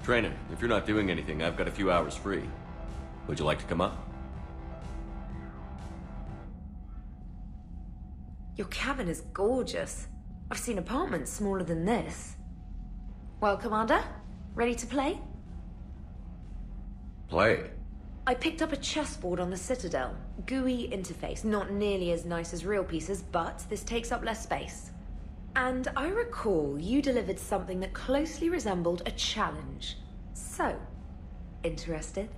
Trainer, if you're not doing anything, I've got a few hours free. Would you like to come up? Your cabin is gorgeous. I've seen apartments smaller than this. Well, Commander, ready to play? Play? I picked up a chessboard on the Citadel. GUI interface, not nearly as nice as real pieces, but this takes up less space. And I recall you delivered something that closely resembled a challenge. So, interested?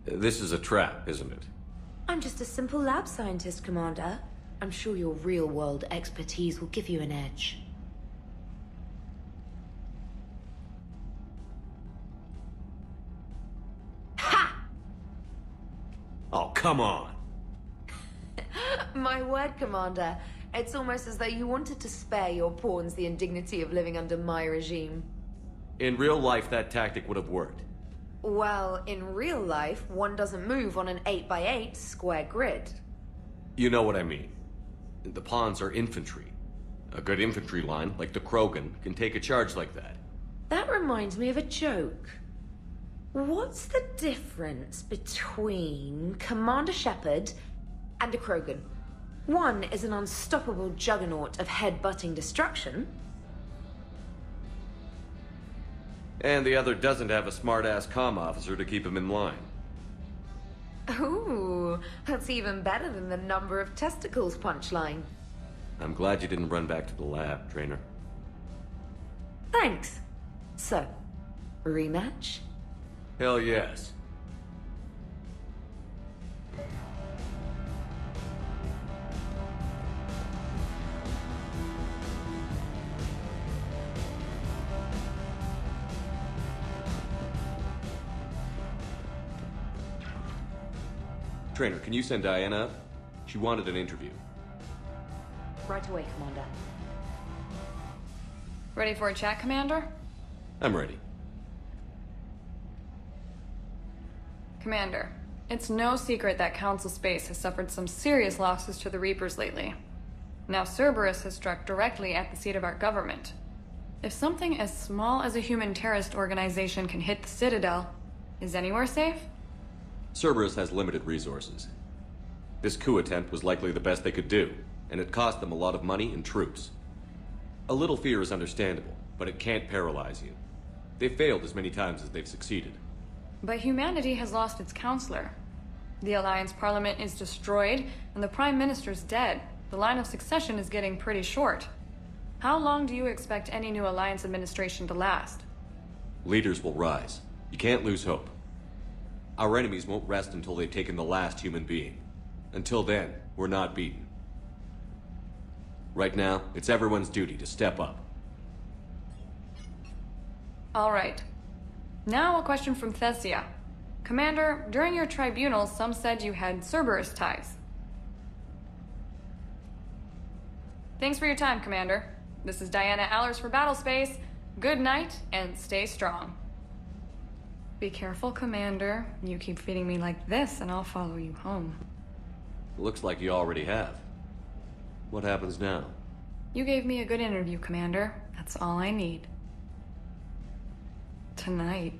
This is a trap, isn't it? I'm just a simple lab scientist, Commander. I'm sure your real-world expertise will give you an edge. Ha! Oh, come on! My word, Commander. It's almost as though you wanted to spare your pawns the indignity of living under my regime. In real life, that tactic would have worked. Well, in real life, one doesn't move on an 8x8 square grid. You know what I mean. The pawns are infantry. A good infantry line, like the Krogan, can take a charge like that. That reminds me of a joke. What's the difference between Commander Shepard and a Krogan? One is an unstoppable juggernaut of head-butting destruction. And the other doesn't have a smart-ass comm officer to keep him in line. Ooh, that's even better than the number of testicles punchline. I'm glad you didn't run back to the lab, Trainer. Thanks. So, rematch? Hell yes. Trainer, can you send Diana up? She wanted an interview. Right away, Commander. Ready for a chat, Commander? I'm ready. Commander, it's no secret that Council Space has suffered some serious losses to the Reapers lately. Now Cerberus has struck directly at the seat of our government. If something as small as a human terrorist organization can hit the Citadel, is anywhere safe? Cerberus has limited resources. This coup attempt was likely the best they could do, and it cost them a lot of money and troops. A little fear is understandable, but it can't paralyze you. They've failed as many times as they've succeeded. But humanity has lost its counselor. The Alliance Parliament is destroyed, and the Prime Minister's dead. The line of succession is getting pretty short. How long do you expect any new Alliance administration to last? Leaders will rise. You can't lose hope. Our enemies won't rest until they've taken the last human being. Until then, we're not beaten. Right now, it's everyone's duty to step up. All right. Now a question from Thessia. Commander, during your tribunal, some said you had Cerberus ties. Thanks for your time, Commander. This is Diana Allers for Battlespace. Good night, and stay strong. Be careful, Commander. You keep feeding me like this, and I'll follow you home. Looks like you already have. What happens now? You gave me a good interview, Commander. That's all I need. Tonight.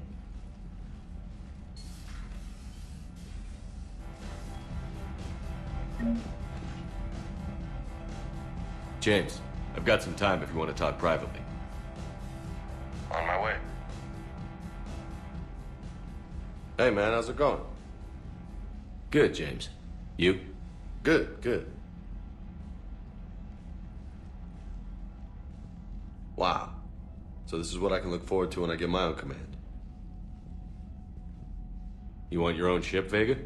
James, I've got some time if you want to talk privately. On my way. Hey man, how's it going? Good, James. You? Good, good. Wow. So this is what I can look forward to when I get my own command. You want your own ship, Vega?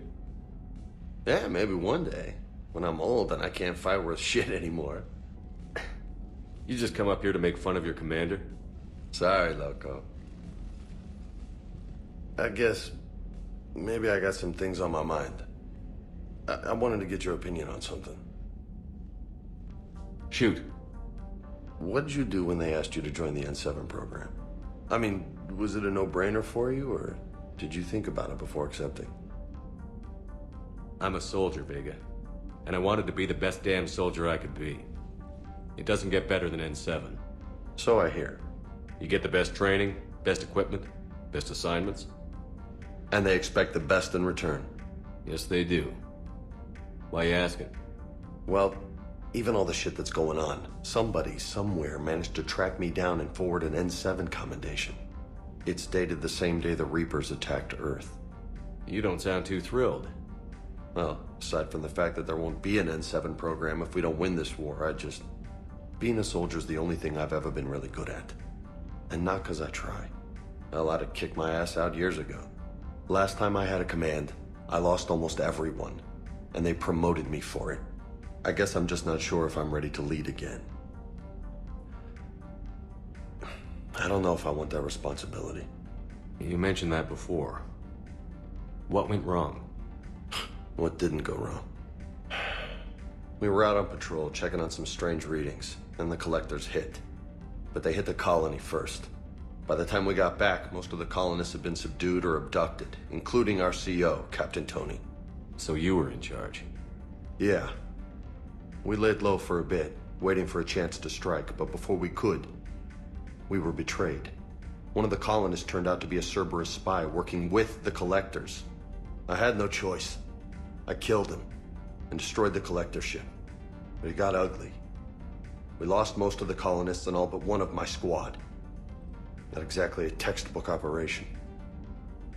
Yeah, maybe one day. When I'm old and I can't fight worth shit anymore. You just come up here to make fun of your commander? Sorry, loco. I guess maybe I got some things on my mind. I wanted to get your opinion on something. Shoot. What'd you do when they asked you to join the N7 program? I mean, was it a no-brainer for you, or did you think about it before accepting? I'm a soldier, Vega. And I wanted to be the best damn soldier I could be. It doesn't get better than N7. So I hear. You get the best training, best equipment, best assignments. And they expect the best in return. Yes, they do. Why you asking? Well, even all the shit that's going on, somebody somewhere managed to track me down and forward an N7 commendation. It's dated the same day the Reapers attacked Earth. You don't sound too thrilled. Well, aside from the fact that there won't be an N7 program if we don't win this war, being a soldier's the only thing I've ever been really good at. And not because I try. Hell, I'd have kicked my ass out years ago. Last time I had a command, I lost almost everyone, and they promoted me for it. I guess I'm just not sure if I'm ready to lead again. I don't know if I want that responsibility. You mentioned that before. What went wrong? What didn't go wrong? We were out on patrol, checking on some strange readings, and the collectors hit. But they hit the colony first. By the time we got back, most of the colonists had been subdued or abducted, including our CO, Captain Tony. So you were in charge? Yeah. We laid low for a bit, waiting for a chance to strike, but before we could, we were betrayed. One of the colonists turned out to be a Cerberus spy working with the collectors. I had no choice. I killed him and destroyed the collector ship. But it got ugly. We lost most of the colonists and all but one of my squad. Not exactly a textbook operation.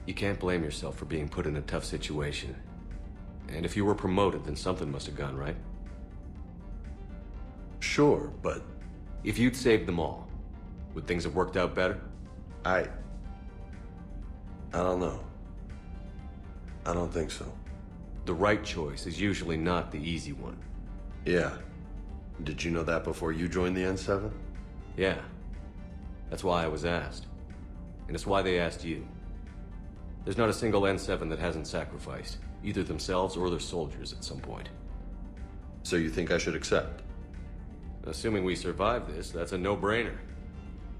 You can't blame yourself for being put in a tough situation. And if you were promoted, then something must have gone right. Sure, but if you'd saved them all, would things have worked out better? I don't know. I don't think so. The right choice is usually not the easy one. Yeah. Did you know that before you joined the N7? Yeah. That's why I was asked. And it's why they asked you. There's not a single N7 that hasn't sacrificed, either themselves or their soldiers at some point. So you think I should accept? Assuming we survive this, that's a no-brainer.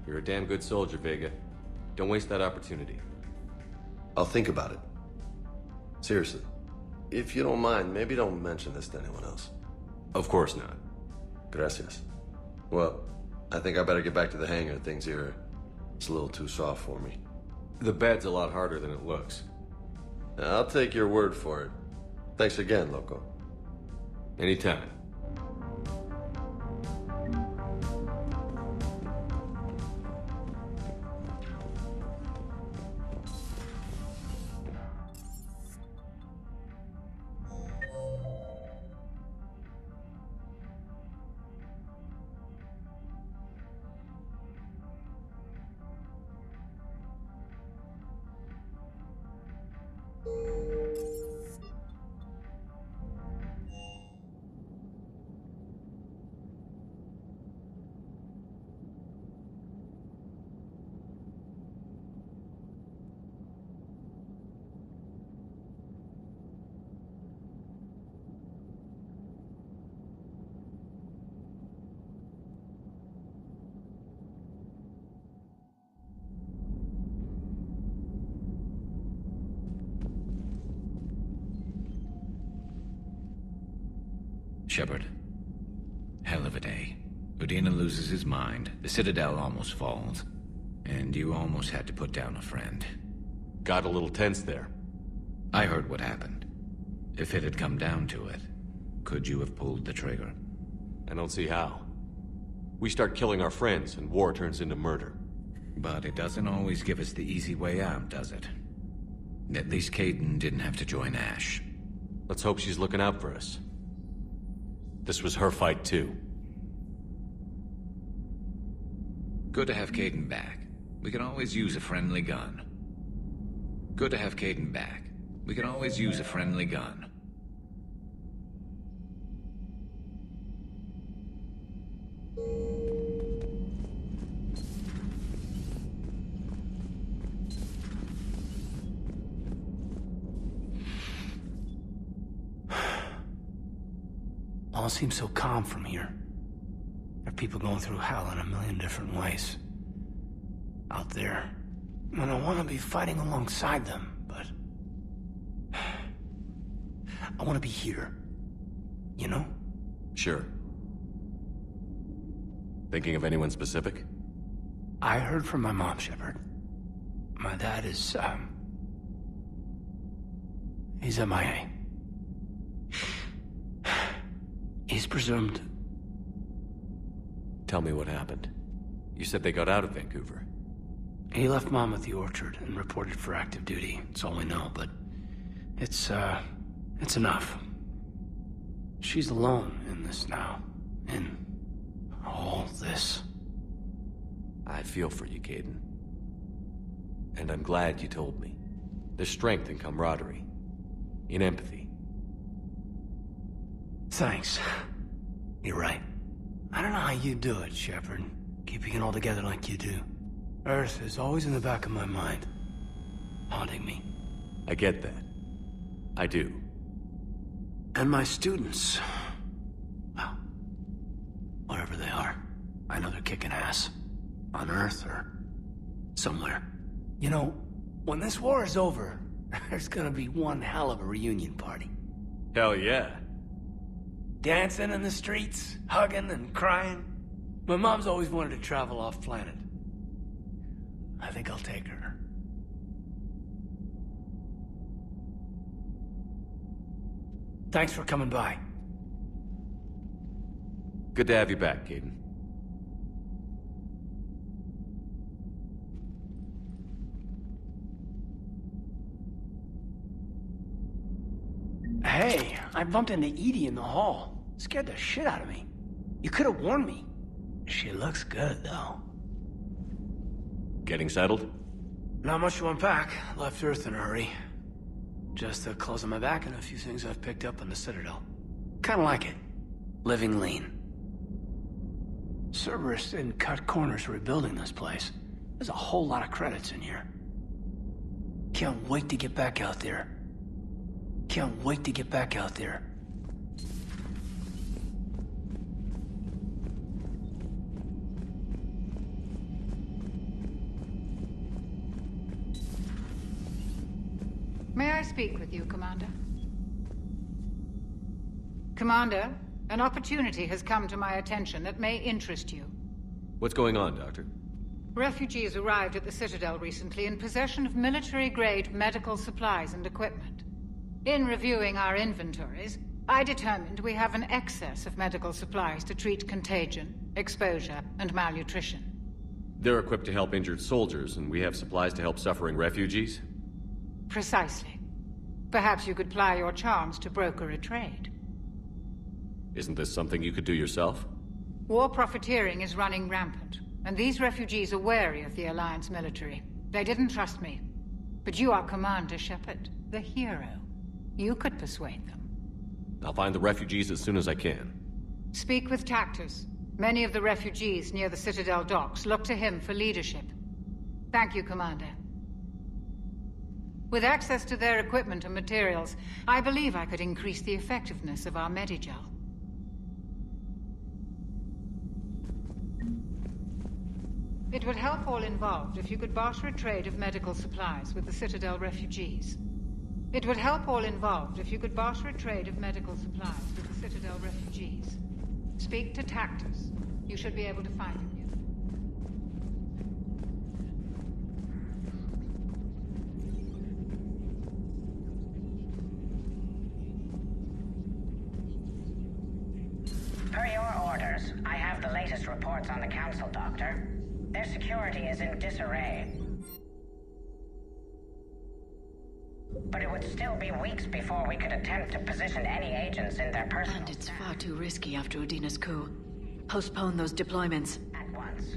You're a damn good soldier, Vega. Don't waste that opportunity. I'll think about it. Seriously. If you don't mind, maybe don't mention this to anyone else. Of course not. Gracias. Well, I think I better get back to the hangar. Things here, it's a little too soft for me. The bed's a lot harder than it looks. I'll take your word for it. Thanks again, Loco. Anytime. Shepard. Hell of a day. Udina loses his mind, the Citadel almost falls, and you almost had to put down a friend. Got a little tense there. I heard what happened. If it had come down to it, could you have pulled the trigger? I don't see how. We start killing our friends, and war turns into murder. But it doesn't always give us the easy way out, does it? At least Kaidan didn't have to join Ash. Let's hope she's looking out for us. This was her fight, too. Good to have Kaidan back. We can always use a friendly gun. Good to have Kaidan back. We can always use a friendly gun. All seems so calm from here. There are people going through hell in a million different ways. Out there. And I want to be fighting alongside them, but... I want to be here. you know? Sure. Thinking of anyone specific? I heard from my mom, Shepard. My dad is, he's MIA. He's presumed... Tell me what happened. You said they got out of Vancouver. He left Mom at the orchard and reported for active duty. That's all we know, but it's enough. She's alone in this now. In all this. I feel for you, Caden. And I'm glad you told me. There's strength in camaraderie. In empathy. Thanks. You're right. I don't know how you do it, Shepard. Keeping it all together like you do. Earth is always in the back of my mind. Haunting me. I get that. I do. And my students... well, wherever they are. I know they're kicking ass. On Earth or... somewhere. You know, when this war is over, there's gonna be one hell of a reunion party. Hell yeah. Dancing in the streets, hugging and crying. My mom's always wanted to travel off-planet. I think I'll take her. Thanks for coming by. Good to have you back, Caden. Hey, I bumped into Edie in the hall. Scared the shit out of me. You could have warned me. She looks good, though. Getting settled? Not much to unpack. Left Earth in a hurry. Just the clothes on my back and a few things I've picked up on the Citadel. Kinda like it. Living lean. Cerberus didn't cut corners rebuilding this place. There's a whole lot of credits in here. Can't wait to get back out there. Can't wait to get back out there. May I speak with you, Commander? Commander, an opportunity has come to my attention that may interest you. What's going on, Doctor? Refugees arrived at the Citadel recently in possession of military-grade medical supplies and equipment. In reviewing our inventories, I determined we have an excess of medical supplies to treat contagion, exposure, and malnutrition. They're equipped to help injured soldiers, and we have supplies to help suffering refugees? Precisely. Perhaps you could ply your charms to broker a trade. Isn't this something you could do yourself? War profiteering is running rampant, and these refugees are wary of the Alliance military. They didn't trust me. But you are Commander Shepard, the hero. You could persuade them. I'll find the refugees as soon as I can. Speak with Tactus. Many of the refugees near the Citadel docks look to him for leadership. Thank you, Commander. With access to their equipment and materials, I believe I could increase the effectiveness of our Medigel. It would help all involved if you could barter a trade of medical supplies with the Citadel refugees. It would help all involved if you could barter a trade of medical supplies with the Citadel refugees. Speak to Tactus. You should be able to find him here. Per your orders, I have the latest reports on the Council, Doctor. Their security is in disarray. But it would still be weeks before we could attempt to position any agents in their personal... And it's far too risky after Udina's coup. Postpone those deployments. At once.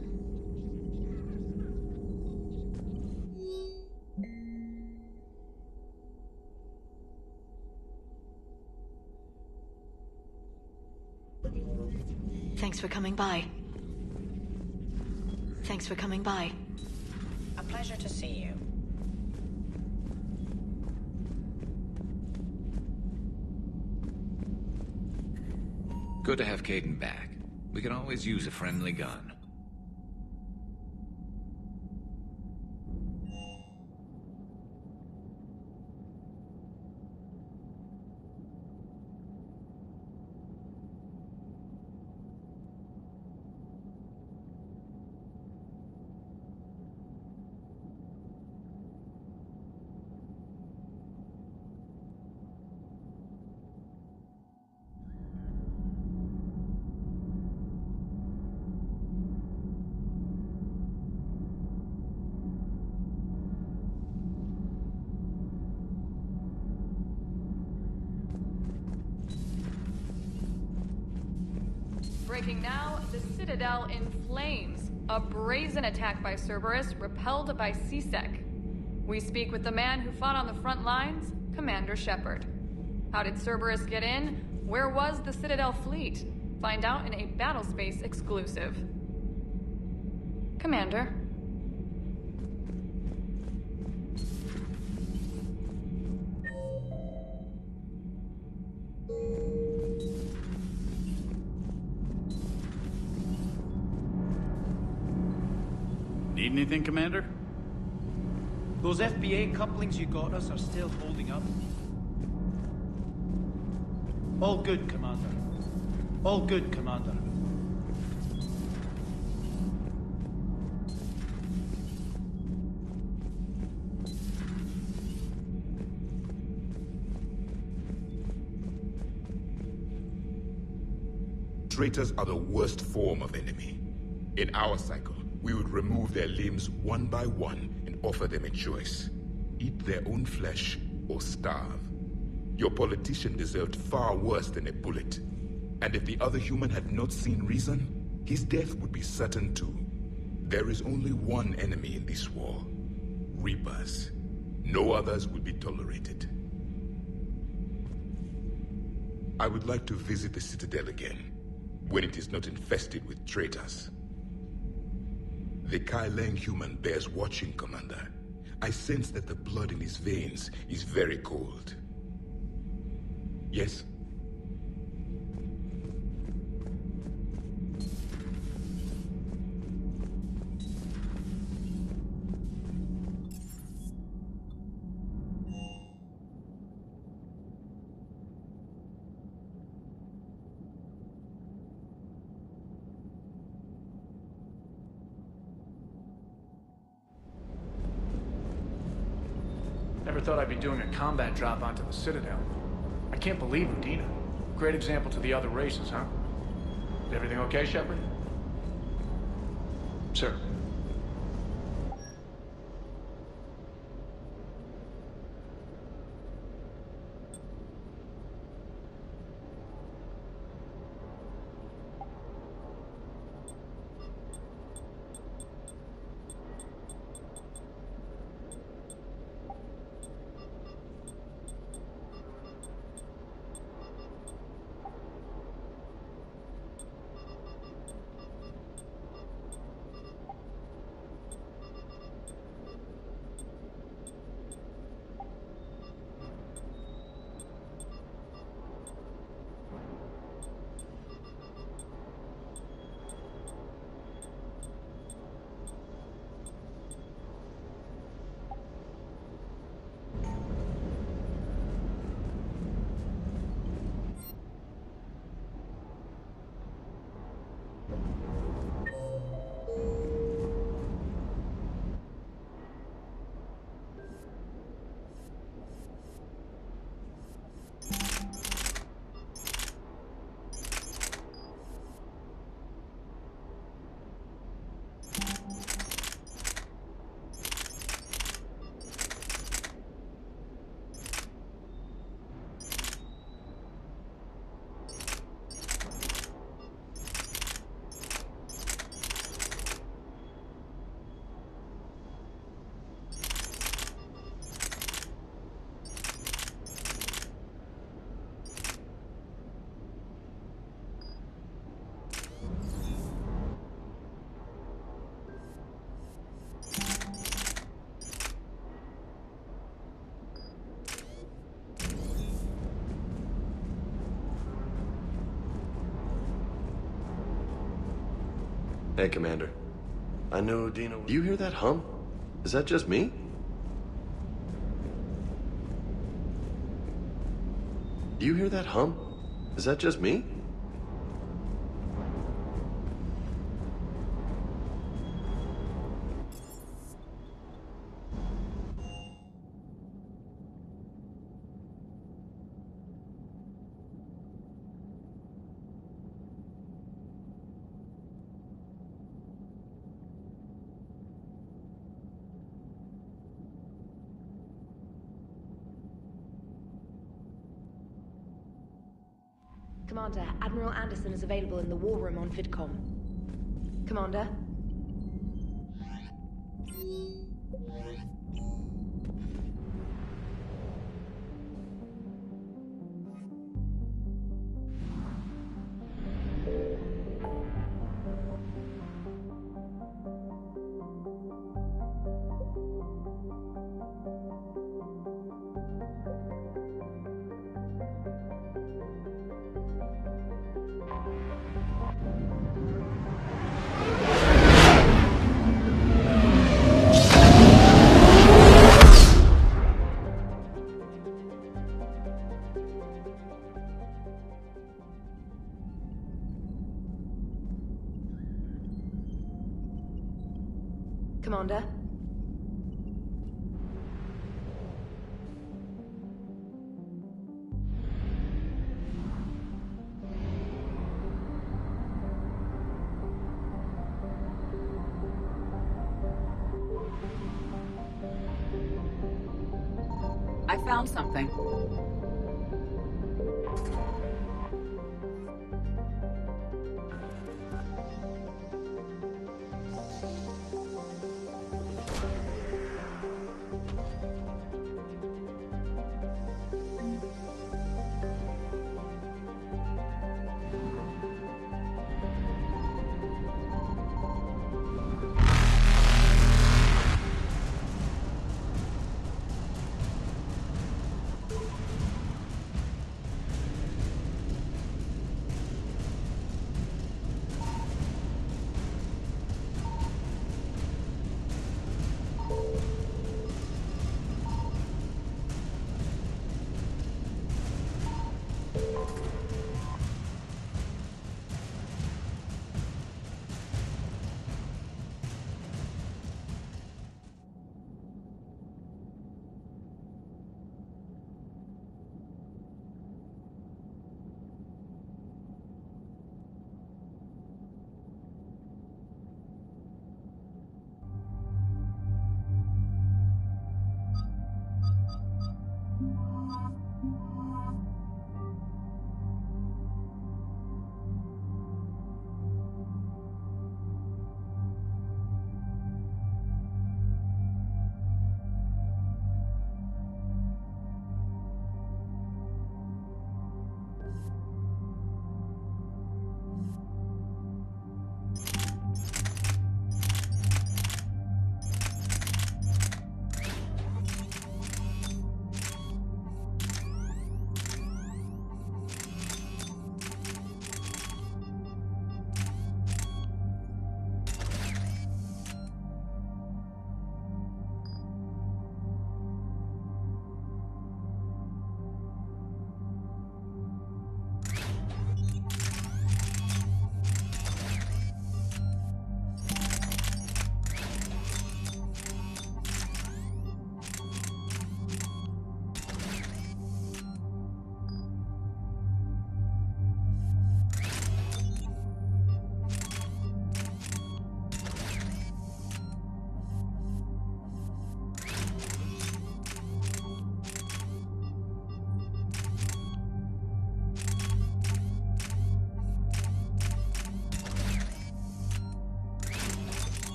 Thanks for coming by. Thanks for coming by. A pleasure to see you. Good to have Caden back. We can always use a friendly gun. Breaking now, the Citadel in flames. A brazen attack by Cerberus, repelled by C-Sec. We speak with the man who fought on the front lines, Commander Shepard. How did Cerberus get in? Where was the Citadel fleet? Find out in a Battlespace exclusive. Commander. Need anything, Commander? Those FBA couplings you got us are still holding up. All good, Commander. All good, Commander. Traitors are the worst form of enemy. In our cycle, we would remove their limbs one by one and offer them a choice. Eat their own flesh or starve. Your politician deserved far worse than a bullet. And if the other human had not seen reason, his death would be certain too. There is only one enemy in this war. Reapers. No others will be tolerated. I would like to visit the Citadel again, when it is not infested with traitors. The Kai Leng human bears watching, Commander. I sense that the blood in his veins is very cold. Yes? Never thought I'd be doing a combat drop onto the Citadel. I can't believe Udina. Great example to the other races, huh? Is everything okay, Shepard? Sir. Hey, Commander. I knew Udina. Do you hear that hum? Is that just me? Do you hear that hum? Is that just me? Commander, Admiral Anderson is available in the war room on VidCom. Commander? Commander? I found something.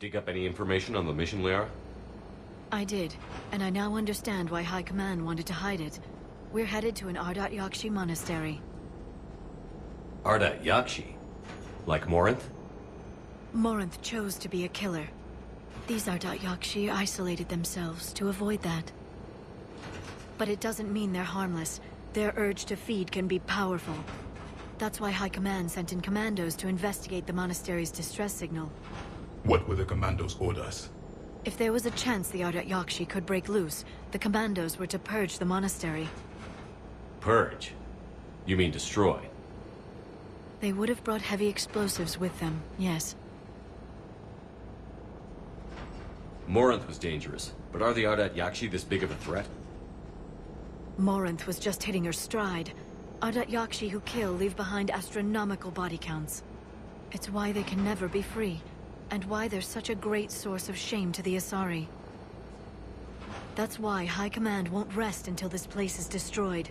Dig up any information on the mission, Liara? I did, and I now understand why High Command wanted to hide it. We're headed to an Ardat Yakshi monastery. Ardat Yakshi? Like Morinth? Morinth chose to be a killer. These Ardat Yakshi isolated themselves to avoid that. But it doesn't mean they're harmless. Their urge to feed can be powerful. That's why High Command sent in commandos to investigate the monastery's distress signal. What were the commandos' orders? If there was a chance the Ardat Yakshi could break loose, the commandos were to purge the monastery. Purge? You mean destroy? They would have brought heavy explosives with them, yes. Morinth was dangerous, but are the Ardat Yakshi this big of a threat? Morinth was just hitting her stride. Ardat Yakshi who kill leave behind astronomical body counts. It's why they can never be free, and why they're such a great source of shame to the Asari. That's why High Command won't rest until this place is destroyed.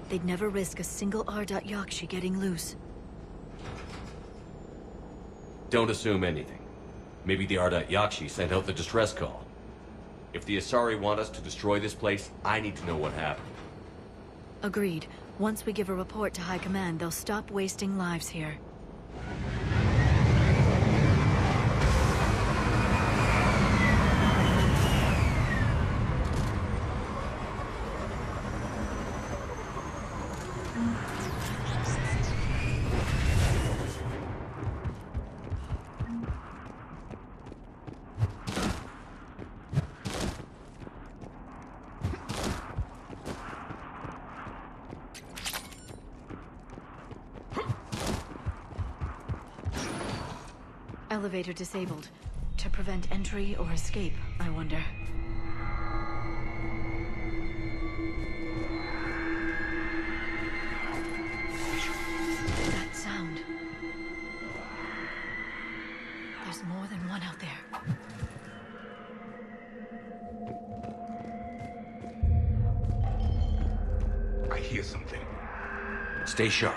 They'd never risk a single Ardat Yakshi getting loose. Don't assume anything. Maybe the Ardat Yakshi sent out the distress call. If the Asari want us to destroy this place, I need to know what happened. Agreed. Once we give a report to High Command, they'll stop wasting lives here. Elevator disabled. To prevent entry or escape, I wonder. That sound. There's more than one out there. I hear something. Stay sharp.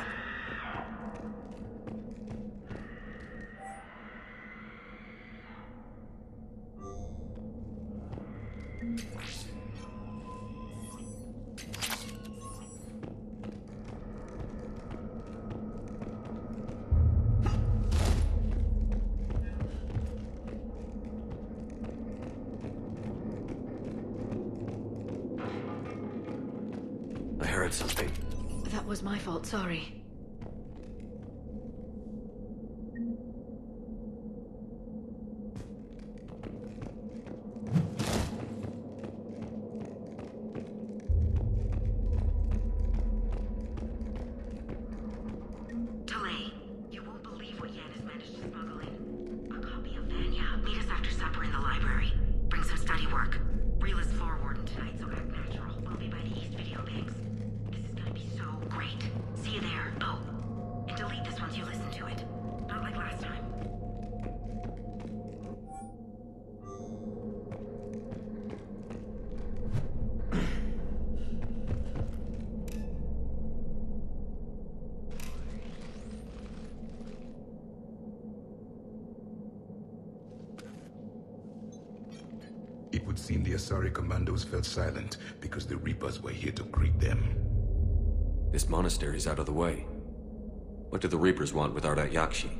I heard something. That was my fault, sorry. Delay. You won't believe what Yan has managed to smuggle in. A copy of Vanguard. Meet us after supper in the library. Bring some study work. Reela's floor warden tonight, so act natural. We'll be by the East Video Banks. This is gonna be so great. See you there. Oh, and delete this once you listen to it. Not like last time. It would seem the Asari commandos fell silent because the Reapers were here to greet them. This monastery's out of the way. What do the Reapers want with Ardat Yakshi?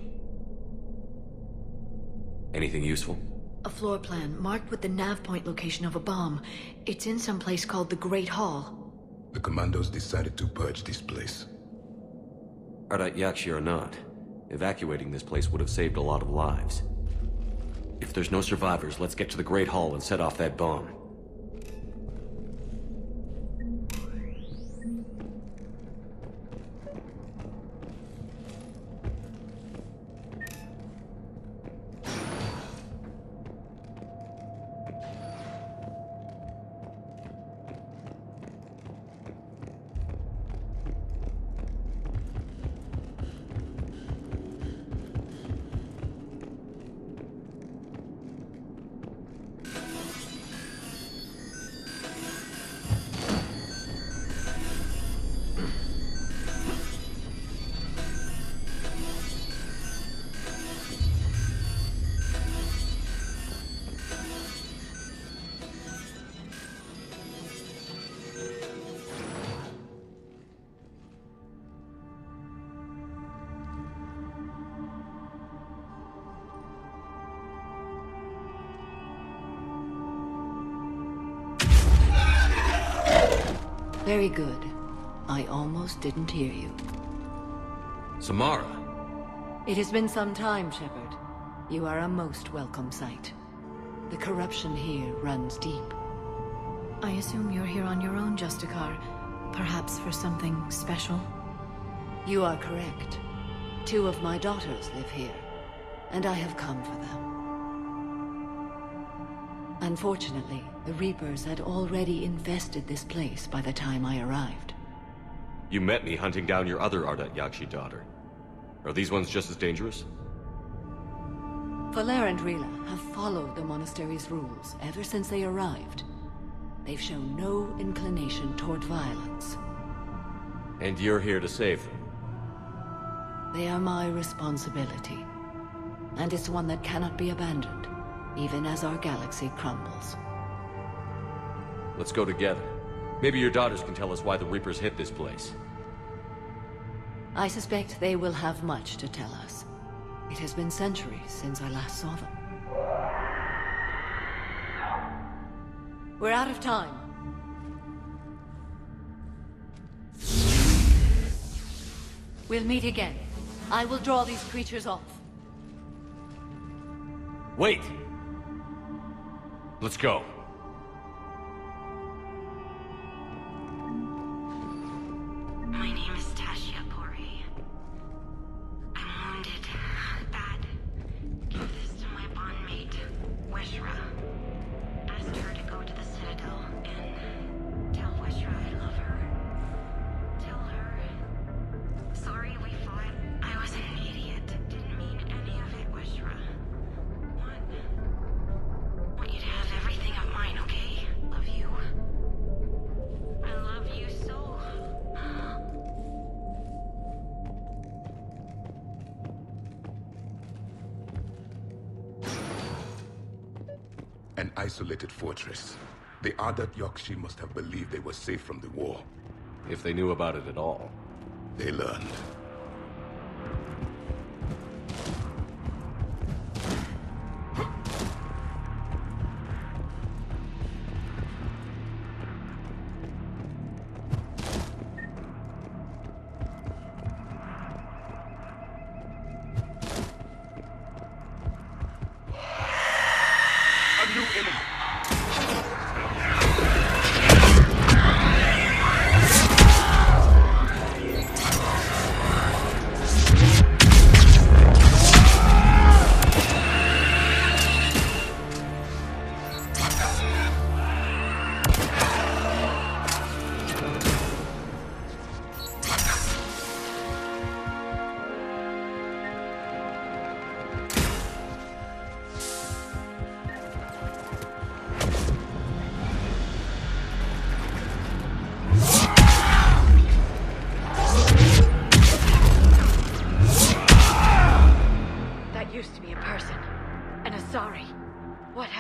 Anything useful? A floor plan marked with the nav point location of a bomb. It's in some place called the Great Hall. The commandos decided to purge this place. Ardat Yakshi or not, evacuating this place would have saved a lot of lives. If there's no survivors, let's get to the Great Hall and set off that bomb. Very good. I almost didn't hear you. Samara. It has been some time, Shepard. You are a most welcome sight. The corruption here runs deep. I assume you're here on your own, Justicar. Perhaps for something special? You are correct. 2 of my daughters live here, and I have come for them. Unfortunately, the Reapers had already infested this place by the time I arrived. You met me hunting down your other Ardat Yakshi daughter. Are these ones just as dangerous? Valere and Rila have followed the monastery's rules ever since they arrived. They've shown no inclination toward violence. And you're here to save them? They are my responsibility. And it's one that cannot be abandoned, even as our galaxy crumbles. Let's go together. Maybe your daughters can tell us why the Reapers hit this place. I suspect they will have much to tell us. It has been centuries since I last saw them. We're out of time. We'll meet again. I will draw these creatures off. Wait! Let's go. My name is Tasha Pori. I'm wounded. Bad. Give this to my bondmate, Weshra. Asked her to go to the Citadel and tell Weshra I love her. Tell her. Sorry we fought. I was an idiot. Didn't mean any of it, Weshra. Want you to have everything of mine, okay? Love you. I love you so. An isolated fortress. The Ardat Yakshi must have believed they were safe from the war. If they knew about it at all. They learned.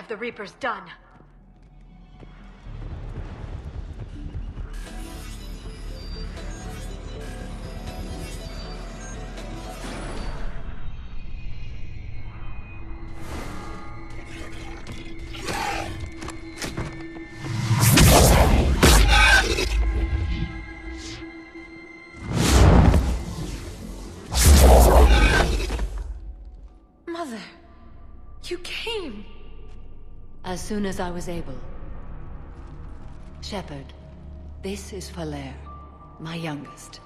The Reapers done. Mother, you came. As soon as I was able. Shepard, this is Valere, my youngest.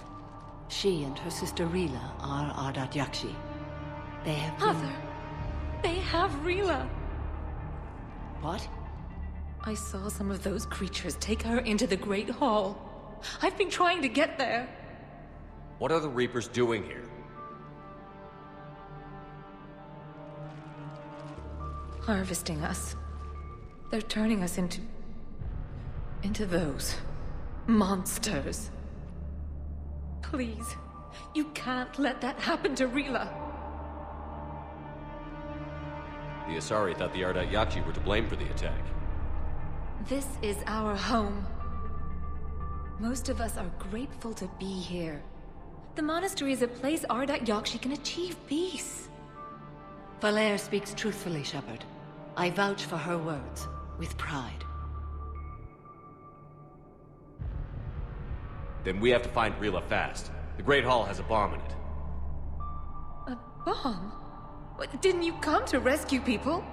She and her sister Rila are Ardat Yakshi. They have been... Mother, they have Rila. What? I saw some of those creatures take her into the Great Hall. I've been trying to get there. What are the Reapers doing here? Harvesting us. They're turning us into those monsters. Please, you can't let that happen to Rila. The Asari thought the Ardat Yakshi were to blame for the attack. This is our home. Most of us are grateful to be here. The monastery is a place Ardat Yakshi can achieve peace. Valere speaks truthfully, Shepard. I vouch for her words. With pride. then we have to find Rila fast. The Great Hall has a bomb in it. A bomb? What, didn't you come to rescue people?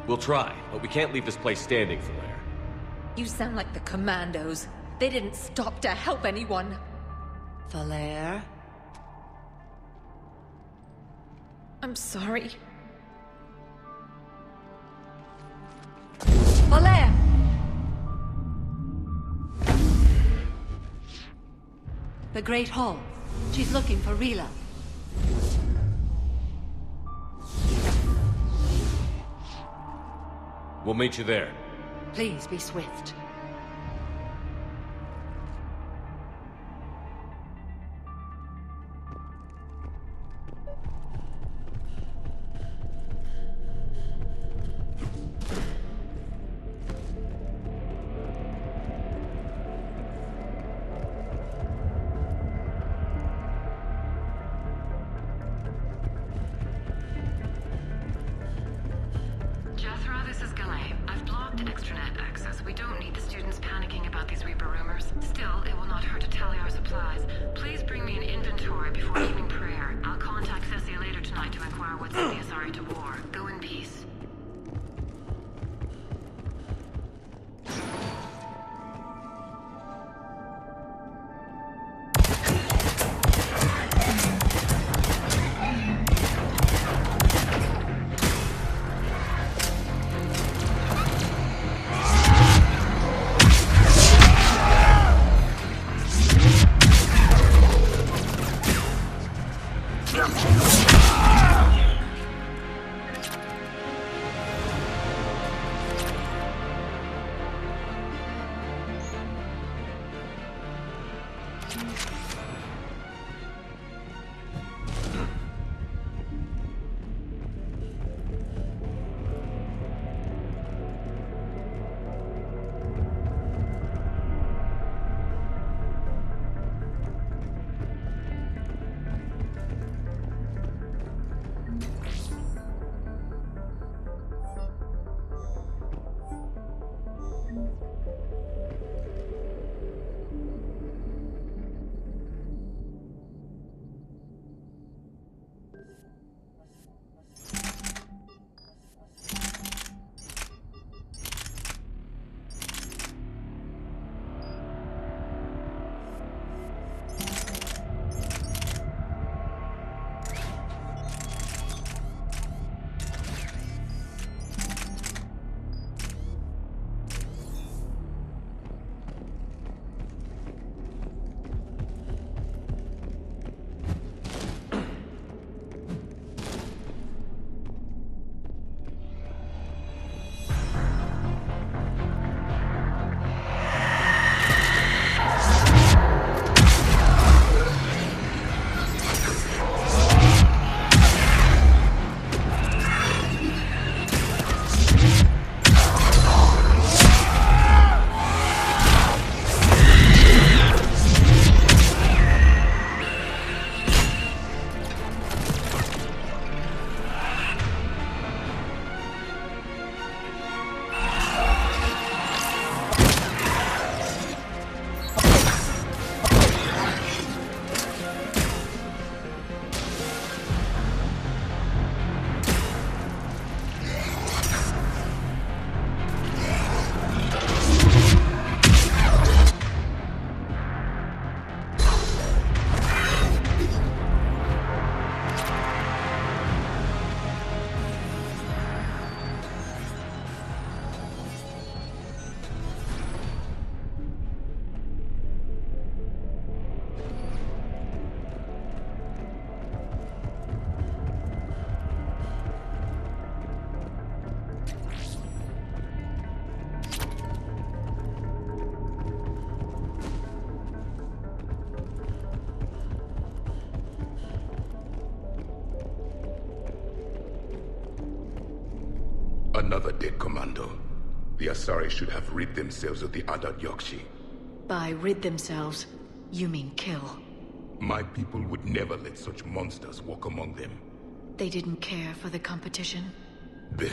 We'll try, but we can't leave this place standing for later. You sound like the Commandos. They didn't stop to help anyone. Valere? I'm sorry. Valere! The Great Hall. She's looking for Rila. We'll meet you there. Please be swift. Another dead commando. The Asari should have rid themselves of the Adat Yakshi. By rid themselves, you mean kill. My people would never let such monsters walk among them. They didn't care for the competition? Blech.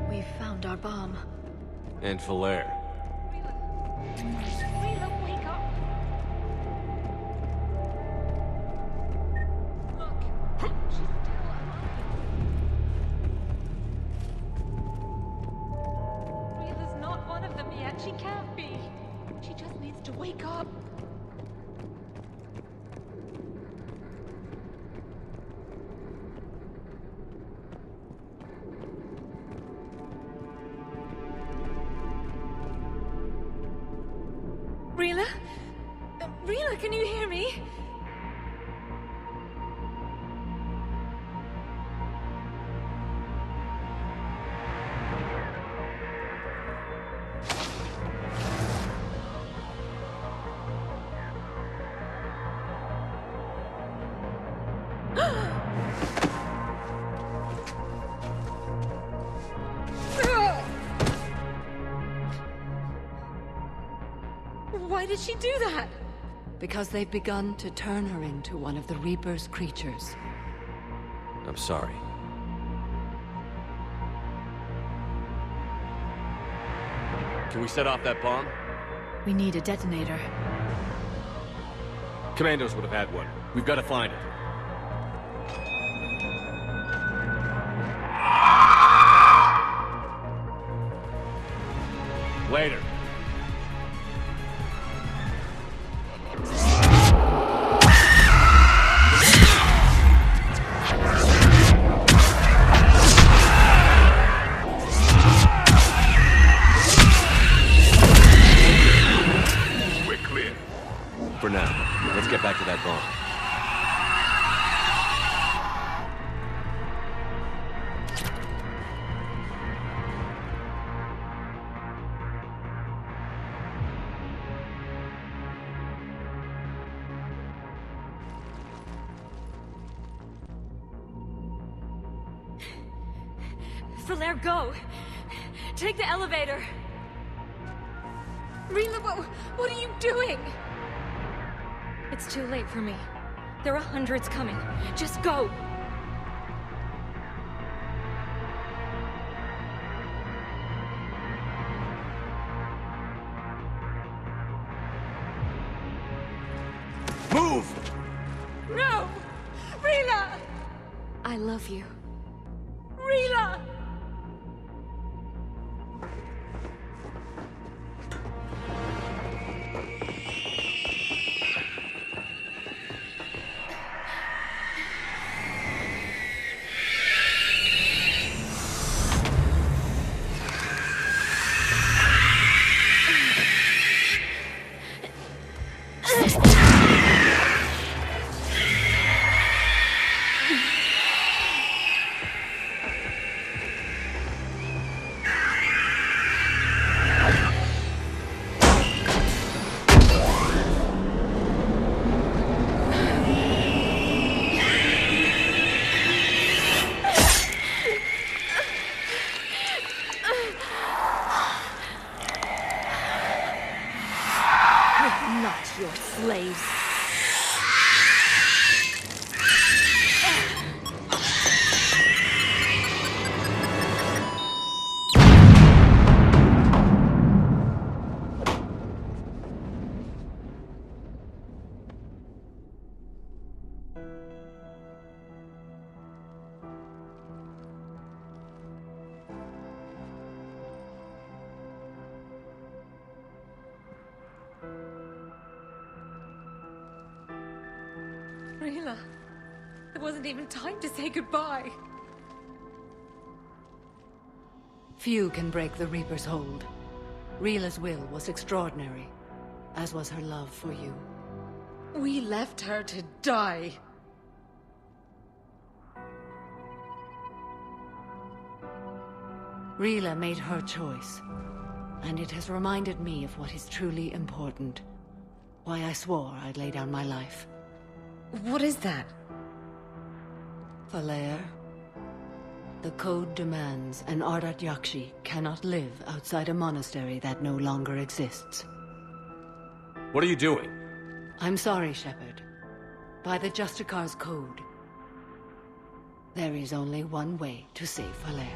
We've found our bomb. And Falaire. Rila, wake up! Look, she's still alive. Rila's not one of them yet. She can't be. She just needs to wake up. Rila? Rila, can you hear me? Why did she do that? Because they've begun to turn her into one of the Reaper's creatures. I'm sorry. Can we set off that bomb? We need a detonator. Commandos would have had one. We've got to find it. Later. For now, let's get back to that bomb. Falaire, go! Take the elevator! Rila, what are you doing? It's too late for me. There are hundreds coming. Just go! Move! No! Rila! I love you. Rila! Not your slaves. Rila, there wasn't even time to say goodbye. Few can break the Reaper's hold. Rila's will was extraordinary, as was her love for you. We left her to die. Rila made her choice, and it has reminded me of what is truly important. Why I swore I'd lay down my life. What is that? Falaire, The Code demands an Ardat Yakshi cannot live outside a monastery that no longer exists. What are you doing? I'm sorry, Shepard. By the Justicar's code, there is only one way to save Hilaire.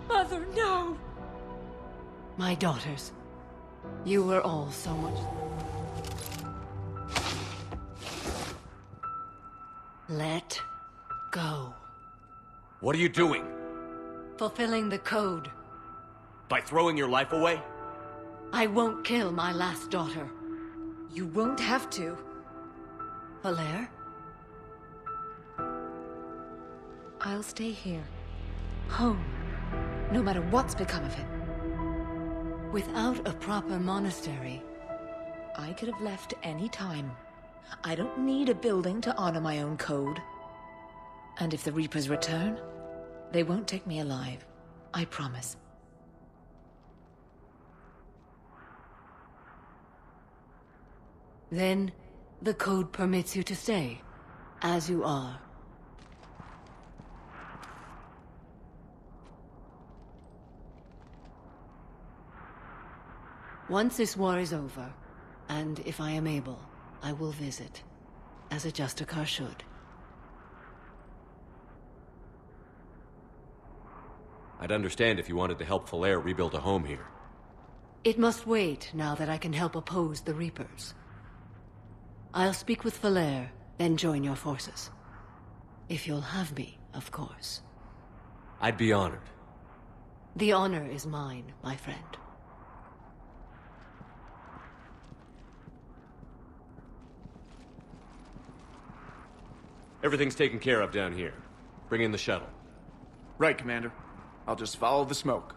Mother, no! My daughters, you were all so much... Let go. What are you doing? Fulfilling the code. By throwing your life away? I won't kill my last daughter. You won't have to. Hilaire? I'll stay here. Home. No matter what's become of him. Without a proper monastery... I could have left any time. I don't need a building to honor my own code. And if the Reapers return, they won't take me alive. I promise. Then, the code permits you to stay, as you are. Once this war is over, and if I am able, I will visit, as a Justicar should. I'd understand if you wanted to help Hilaire rebuild a home here. It must wait now that I can help oppose the Reapers. I'll speak with Hilaire, then join your forces. If you'll have me, of course. I'd be honored. The honor is mine, my friend. Everything's taken care of down here. Bring in the shuttle. Right, Commander. I'll just follow the smoke.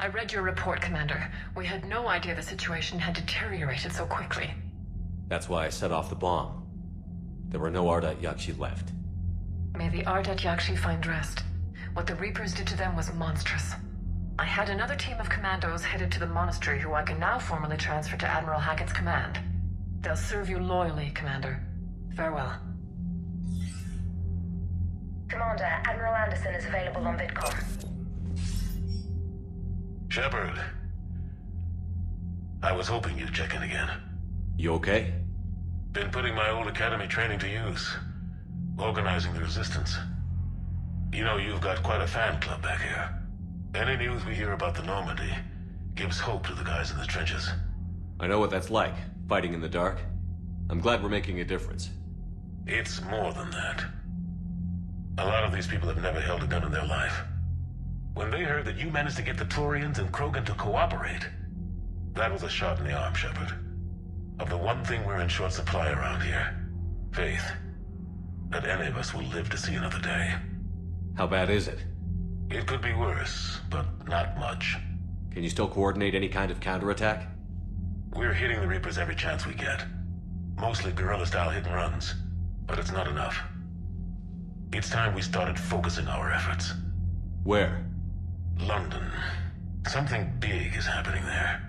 I read your report, Commander. We had no idea the situation had deteriorated so quickly. That's why I set off the bomb. There were no Ardat Yakshi left. May the Ardat Yakshi find rest. What the Reapers did to them was monstrous. I had another team of commandos headed to the monastery who I can now formally transfer to Admiral Hackett's command. They'll serve you loyally, Commander. Farewell. Commander, Admiral Anderson is available on VidCom. Shepard. I was hoping you'd check in again. You okay? Been putting my old academy training to use. Organizing the resistance. You know, you've got quite a fan club back here. Any news we hear about the Normandy gives hope to the guys in the trenches. I know what that's like, fighting in the dark. I'm glad we're making a difference. It's more than that. A lot of these people have never held a gun in their life. When they heard that you managed to get the Turians and Krogan to cooperate, that was a shot in the arm, Shepard. Of the one thing we're in short supply around here, faith. That any of us will live to see another day. How bad is it? It could be worse, but not much. Can you still coordinate any kind of counterattack? We're hitting the Reapers every chance we get. Mostly guerrilla-style hit-and-runs, but it's not enough. It's time we started focusing our efforts. Where? London. Something big is happening there.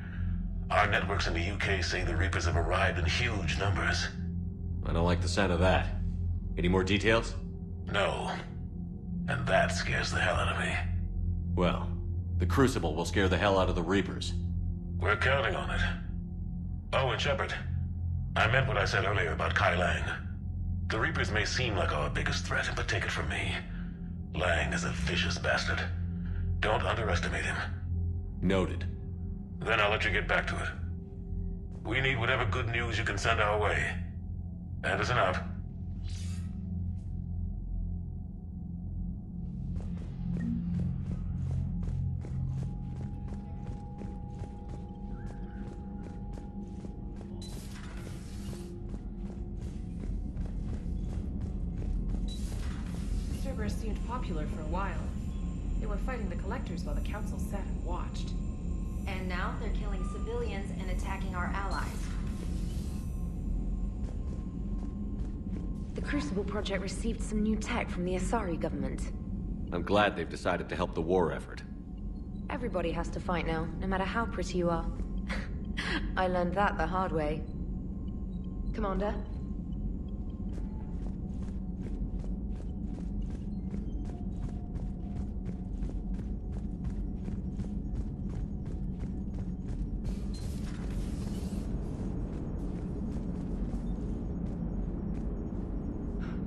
Our networks in the UK say the Reapers have arrived in huge numbers. I don't like the sound of that. Any more details? No. And that scares the hell out of me. Well, the Crucible will scare the hell out of the Reapers. We're counting on it. Oh, and Shepard, I meant what I said earlier about Kai Lang. The Reapers may seem like our biggest threat, but take it from me. Lang is a vicious bastard. Don't underestimate him. Noted. Then I'll let you get back to it. We need whatever good news you can send our way. Anderson out. Reapers seemed popular for a while. They were fighting the Collectors while the Council sat and watched. And now they're killing civilians and attacking our allies. The Crucible Project received some new tech from the Asari government. I'm glad they've decided to help the war effort. Everybody has to fight now, no matter how pretty you are. I learned that the hard way. Commander?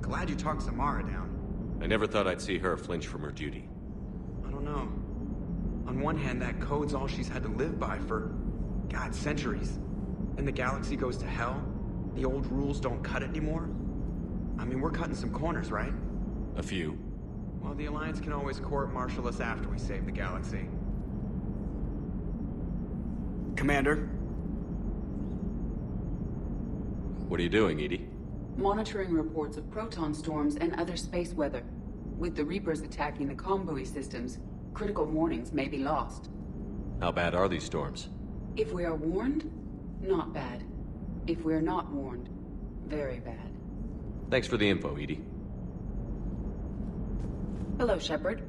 Glad you talked Samara down. I never thought I'd see her flinch from her duty. I don't know. On one hand, that code's all she's had to live by for, God, centuries. And the galaxy goes to hell. The old rules don't cut it anymore. I mean, we're cutting some corners, right? A few. Well, the Alliance can always court-martial us after we save the galaxy. Commander? What are you doing, Edie? Monitoring reports of proton storms and other space weather. With the Reapers attacking the comm buoy systems, critical warnings may be lost. How bad are these storms? If we are warned, not bad. If we're not warned, very bad. Thanks for the info, Edie. Hello, Shepard.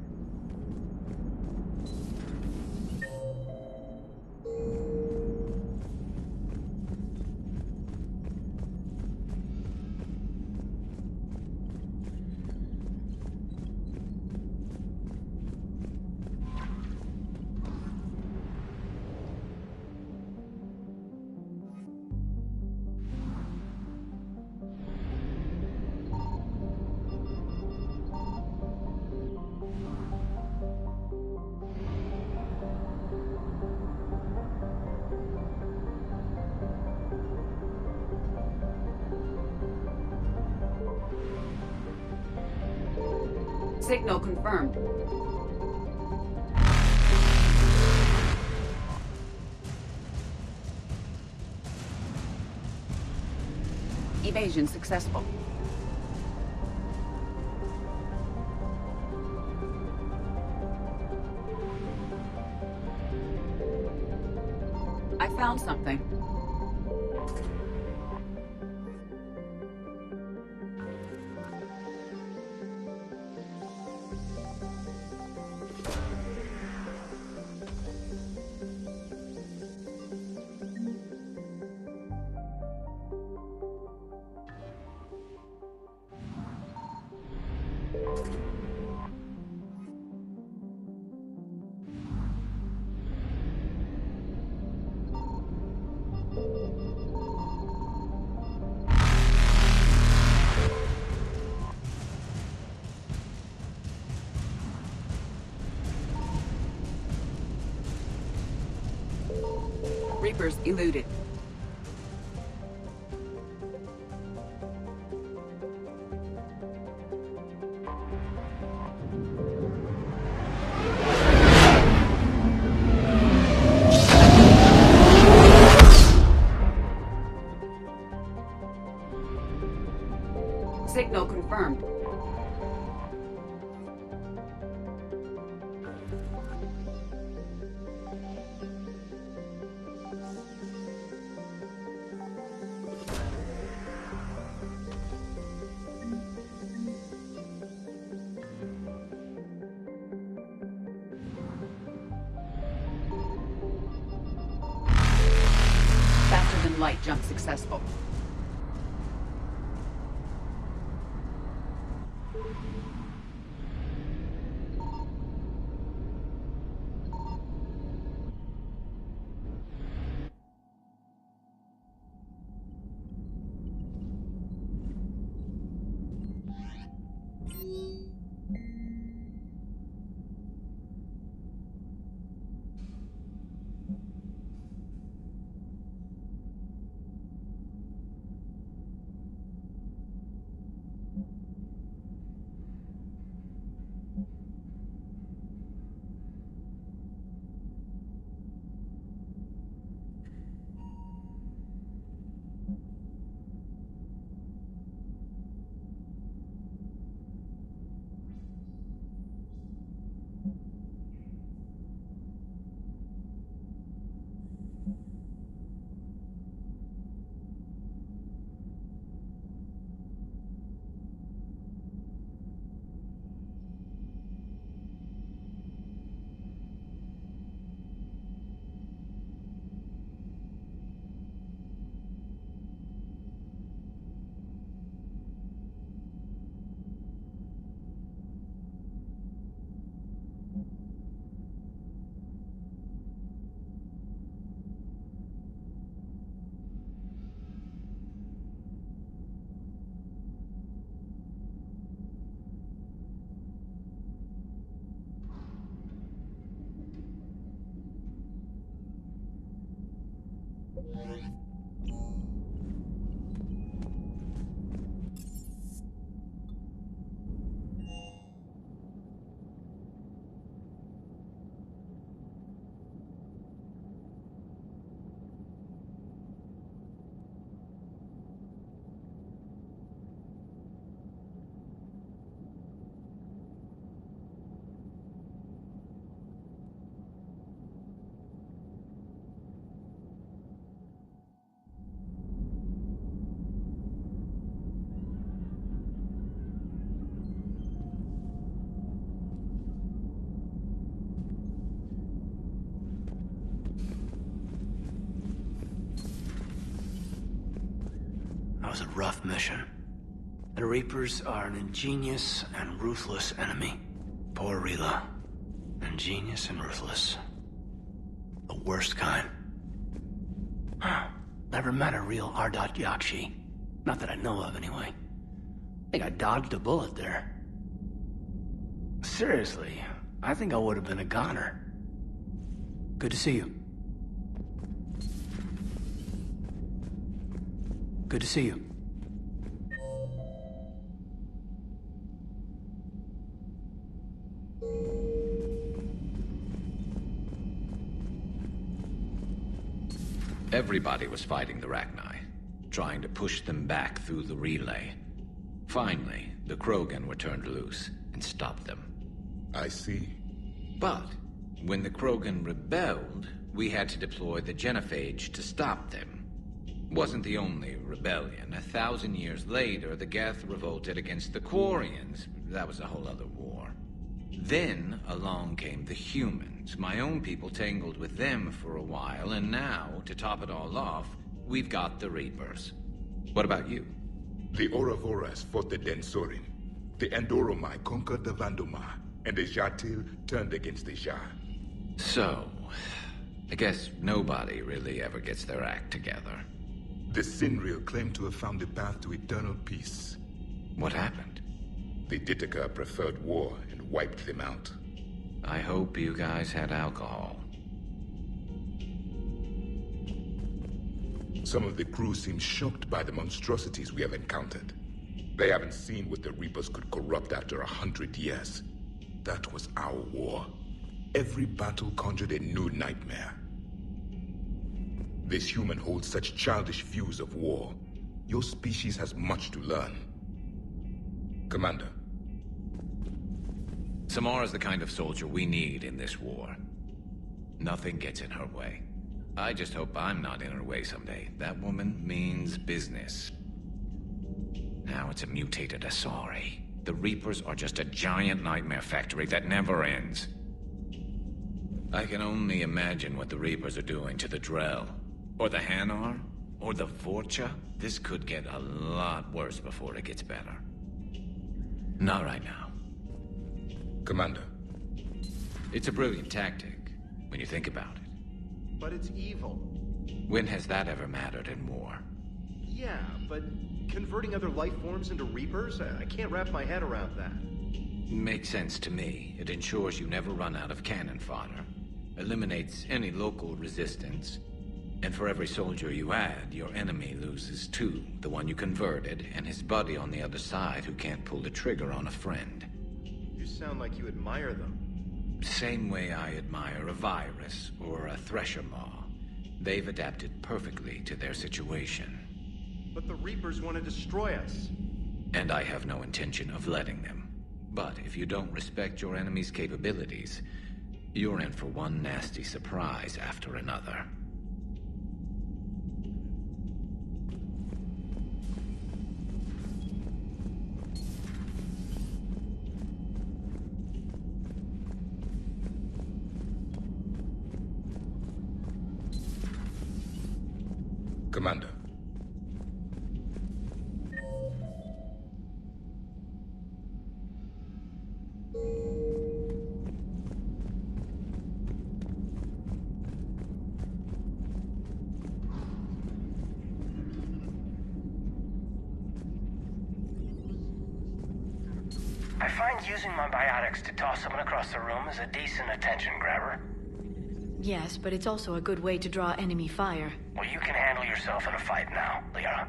Signal confirmed. Evasion successful. I found something. Reapers eluded. Signal confirmed. Faster than light jump successful. was a rough mission. The Reapers are an ingenious and ruthless enemy. Poor Rila. Ingenious and ruthless. The worst kind. Never met a real Ardat Yakshi. Not that I know of, anyway. I think I dodged a bullet there. Seriously, I think I would have been a goner. Good to see you. Good to see you. Everybody was fighting the Rachni, trying to push them back through the relay. Finally, the Krogan were turned loose and stopped them. I see. But when the Krogan rebelled, we had to deploy the Genophage to stop them. Wasn't the only rebellion. 1,000 years later, the Geth revolted against the Quarians. That was a whole other war. Then along came the humans. My own people tangled with them for a while, and now, to top it all off, we've got the Reapers. What about you? The Ouroboros fought the Densorin. The Andoromai conquered the Vandoma, and the Jatil turned against the Jah. So, I guess nobody really ever gets their act together. The Sinreal claimed to have found the path to eternal peace. What happened? The Ditaka preferred war and wiped them out. I hope you guys had alcohol. Some of the crew seem shocked by the monstrosities we have encountered. They haven't seen what the Reapers could corrupt after 100 years. That was our war. Every battle conjured a new nightmare. This human holds such childish views of war. Your species has much to learn. Commander. Samara's the kind of soldier we need in this war. Nothing gets in her way. I just hope I'm not in her way someday. That woman means business. Now it's a mutated Asari. The Reapers are just a giant nightmare factory that never ends. I can only imagine what the Reapers are doing to the Drell. Or the Hanar. Or the Vorcha. This could get a lot worse before it gets better. Not right now. Commander. It's a brilliant tactic, when you think about it. But it's evil. When has that ever mattered in war? Yeah, but converting other life forms into Reapers? I can't wrap my head around that. Makes sense to me. It ensures you never run out of cannon fodder. Eliminates any local resistance. And for every soldier you add, your enemy loses two. The one you converted, and his buddy on the other side who can't pull the trigger on a friend. You sound like you admire them. Same way I admire a virus or a thresher maw. They've adapted perfectly to their situation. But the Reapers want to destroy us. And I have no intention of letting them. But if you don't respect your enemy's capabilities, you're in for one nasty surprise after another. Commander. I find using my biotics to toss someone across the room is a decent attention grabber. Yes, but it's also a good way to draw enemy fire. Well, you can handle yourself in a fight now, Lyra.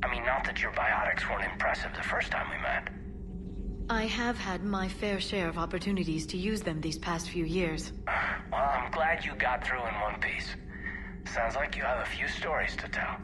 I mean, not that your biotics weren't impressive the first time we met. I have had my fair share of opportunities to use them these past few years. Well, I'm glad you got through in one piece. Sounds like you have a few stories to tell.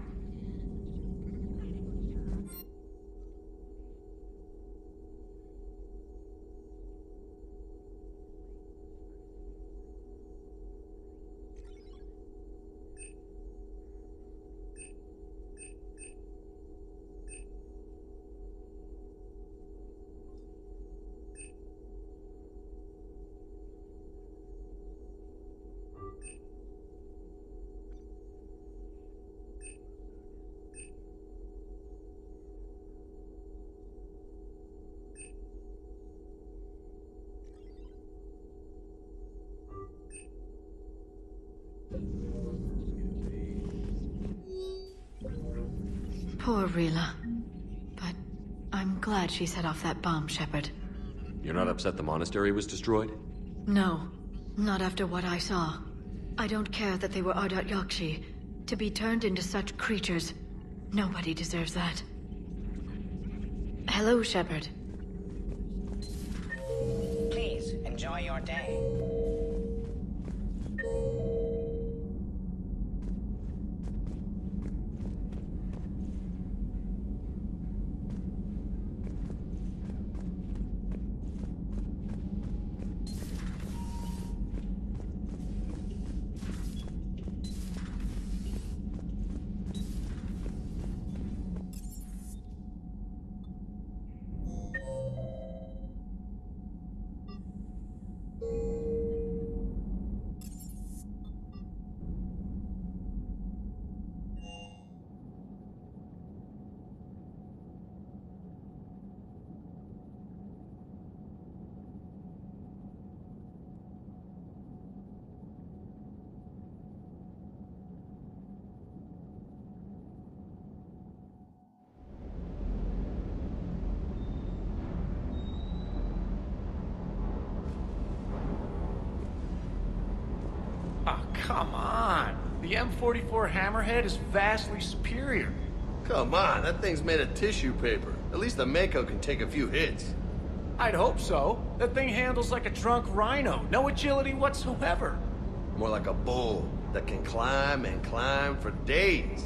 Poor Rila. But I'm glad she set off that bomb, Shepard. You're not upset the monastery was destroyed? No, not after what I saw. I don't care that they were Ardat Yakshi. To be turned into such creatures, nobody deserves that. Hello, Shepard. Please, enjoy your day. Oh, come on. The M44 Hammerhead is vastly superior. Come on, that thing's made of tissue paper. At least the Mako can take a few hits. I'd hope so. That thing handles like a drunk rhino. No agility whatsoever. More like a bull that can climb and climb for days.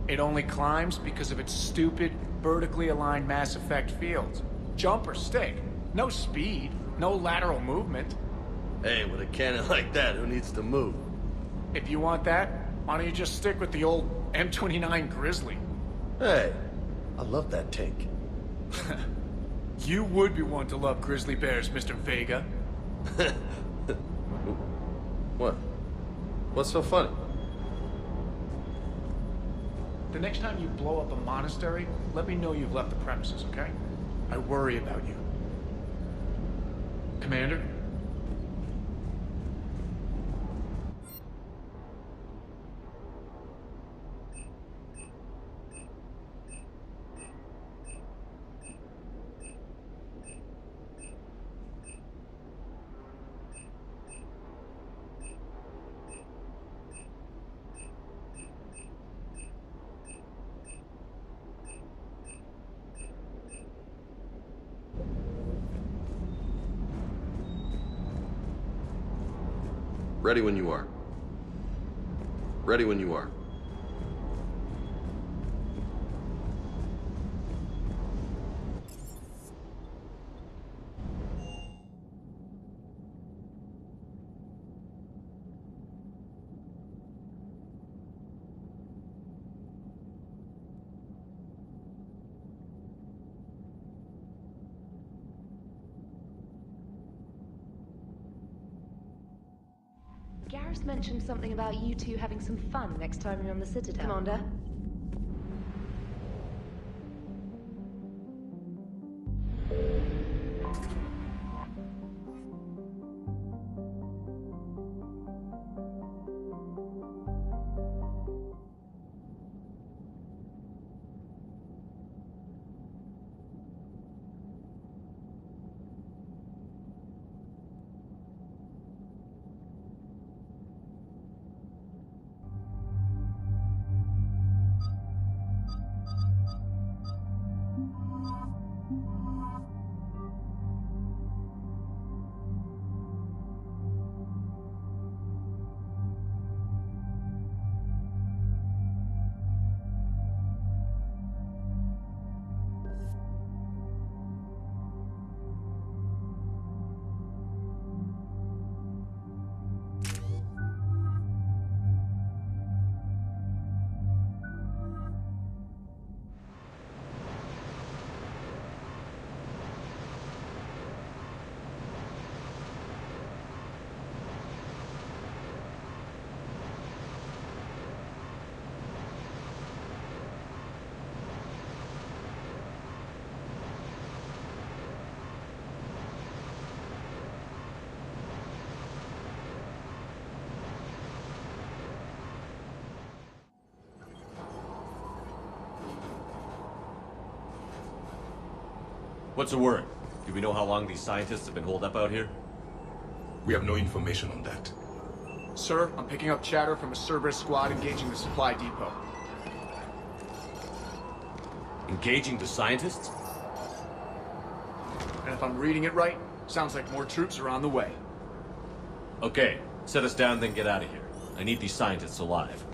It only climbs because of its stupid, vertically aligned Mass Effect fields. Jump or stick. No speed. No lateral movement. Hey, with a cannon like that, who needs to move? If you want that, why don't you just stick with the old M29 Grizzly? Hey, I love that tank. You would be one to love grizzly bears, Mr. Vega. What? What's so funny? The next time you blow up a monastery, let me know you've left the premises, okay? I worry about you. Commander? Ready when you are. Ready when you are. Garrus mentioned something about you two having some fun next time you're on the Citadel. Commander? What's the word? Do we know how long these scientists have been holed up out here? We have no information on that. Sir, I'm picking up chatter from a Cerberus squad engaging the supply depot. Engaging the scientists? And if I'm reading it right, sounds like more troops are on the way. Okay, set us down, then get out of here. I need these scientists alive.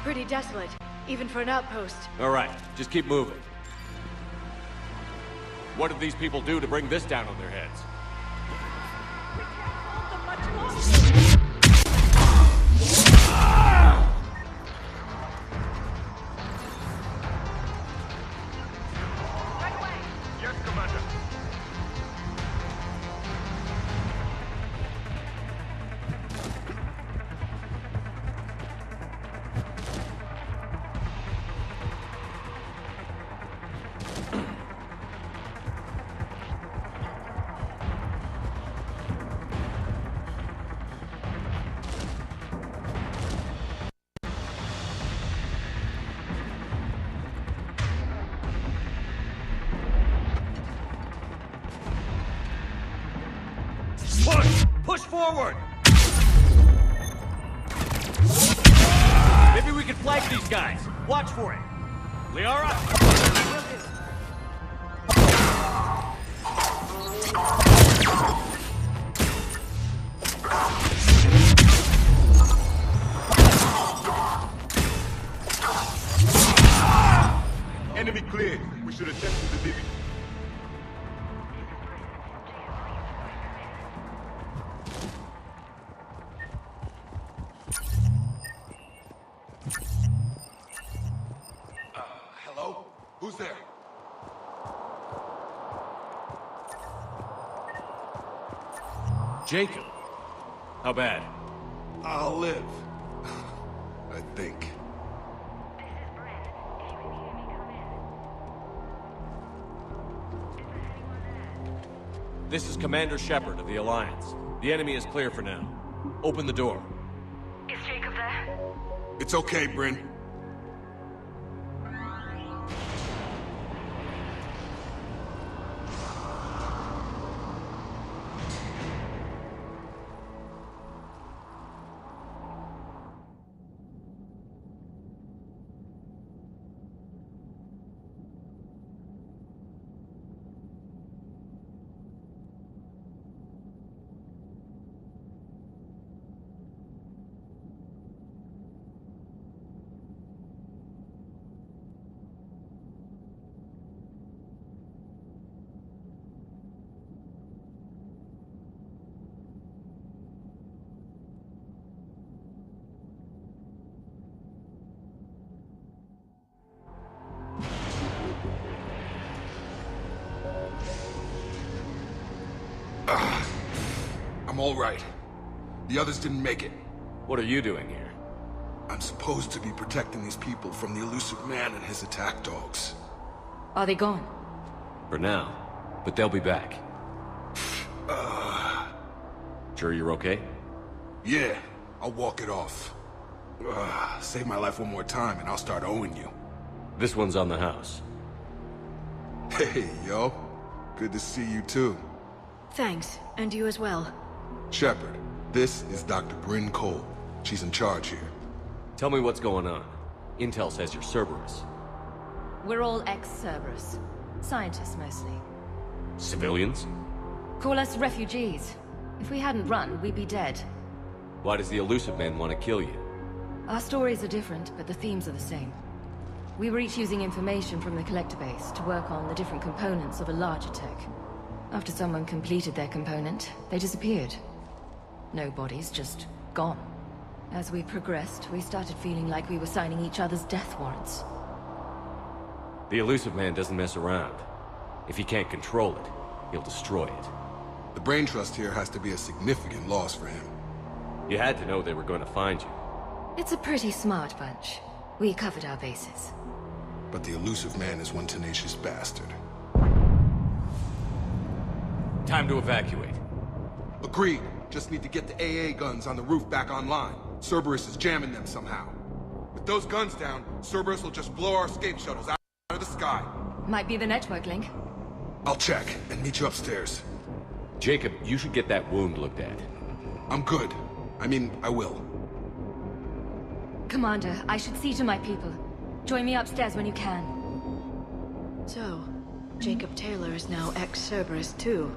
Pretty desolate, even for an outpost. All right, just keep moving. What did these people do to bring this down on their heads? Yes, Commander. Push forward! Maybe we can flank these guys. Watch for it. Liara? Enemy cleared. We should attempt to deliver. Hello? Who's there? Jacob. How bad? I'll live. I think. This is Commander Shepard of the Alliance. The enemy is clear for now. Open the door. Is Jacob there? It's okay, Bryn. I'm all right. The others didn't make it. What are you doing here? I'm supposed to be protecting these people from the elusive man and his attack dogs. Are they gone? For now. But they'll be back. Sure you're okay? Yeah, I'll walk it off. Save my life one more time and I'll start owing you. This one's on the house. Hey, yo. Good to see you too. Thanks, and you as well. Shepard, this is Dr. Bryn Cole. She's in charge here. Tell me what's going on. Intel says you're Cerberus. We're all ex-Cerberus. Scientists, mostly. Civilians? Call us refugees. If we hadn't run, we'd be dead. Why does the Elusive Man want to kill you? Our stories are different, but the themes are the same. We were each using information from the Collector base to work on the different components of a larger tech. After someone completed their component, they disappeared. No bodies, just gone. As we progressed, we started feeling like we were signing each other's death warrants. The Elusive Man doesn't mess around. If he can't control it, he'll destroy it. The Brain Trust here has to be a significant loss for him. You had to know they were going to find you. It's a pretty smart bunch. We covered our bases. But the Elusive Man is one tenacious bastard. Time to evacuate. Agreed. Just need to get the AA guns on the roof back online. Cerberus is jamming them somehow. With those guns down, Cerberus will just blow our escape shuttles out of the sky. Might be the network link. I'll check and meet you upstairs. Jacob, you should get that wound looked at. I'm good. I mean, I will. Commander, I should see to my people. Join me upstairs when you can. So, Jacob Taylor is now ex-Cerberus too.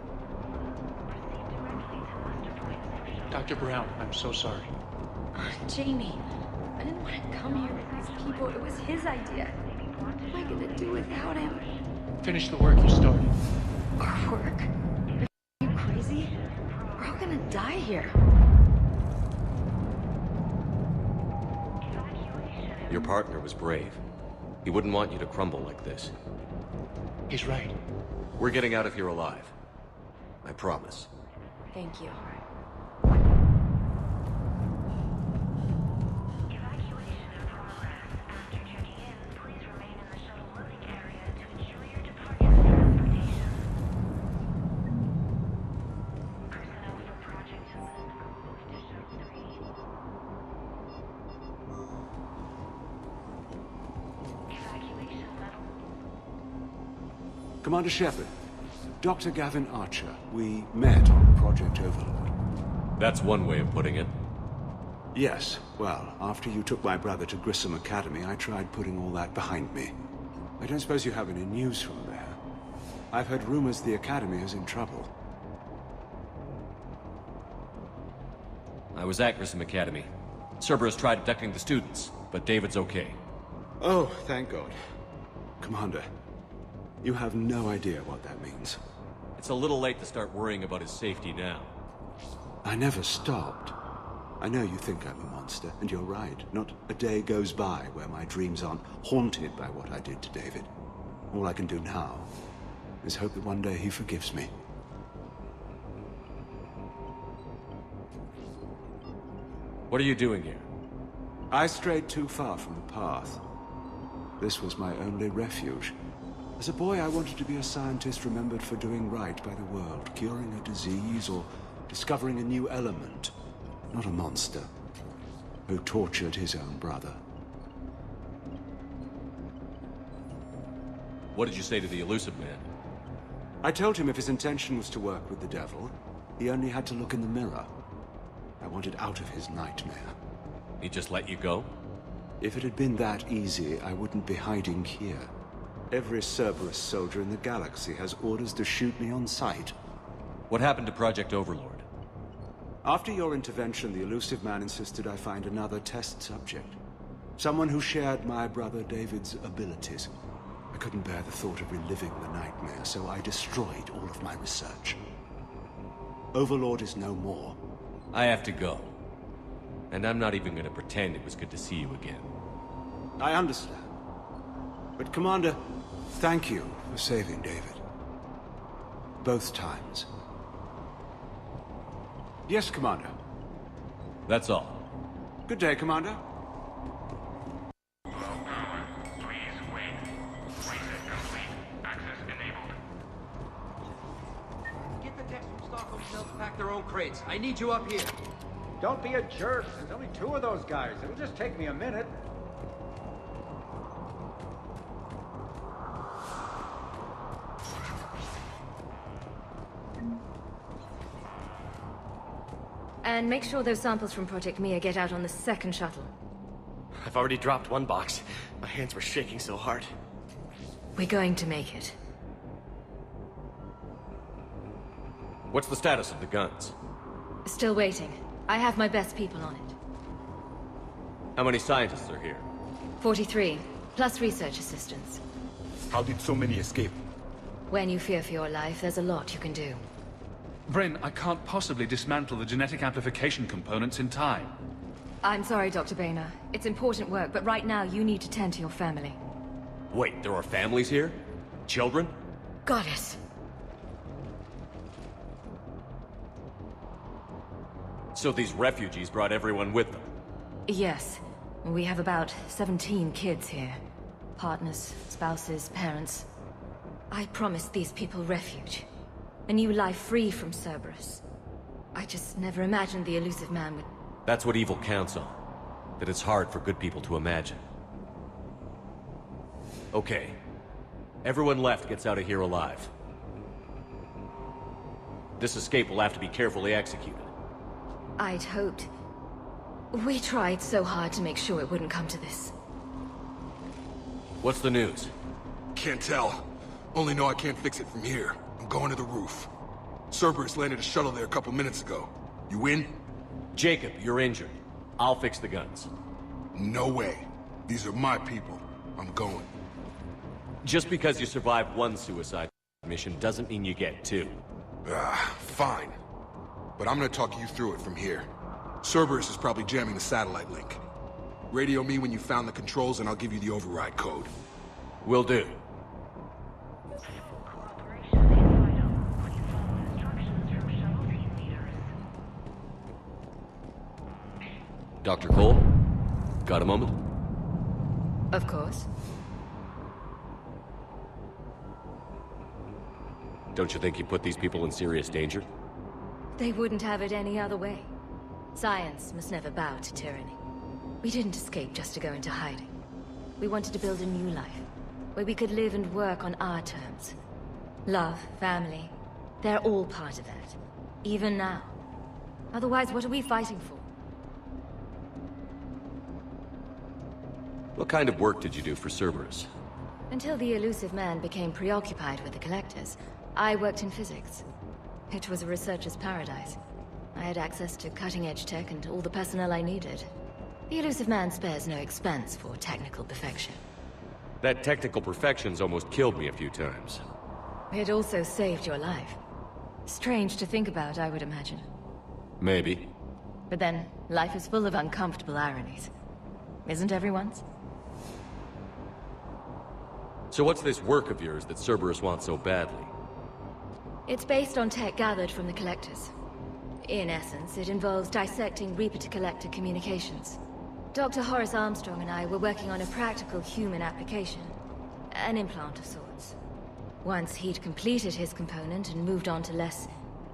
Dr. Brown, I'm so sorry. Jamie, I didn't want to come here with these people. It was his idea. What am I gonna do without him? Finish the work you started. Our work? Are you crazy? We're all gonna die here. Your partner was brave. He wouldn't want you to crumble like this. He's right. We're getting out of here alive. I promise. Thank you. Commander Shepard, Dr. Gavin Archer, we met on Project Overlord. That's one way of putting it. Yes, well, after you took my brother to Grissom Academy, I tried putting all that behind me. I don't suppose you have any news from there. I've heard rumors the Academy is in trouble. I was at Grissom Academy. Cerberus tried abducting the students, but David's okay. Oh, thank God. Commander, you have no idea what that means. It's a little late to start worrying about his safety now. I never stopped. I know you think I'm a monster, and you're right. Not a day goes by where my dreams aren't haunted by what I did to David. All I can do now is hope that one day he forgives me. What are you doing here? I strayed too far from the path. This was my only refuge. As a boy, I wanted to be a scientist remembered for doing right by the world, curing a disease or discovering a new element. Not a monster who tortured his own brother. What did you say to the Elusive Man? I told him if his intention was to work with the devil, he only had to look in the mirror. I wanted out of his nightmare. He just let you go? If it had been that easy, I wouldn't be hiding here. Every Cerberus soldier in the galaxy has orders to shoot me on sight. What happened to Project Overlord? After your intervention, the Elusive Man insisted I find another test subject. Someone who shared my brother David's abilities. I couldn't bear the thought of reliving the nightmare, so I destroyed all of my research. Overlord is no more. I have to go. And I'm not even gonna pretend it was good to see you again. I understand. But Commander, thank you for saving David. Both times. Yes, Commander. That's all. Good day, Commander. Get the techs from Stockholm Shells to pack their own crates. I need you up here. Don't be a jerk. There's only 2 of those guys. It'll just take me a minute. And make sure those samples from Project Mia get out on the second shuttle. I've already dropped one box. My hands were shaking so hard. We're going to make it. What's the status of the guns? Still waiting. I have my best people on it. How many scientists are here? 43, plus research assistants. How did so many escape? When you fear for your life, there's a lot you can do. Bryn, I can't possibly dismantle the genetic amplification components in time. I'm sorry, Dr. Boehner. It's important work, but right now you need to tend to your family. Wait, there are families here? Children? Goddess. So these refugees brought everyone with them? Yes. We have about 17 kids here. Partners, spouses, parents. I promised these people refuge. A new life free from Cerberus. I just never imagined the elusive man would... That's what evil counts on. That it's hard for good people to imagine. Okay. Everyone left gets out of here alive. This escape will have to be carefully executed. I'd hoped. We tried so hard to make sure it wouldn't come to this. What's the news? Can't tell. Only know I can't fix it from here. I'm going to the roof. Cerberus landed a shuttle there a couple minutes ago. You in? Jacob, you're injured. I'll fix the guns. No way. These are my people. I'm going. Just because you survived one suicide mission doesn't mean you get two. Fine. But I'm gonna talk you through it from here. Cerberus is probably jamming the satellite link. Radio me when you found the controls and I'll give you the override code. Will do. Dr. Cole? Got a moment? Of course. Don't you think you put these people in serious danger? They wouldn't have it any other way. Science must never bow to tyranny. We didn't escape just to go into hiding. We wanted to build a new life, where we could live and work on our terms. Love, family, they're all part of that. Even now. Otherwise, what are we fighting for? What kind of work did you do for Cerberus? Until the elusive man became preoccupied with the Collectors, I worked in physics. It was a researcher's paradise. I had access to cutting-edge tech and all the personnel I needed. The elusive man spares no expense for technical perfection. That technical perfection's almost killed me a few times. It also saved your life. Strange to think about, I would imagine. Maybe. But then, life is full of uncomfortable ironies. Isn't everyone's? So what's this work of yours that Cerberus wants so badly? It's based on tech gathered from the Collectors. In essence, it involves dissecting Reaper-to-Collector communications. Dr. Horace Armstrong and I were working on a practical human application. An implant of sorts. Once he'd completed his component and moved on to less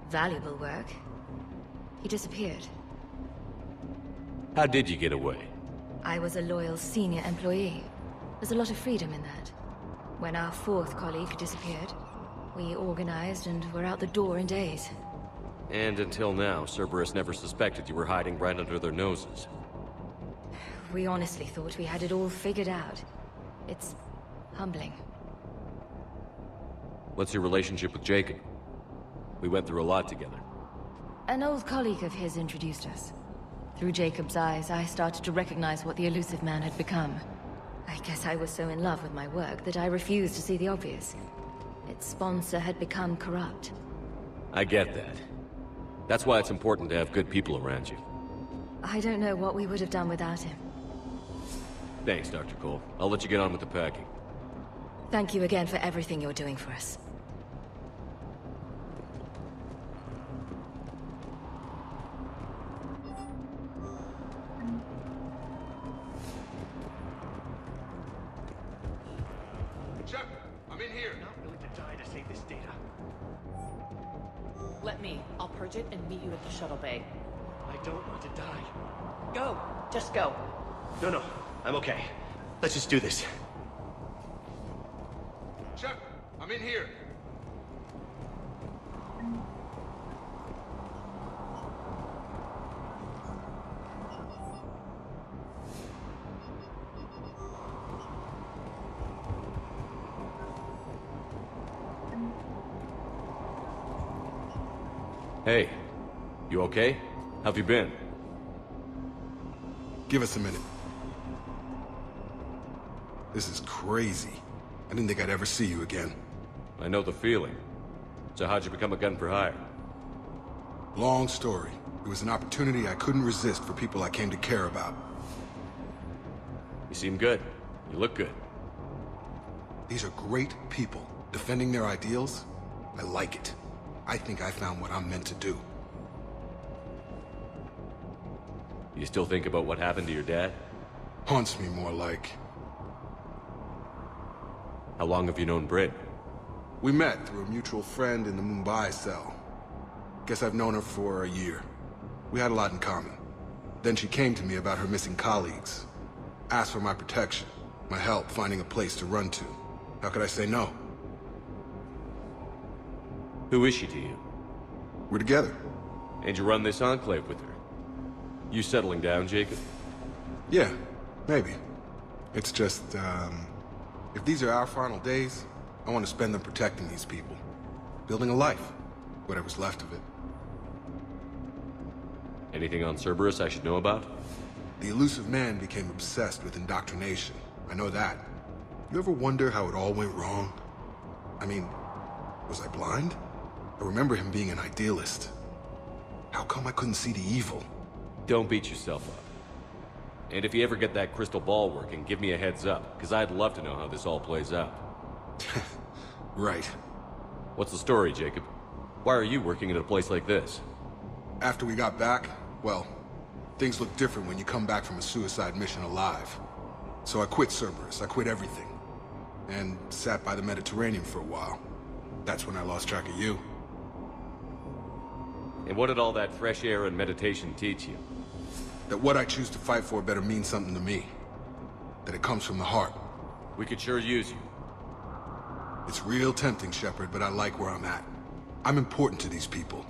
valuable work, he disappeared. How did you get away? I was a loyal senior employee. There's a lot of freedom in that. When our fourth colleague disappeared, we organized and were out the door in days. And until now, Cerberus never suspected you were hiding right under their noses. We honestly thought we had it all figured out. It's humbling. What's your relationship with Jacob? We went through a lot together. An old colleague of his introduced us. Through Jacob's eyes, I started to recognize what the elusive man had become. I guess I was so in love with my work that I refused to see the obvious. Its sponsor had become corrupt. I get that. That's why it's important to have good people around you. I don't know what we would have done without him. Thanks, Dr. Cole. I'll let you get on with the packing. Thank you again for everything you're doing for us. Shepard, I'm in here. Not willing to die to save this data. Let me. I'll purge it and meet you at the shuttle bay. I don't want to die. Go! Just go. No, I'm okay. Let's just do this. Shepard, I'm in here. Hey, you okay? How've you been? Give us a minute. This is crazy. I didn't think I'd ever see you again. I know the feeling. So how'd you become a gun for hire? Long story. It was an opportunity I couldn't resist for people I came to care about. You seem good. You look good. These are great people. Defending their ideals, I like it. I think I found what I'm meant to do. You still think about what happened to your dad? Haunts me more like... How long have you known Britt? We met through a mutual friend in the Mumbai cell. Guess I've known her for a year. We had a lot in common. Then she came to me about her missing colleagues. Asked for my protection, my help finding a place to run to. How could I say no? Who is she to you? We're together. And you run this enclave with her? You settling down, Jacob? Yeah, maybe. It's just, if these are our final days, I want to spend them protecting these people. Building a life. Whatever's left of it. Anything on Cerberus I should know about? The elusive man became obsessed with indoctrination. I know that. You ever wonder how it all went wrong? I mean, was I blind? I remember him being an idealist. How come I couldn't see the evil? Don't beat yourself up. And if you ever get that crystal ball working, give me a heads up, because I'd love to know how this all plays out. Right. What's the story, Jacob? Why are you working at a place like this? After we got back, well, things look different when you come back from a suicide mission alive. So I quit Cerberus, I quit everything. And sat by the Mediterranean for a while. That's when I lost track of you. And what did all that fresh air and meditation teach you? That what I choose to fight for better mean something to me. That it comes from the heart. We could sure use you. It's real tempting, Shepard, but I like where I'm at. I'm important to these people.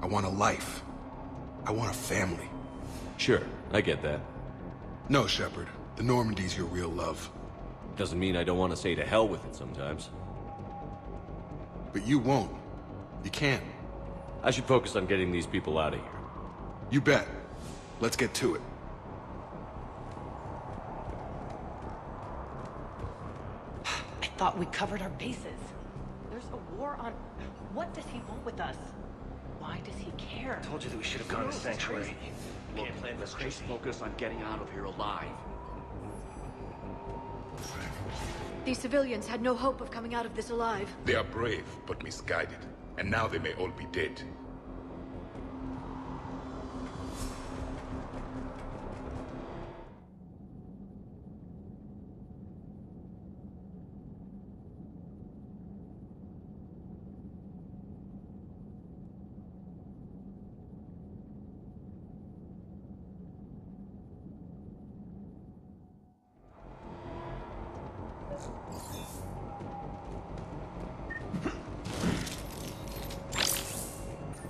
I want a life. I want a family. Sure, I get that. No, Shepard. The Normandy's your real love. Doesn't mean I don't want to say to hell with it sometimes. But you won't. You can't. I should focus on getting these people out of here. You bet. Let's get to it. I thought we covered our bases. There's a war on... What does he want with us? Why does he care? I told you that we should have gone to Sanctuary. Look, let's just focus on getting out of here alive. These civilians had no hope of coming out of this alive. They are brave, but misguided. And now they may all be dead.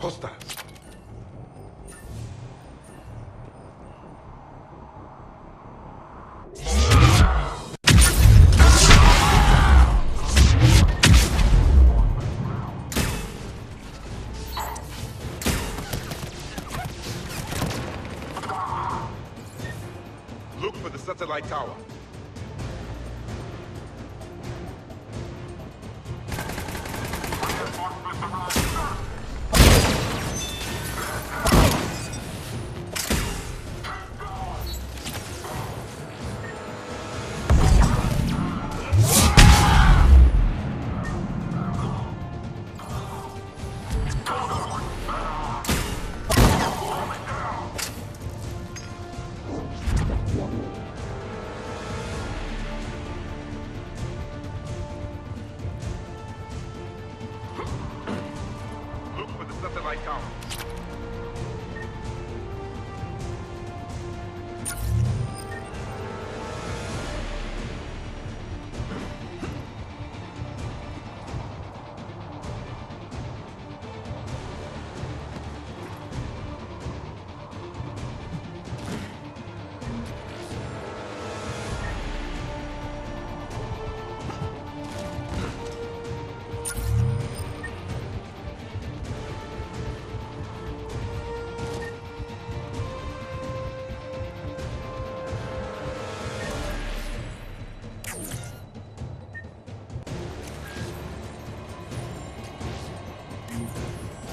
Hostiles. Look for the satellite tower.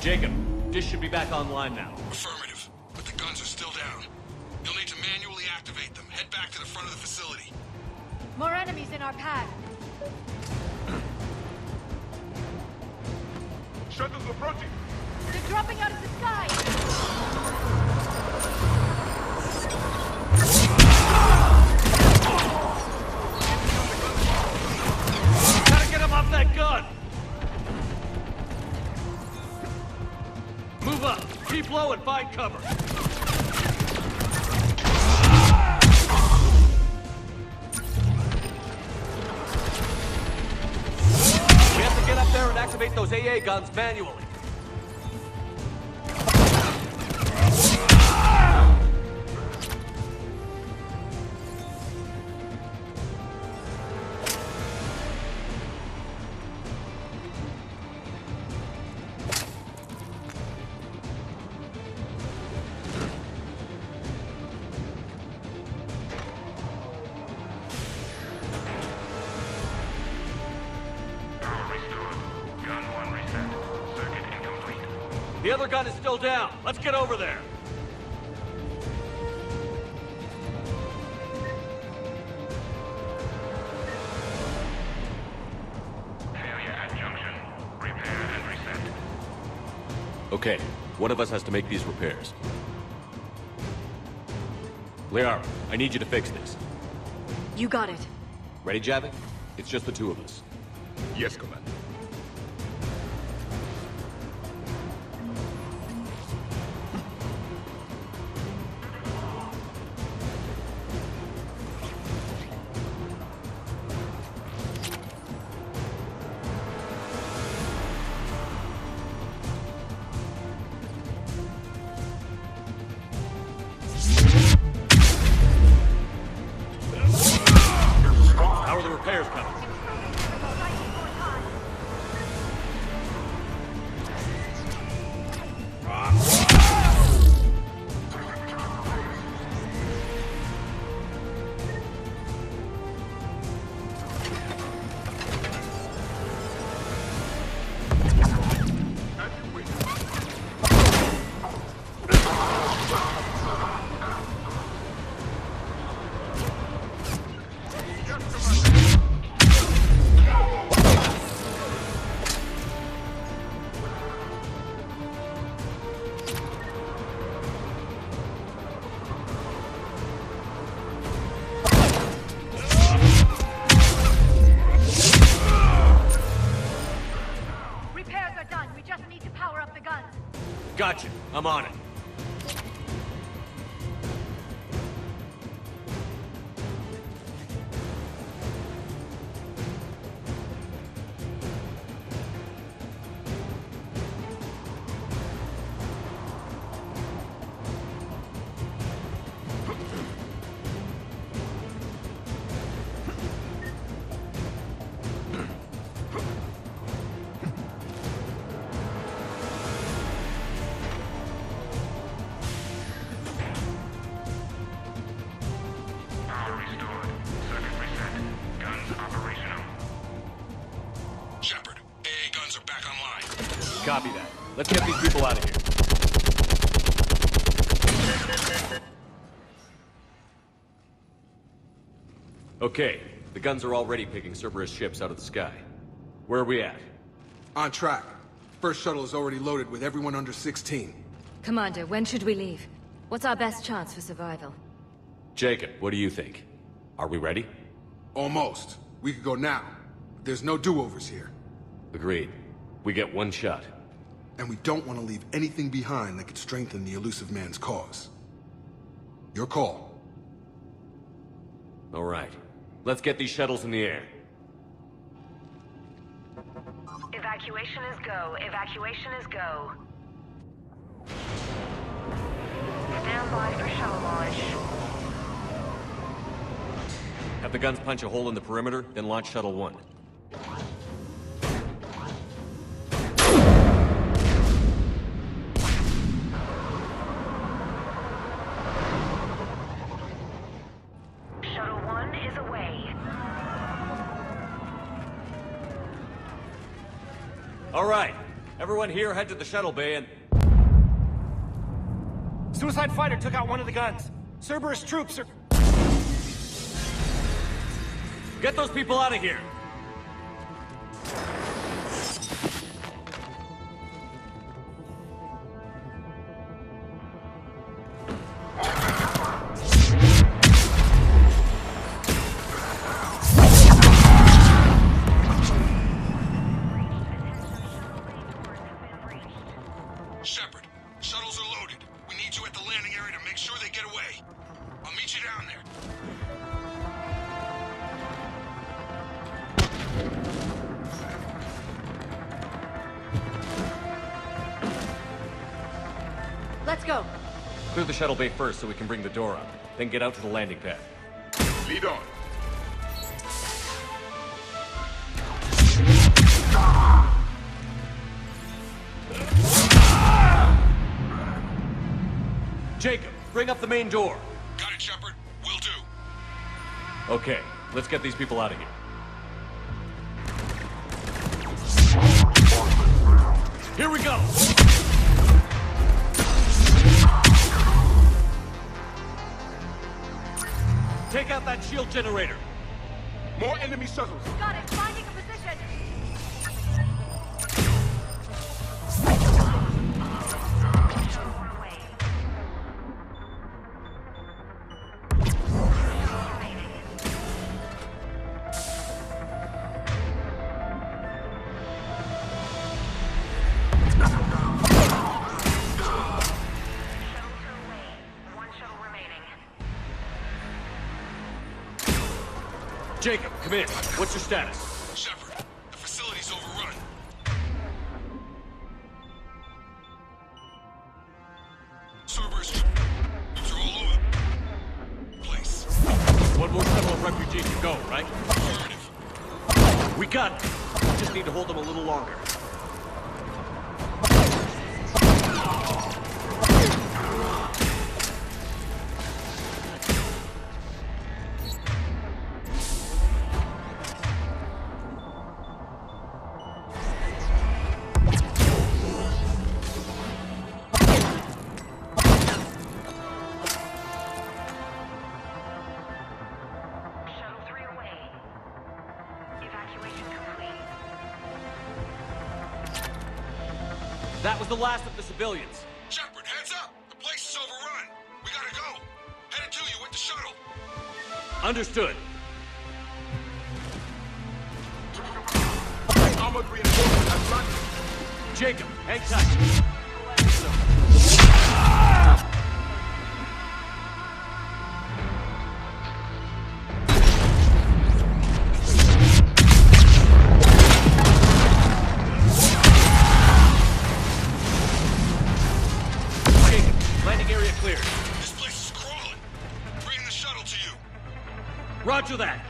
Jacob, dish should be back online now. Affirmative, but the guns are still down. You'll need to manually activate them. Head back to the front of the facility. More enemies in our path. Shuttles approaching! They're dropping out of the sky! Gotta get him off that gun! Move up! Keep low and find cover! We have to get up there and activate those AA guns manually. The other gun is still down. Let's get over there. Failure at junction. Repair and reset. Okay, one of us has to make these repairs. Liara, I need you to fix this. You got it. Ready, Javik? It's just the two of us. Yes, Commander. How are the repairs coming? Repairs are done. We just need to power up the guns. Gotcha. I'm on it. Power restored. Circuit reset. Guns operational. Shepard, AA guns are back online. Copy that. Let's get these people out of here. Okay, the guns are already picking Cerberus ships out of the sky. Where are we at? On track. First shuttle is already loaded with everyone under 16. Commander, when should we leave? What's our best chance for survival? Jacob, what do you think? Are we ready? Almost. We could go now. There's no do-overs here. Agreed. We get one shot. And we don't want to leave anything behind that could strengthen the elusive man's cause. Your call. All right. Let's get these shuttles in the air. Evacuation is go. Evacuation is go. Stand by for shuttle launch. Have the guns punch a hole in the perimeter, then launch Shuttle 1. Shuttle 1 is away. All right. Everyone here, head to the shuttle bay and... Suicide fighter took out one of the guns. Cerberus troops are... Get those people out of here! Shepard, shuttles are loaded. We need you at the landing area to make sure they get away. I'll meet you down there. Let's go. Clear the shuttle bay first so we can bring the door up. Then get out to the landing pad. Lead on. Jacob, bring up the main door. Got it, Shepard. Will do. Okay, let's get these people out of here. Here we go! Take out that shield generator. More enemy shuttles. Got it. Finding a position. Jacob, come in. What's your status? Shepard, the facility's overrun. Cerberus troops are all over the place. One more shuttle of refugees to go, right? Affirmative. We got it. We just need to hold them a little longer. That was the last of the civilians. Shepard, heads up! The place is overrun. We gotta go. Headed to you with the shuttle. Understood. Armored reinforcement has landed. Jacob, hang tight. Roger that.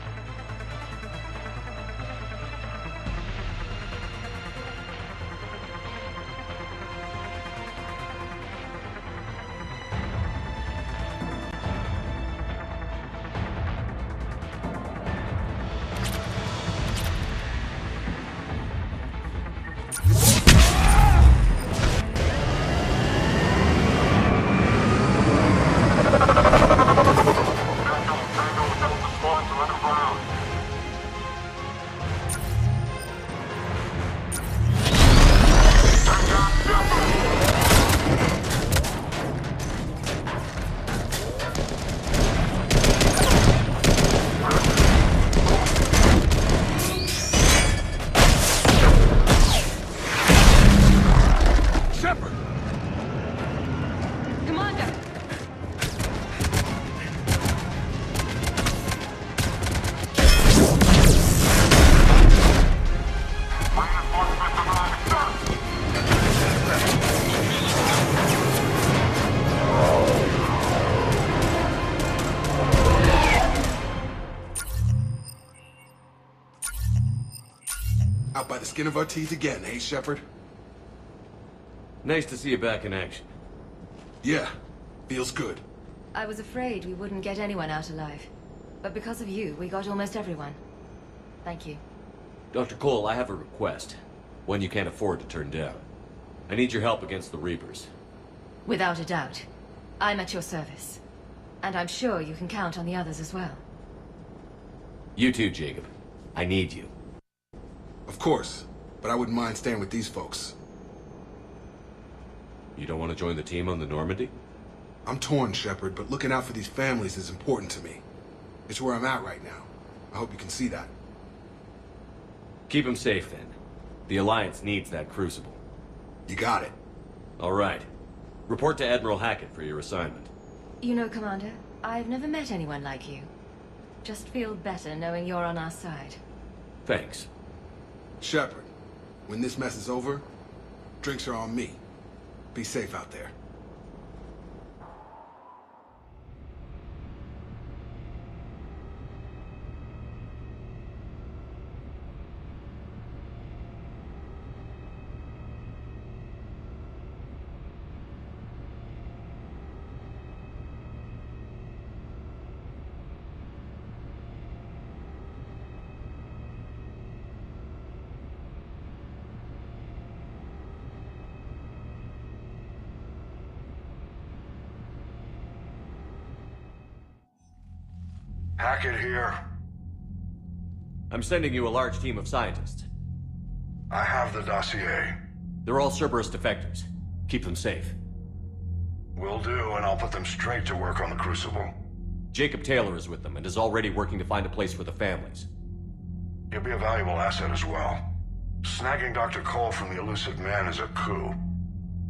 Out by the skin of our teeth again, eh, Shepard? Nice to see you back in action. Yeah, feels good. I was afraid we wouldn't get anyone out alive. But because of you, we got almost everyone. Thank you. Dr. Cole, I have a request. One you can't afford to turn down. I need your help against the Reapers. Without a doubt. I'm at your service. And I'm sure you can count on the others as well. You too, Jacob. I need you. Of course, but I wouldn't mind staying with these folks. You don't want to join the team on the Normandy? I'm torn, Shepard, but looking out for these families is important to me. It's where I'm at right now. I hope you can see that. Keep them safe, then. The Alliance needs that Crucible. You got it. All right. Report to Admiral Hackett for your assignment. You know, Commander, I've never met anyone like you. Just feel better knowing you're on our side. Thanks. Shepard, when this mess is over, drinks are on me. Be safe out there. Hackett here. I'm sending you a large team of scientists. I have the dossier. They're all Cerberus defectors. Keep them safe. Will do, and I'll put them straight to work on the Crucible. Jacob Taylor is with them and is already working to find a place for the families. He'll be a valuable asset as well. Snagging Dr. Cole from the Elusive Man is a coup.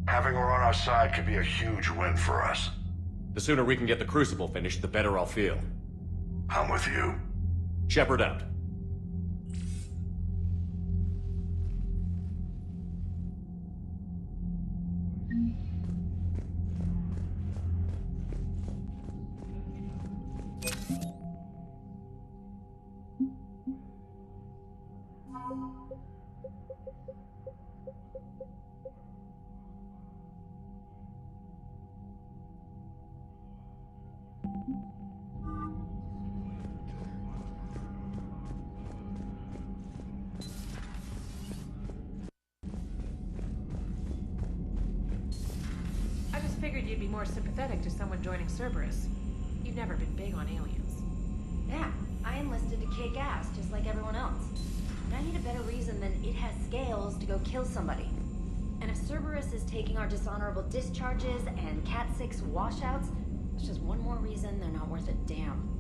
Having her on our side could be a huge win for us. The sooner we can get the Crucible finished, the better I'll feel. I'm with you. Shepard out. Figured you'd be more sympathetic to someone joining Cerberus. You've never been big on aliens. Yeah, I enlisted to kick ass, just like everyone else. But I need a better reason than it has scales to go kill somebody. And if Cerberus is taking our dishonorable discharges and Cat 6 washouts, it's just one more reason they're not worth a damn.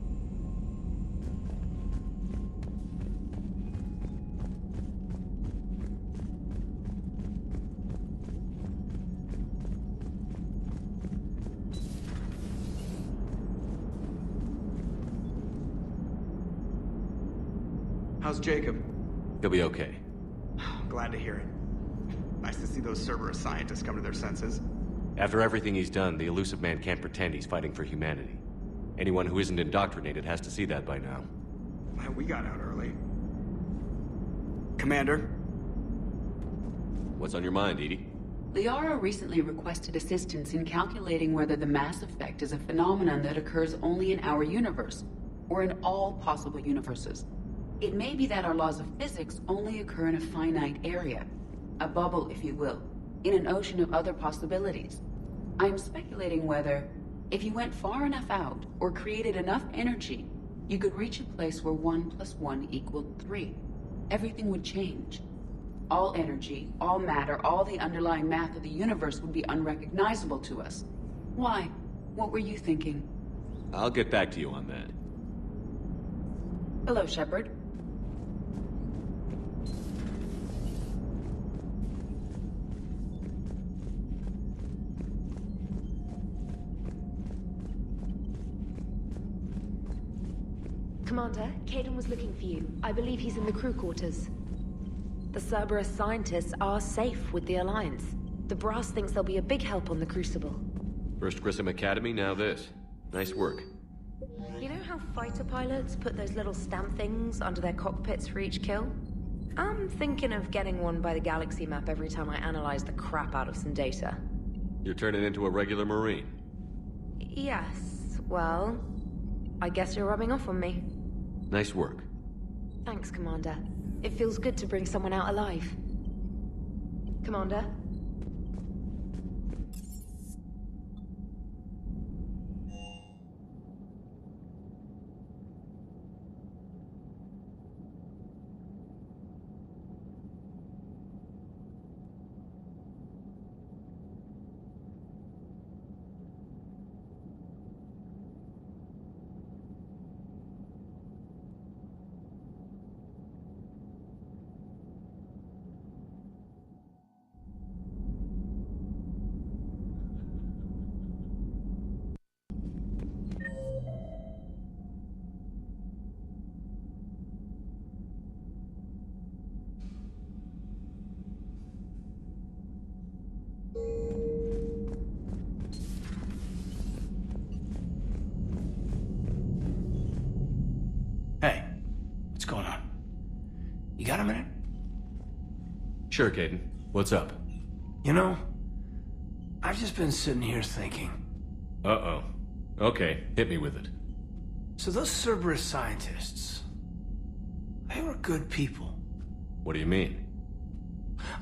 How's Jacob? He'll be okay. Glad to hear it. Nice to see those Cerberus scientists come to their senses. After everything he's done, the Elusive Man can't pretend he's fighting for humanity. Anyone who isn't indoctrinated has to see that by now. Well, we got out early. Commander? What's on your mind, Edie? Liara recently requested assistance in calculating whether the mass effect is a phenomenon that occurs only in our universe, or in all possible universes. It may be that our laws of physics only occur in a finite area, a bubble, if you will, in an ocean of other possibilities. I am speculating whether, if you went far enough out, or created enough energy, you could reach a place where 1 + 1 = 3. Everything would change. All energy, all matter, all the underlying math of the universe would be unrecognizable to us. Why? What were you thinking? I'll get back to you on that. Hello, Shepard. Commander, Caden was looking for you. I believe he's in the crew quarters. The Cerberus scientists are safe with the Alliance. The brass thinks they'll be a big help on the Crucible. First Grissom Academy, now this. Nice work. You know how fighter pilots put those little stamp things under their cockpits for each kill? I'm thinking of getting one by the galaxy map every time I analyze the crap out of some data. You're turning into a regular Marine. Yes, well, I guess you're rubbing off on me. Nice work. Thanks, Commander. It feels good to bring someone out alive. Commander? got a minute? Sure, Caden. What's up? You know, I've just been sitting here thinking. Uh-oh. Okay, hit me with it. So those Cerberus scientists, they were good people. What do you mean?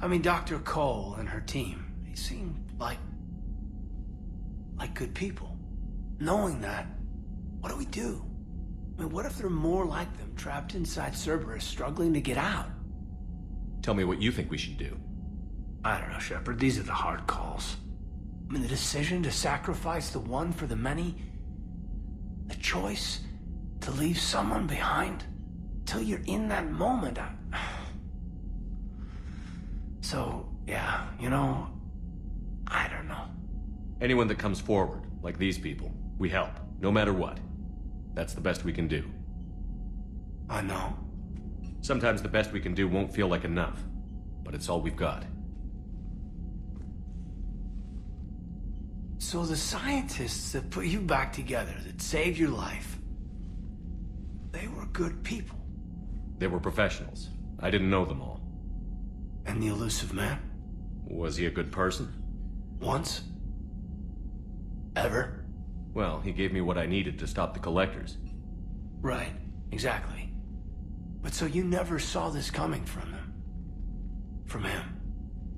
I mean, Dr. Cole and her team, they seemed like good people. Knowing that, what do we do? I mean, what if there are more like them, trapped inside Cerberus, struggling to get out? Tell me what you think we should do. I don't know, Shepard. These are the hard calls. I mean, the decision to sacrifice the one for the many, the choice to leave someone behind, till you're in that moment. So, yeah, you know, I don't know. Anyone that comes forward, like these people, we help, no matter what. That's the best we can do. I know. Sometimes the best we can do won't feel like enough, but it's all we've got. So the scientists that put you back together, that saved your life, they were good people. They were professionals. I didn't know them all. And the elusive man? Was he a good person? Once? Ever? Well, he gave me what I needed to stop the collectors. Right, exactly. But so you never saw this coming from them? From him?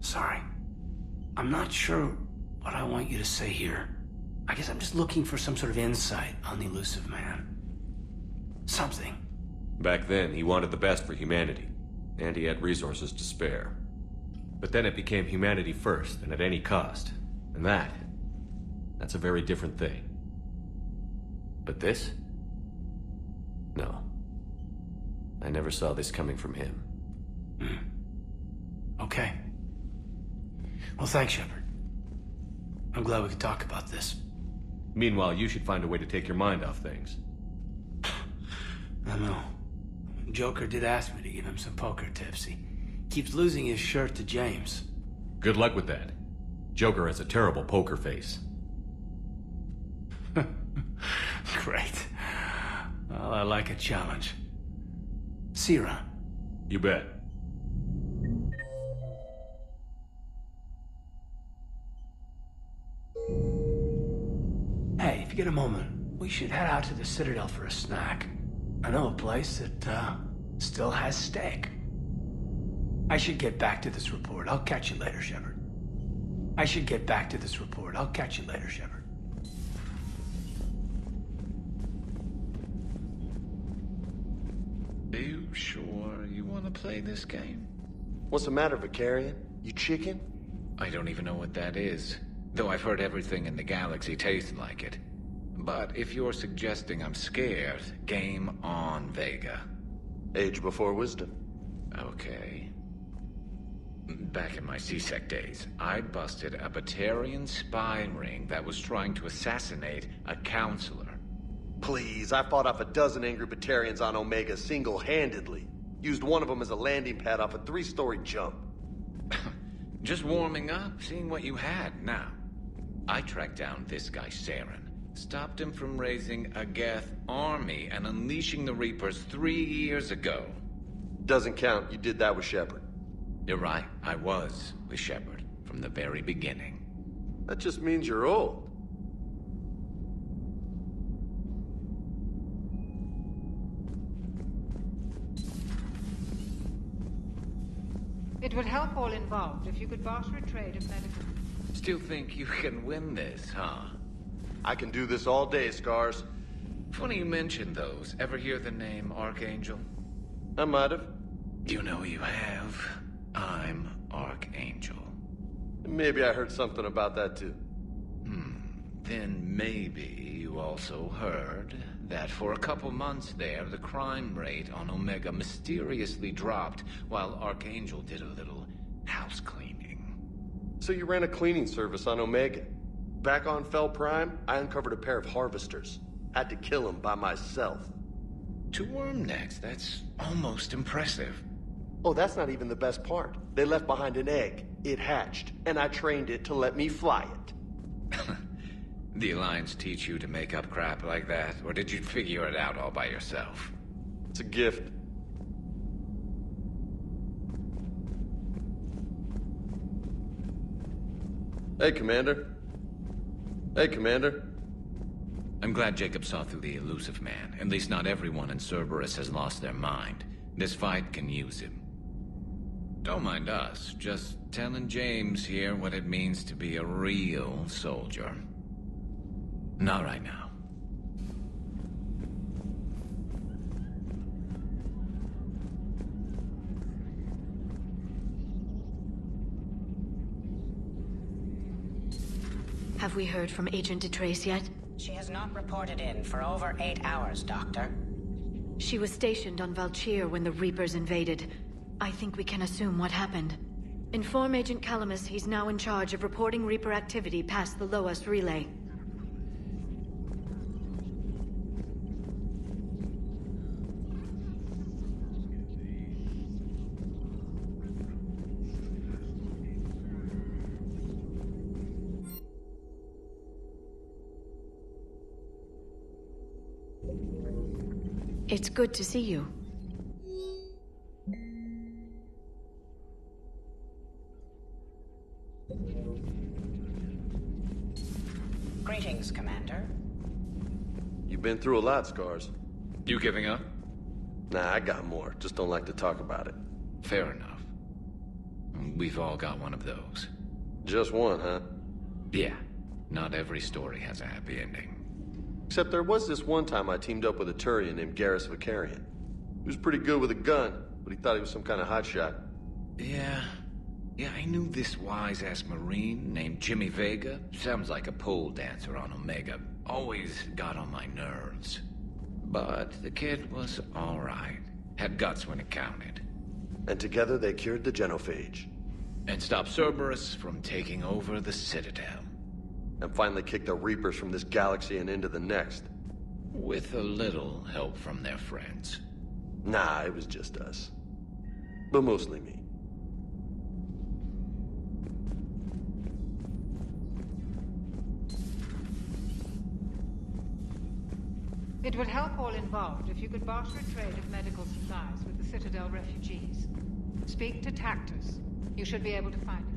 Sorry. I'm not sure what I want you to say here. I guess I'm just looking for some sort of insight on the elusive man. Something. Back then, he wanted the best for humanity, and he had resources to spare. But then it became humanity first, and at any cost. And that's a very different thing. But this? No. I never saw this coming from him. Okay. Well, thanks, Shepard. I'm glad we could talk about this. Meanwhile, you should find a way to take your mind off things. I know. Joker did ask me to give him some poker tips. He keeps losing his shirt to James. Good luck with that. Joker has a terrible poker face. Great. Well, I like a challenge. See you around. You bet. Hey, if you get a moment, we should head out to the Citadel for a snack. I know a place that, still has steak. I should get back to this report. I'll catch you later, Shepard. Are you sure you want to play this game? What's the matter, Vicarian? You chicken? I don't even know what that is. Though I've heard everything in the galaxy tastes like it. But if you're suggesting I'm scared, game on, Vega. Age before wisdom. Okay. Back in my C-Sec days, I busted a Batarian spy ring that was trying to assassinate a counselor. Please, I fought off a dozen angry Batarians on Omega single-handedly. Used one of them as a landing pad off a 3-story jump. Just warming up, seeing what you had. Now, I tracked down this guy, Saren. Stopped him from raising a Geth army and unleashing the Reapers 3 years ago. Doesn't count. You did that with Shepard. You're right. I was with Shepard from the very beginning. That just means you're old. It would help all involved if you could barter a trade of medical... Still think you can win this, huh? I can do this all day, Scars. Funny you mention those. Ever hear the name Archangel? I might have. You know you have. I'm Archangel. Maybe I heard something about that too. Then maybe you also heard that for a couple months there, the crime rate on Omega mysteriously dropped while Archangel did a little house cleaning. So you ran a cleaning service on Omega. Back on Fel Prime, I uncovered a pair of harvesters. Had to kill them by myself. 2 worm necks, that's almost impressive. Oh, that's not even the best part. They left behind an egg. It hatched, and I trained it to let me fly it. The Alliance teach you to make up crap like that, or did you figure it out all by yourself? It's a gift. Hey, Commander. Hey, Commander. I'm glad Jacob saw through the elusive man. At least not everyone in Cerberus has lost their mind. This fight can use him. Don't mind us, just telling James here what it means to be a real soldier. Not right now. Have we heard from Agent DeTrace yet? She has not reported in for over 8 hours, Doctor. She was stationed on Valchir when the Reapers invaded. I think we can assume what happened. Inform Agent Calamus he's now in charge of reporting Reaper activity past the Loas relay. It's good to see you. Greetings, Commander. You've been through a lot, Scars. You giving up? Nah, I got more. Just don't like to talk about it. Fair enough. We've all got one of those. Just one, huh? Yeah. Not every story has a happy ending. Except there was this one time I teamed up with a Turian named Garrus Vicarian. He was pretty good with a gun, but he thought he was some kind of hotshot. Yeah, I knew this wise-ass Marine named Jimmy Vega. Sounds like a pole dancer on Omega. Always got on my nerves. But the kid was alright. Had guts when it counted. And together they cured the genophage. And stopped Cerberus from taking over the Citadel. And finally kicked the Reapers from this galaxy and into the next. With a little help from their friends. Nah, it was just us. But mostly me. It would help all involved if you could barter a trade of medical supplies with the Citadel refugees. Speak to Tactus. You should be able to find him.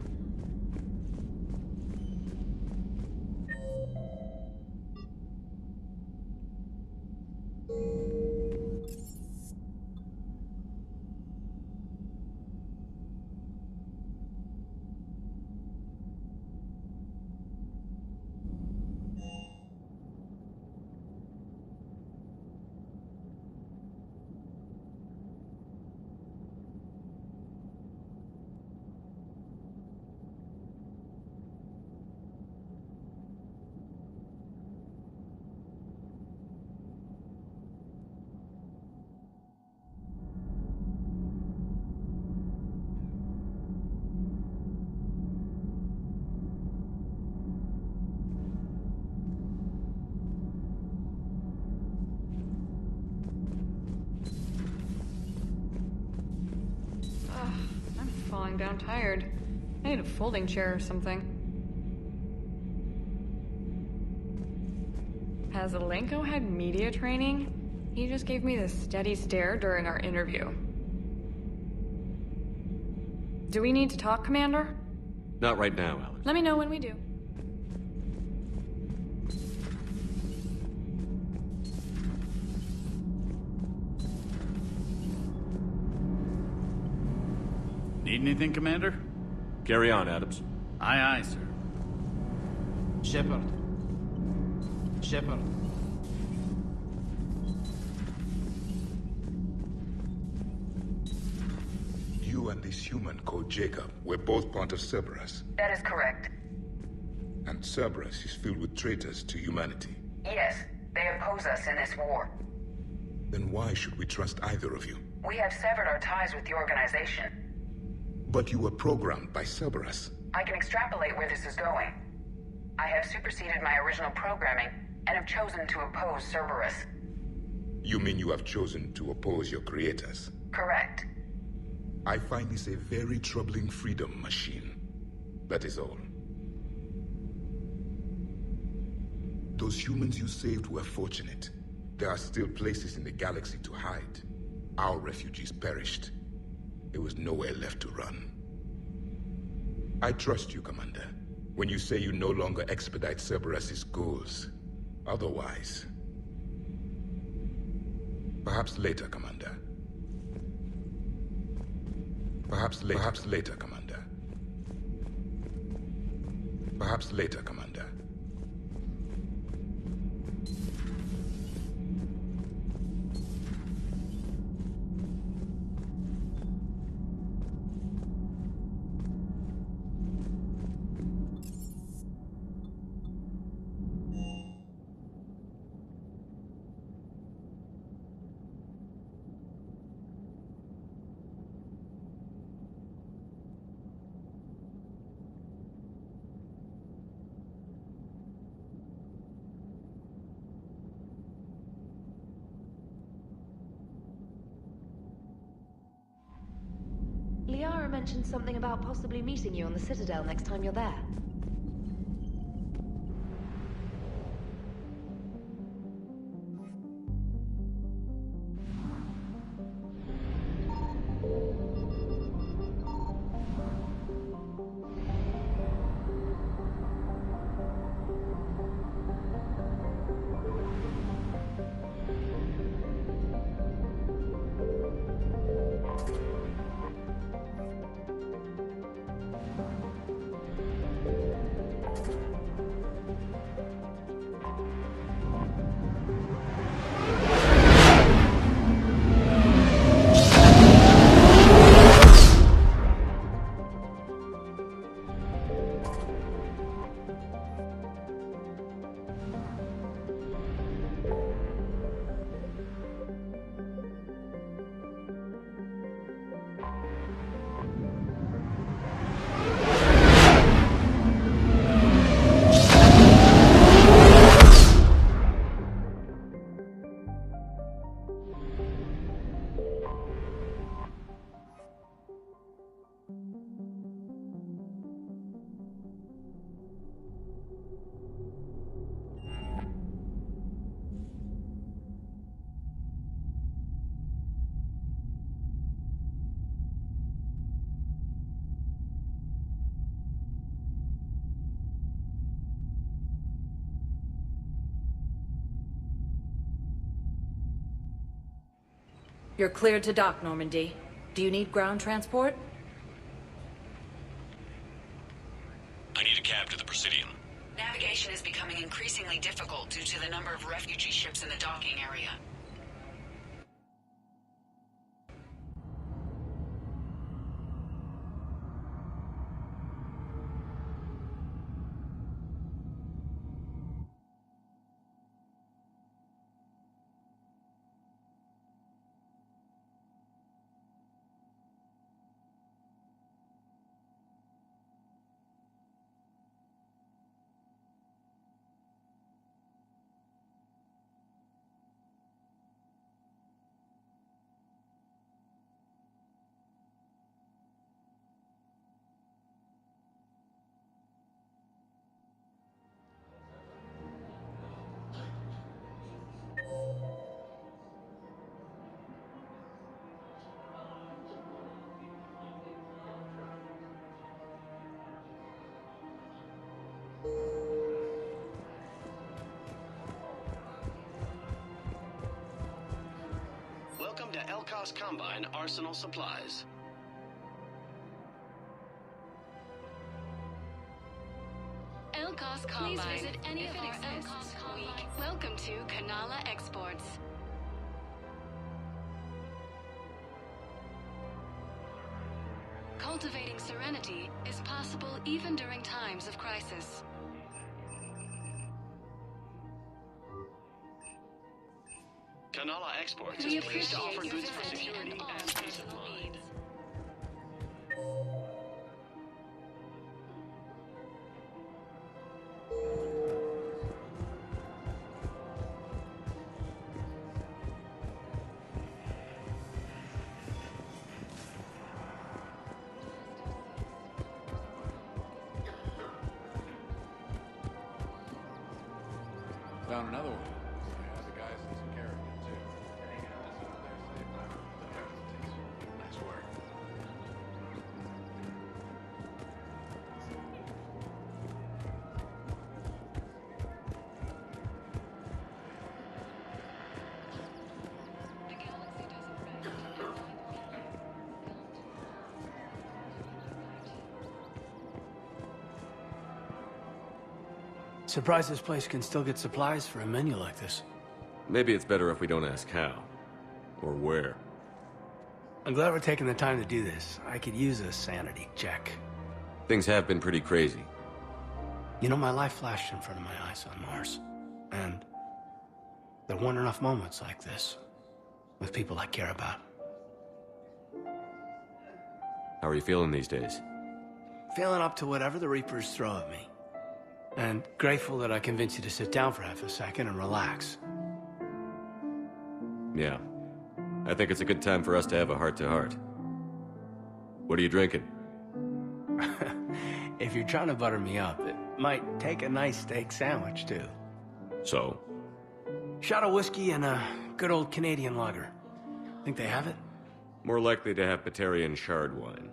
Falling down tired. I need a folding chair or something. Has Alenko had media training? He just gave me this steady stare during our interview. Do we need to talk, Commander? Not right now, Alex. Let me know when we do. Need anything, Commander? Carry on, Adams. Aye, aye, sir. Shepard. Shepard. You and this human called Jacob were both part of Cerberus. That is correct. And Cerberus is filled with traitors to humanity. Yes, they oppose us in this war. Then why should we trust either of you? We have severed our ties with the organization. But you were programmed by Cerberus. I can extrapolate where this is going. I have superseded my original programming and have chosen to oppose Cerberus. You mean you have chosen to oppose your creators? Correct. I find this a very troubling freedom machine. That is all. Those humans you saved were fortunate. There are still places in the galaxy to hide. Our refugees perished. There was nowhere left to run. I trust you, Commander. when you say you no longer expedite Cerberus's goals. Otherwise... Perhaps later, Commander. Perhaps later, Commander. Perhaps later, Commander. Liara mentioned something about possibly meeting you on the Citadel next time you're there. You're cleared to dock, Normandy. Do you need ground transport? I need a cab to the Presidium. Navigation is becoming increasingly difficult due to the number of refugee ships in the docking area. Welcome to Elkos Combine Arsenal Supplies. Elkos Combine. Please visit any of our Elkos Week. Welcome to Kanala Exports. Cultivating serenity is possible even during times of crisis. Kanala Exports is pleased to offer goods for security and peace of mind. Found another one. Yeah, the guys in some character too. Nice work. Surprised this place can still get supplies for a menu like this. Maybe it's better if we don't ask how. Or where. I'm glad we're taking the time to do this. I could use a sanity check. Things have been pretty crazy. You know, my life flashed in front of my eyes on Mars. And there weren't enough moments like this with people I care about. How are you feeling these days? Feeling up to whatever the Reapers throw at me. And grateful that I convinced you to sit down for half a second and relax. Yeah. I think it's a good time for us to have a heart-to-heart. What are you drinking? If you're trying to butter me up, it might take a nice steak sandwich, too. So? Shot of whiskey and a good old Canadian lager. Think they have it? More likely to have Batarian shard wine.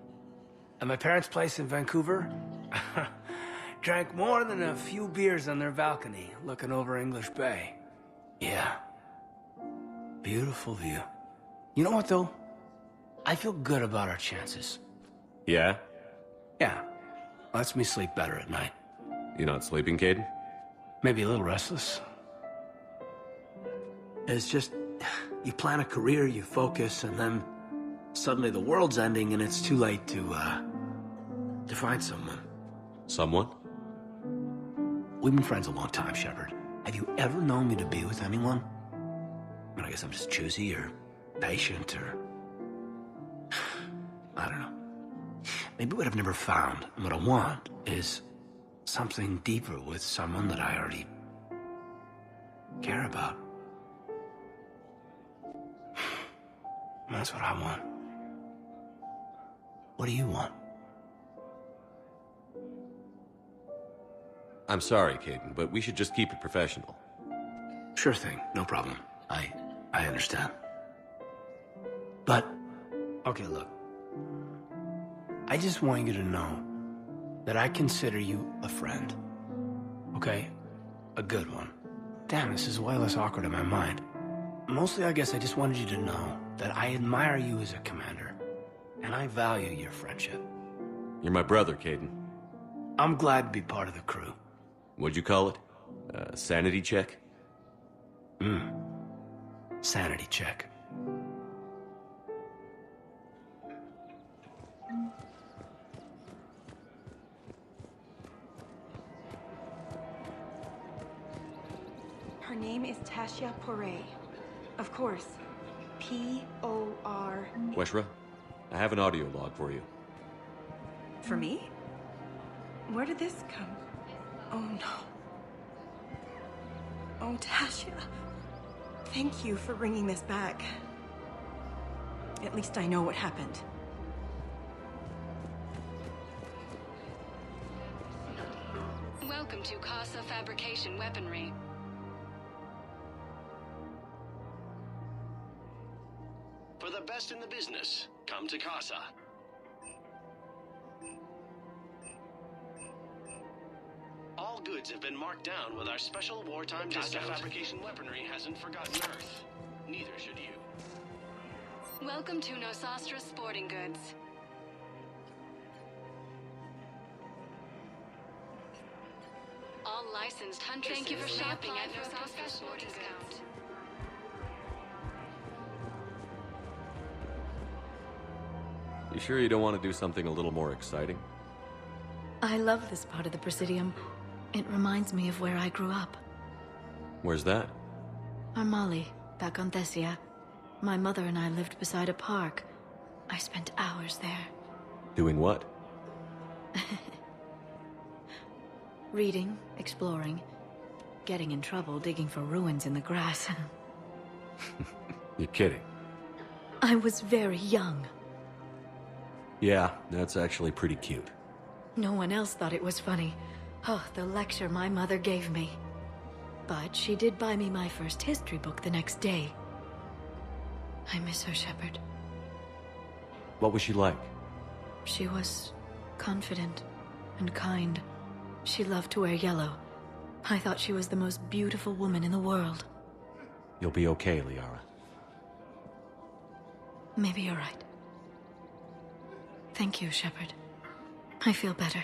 At my parents' place in Vancouver, drank more than a few beers on their balcony, looking over English Bay. Yeah. Beautiful view. You know what, though? I feel good about our chances. Yeah? Yeah. Lets me sleep better at night. You not sleeping, Caden? Maybe a little restless. It's just, you plan a career, you focus, and then suddenly the world's ending and it's too late to find someone. Someone? We've been friends a long time, Shepard. Have you ever known me to be with anyone? I mean, I guess I'm just choosy or patient or... I don't know. Maybe what I've never found and what I want is something deeper with someone that I already care about. That's what I want. What do you want? I'm sorry, Caden, but we should just keep it professional. Sure thing, no problem. I understand. But, okay, look. I just want you to know that I consider you a friend. Okay? A good one. Damn, this is way less awkward in my mind. Mostly, I guess I just wanted you to know that I admire you as a commander, and I value your friendship. You're my brother, Caden. I'm glad to be part of the crew. What'd you call it? Sanity check? Sanity check. Her name is Tasha Poray. Of course. P-O-R... Weshra, I have an audio log for you. For me? Where did this come? Oh, no. Oh, Tasha. Thank you for bringing this back. At least I know what happened. Welcome to Casa Fabrication Weaponry. For the best in the business, come to Casa. All goods have been marked down with our special wartime discount. Casa Fabrication Weaponry hasn't forgotten Earth. Neither should you. Welcome to Nosastra Sporting Goods. All licensed huntresses. Thank you for shopping at Nosastra Sporting Goods. You sure you don't want to do something a little more exciting? I love this part of the Presidium. It reminds me of where I grew up. Where's that? Armali, back on Thessia. My mother and I lived beside a park. I spent hours there. Doing what? Reading, exploring, getting in trouble digging for ruins in the grass. You're kidding. I was very young. Yeah, that's actually pretty cute. No one else thought it was funny. Oh, the lecture my mother gave me. But she did buy me my first history book the next day. I miss her, Shepard. What was she like? She was confident and kind. She loved to wear yellow. I thought she was the most beautiful woman in the world. You'll be okay, Liara. Maybe you're right. Thank you, Shepard. I feel better.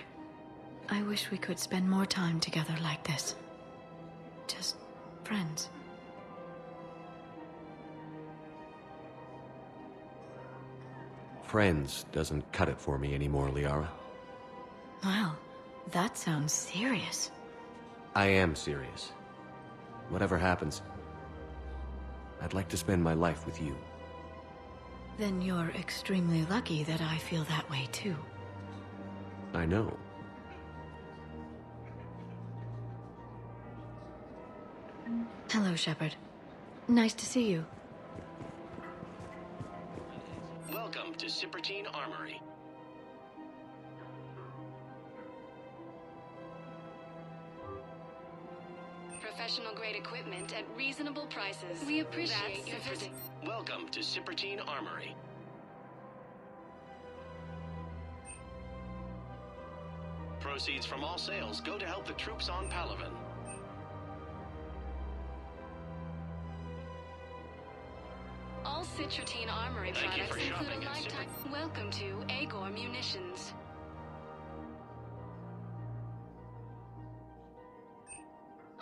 I wish we could spend more time together like this. just friends. Friends doesn't cut it for me anymore, Liara. Wow, that sounds serious. I am serious. Whatever happens, I'd like to spend my life with you. Then you're extremely lucky that I feel that way too. I know. Hello, Shepard. Nice to see you. Welcome to Cypertine Armory. Professional-grade equipment at reasonable prices. We appreciate your visit. Welcome to Cypertine Armory. Proceeds from all sales go to help the troops on Palaven. All Cypertine Armory Thank you products for include shopping a at lifetime. Welcome to Agor Munitions.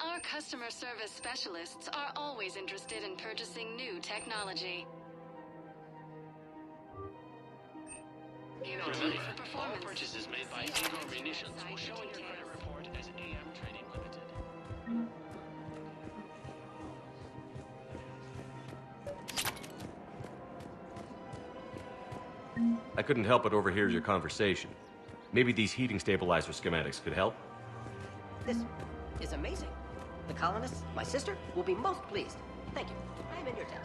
Our customer service specialists are always interested in purchasing new technology. Guaranteed for performance. All purchases made by Agor Munitions will show in your credit report as AM Trading Limited. I couldn't help but overhear your conversation. Maybe these heating stabilizer schematics could help? This is amazing. The colonists, my sister, will be most pleased. Thank you. I am in your debt.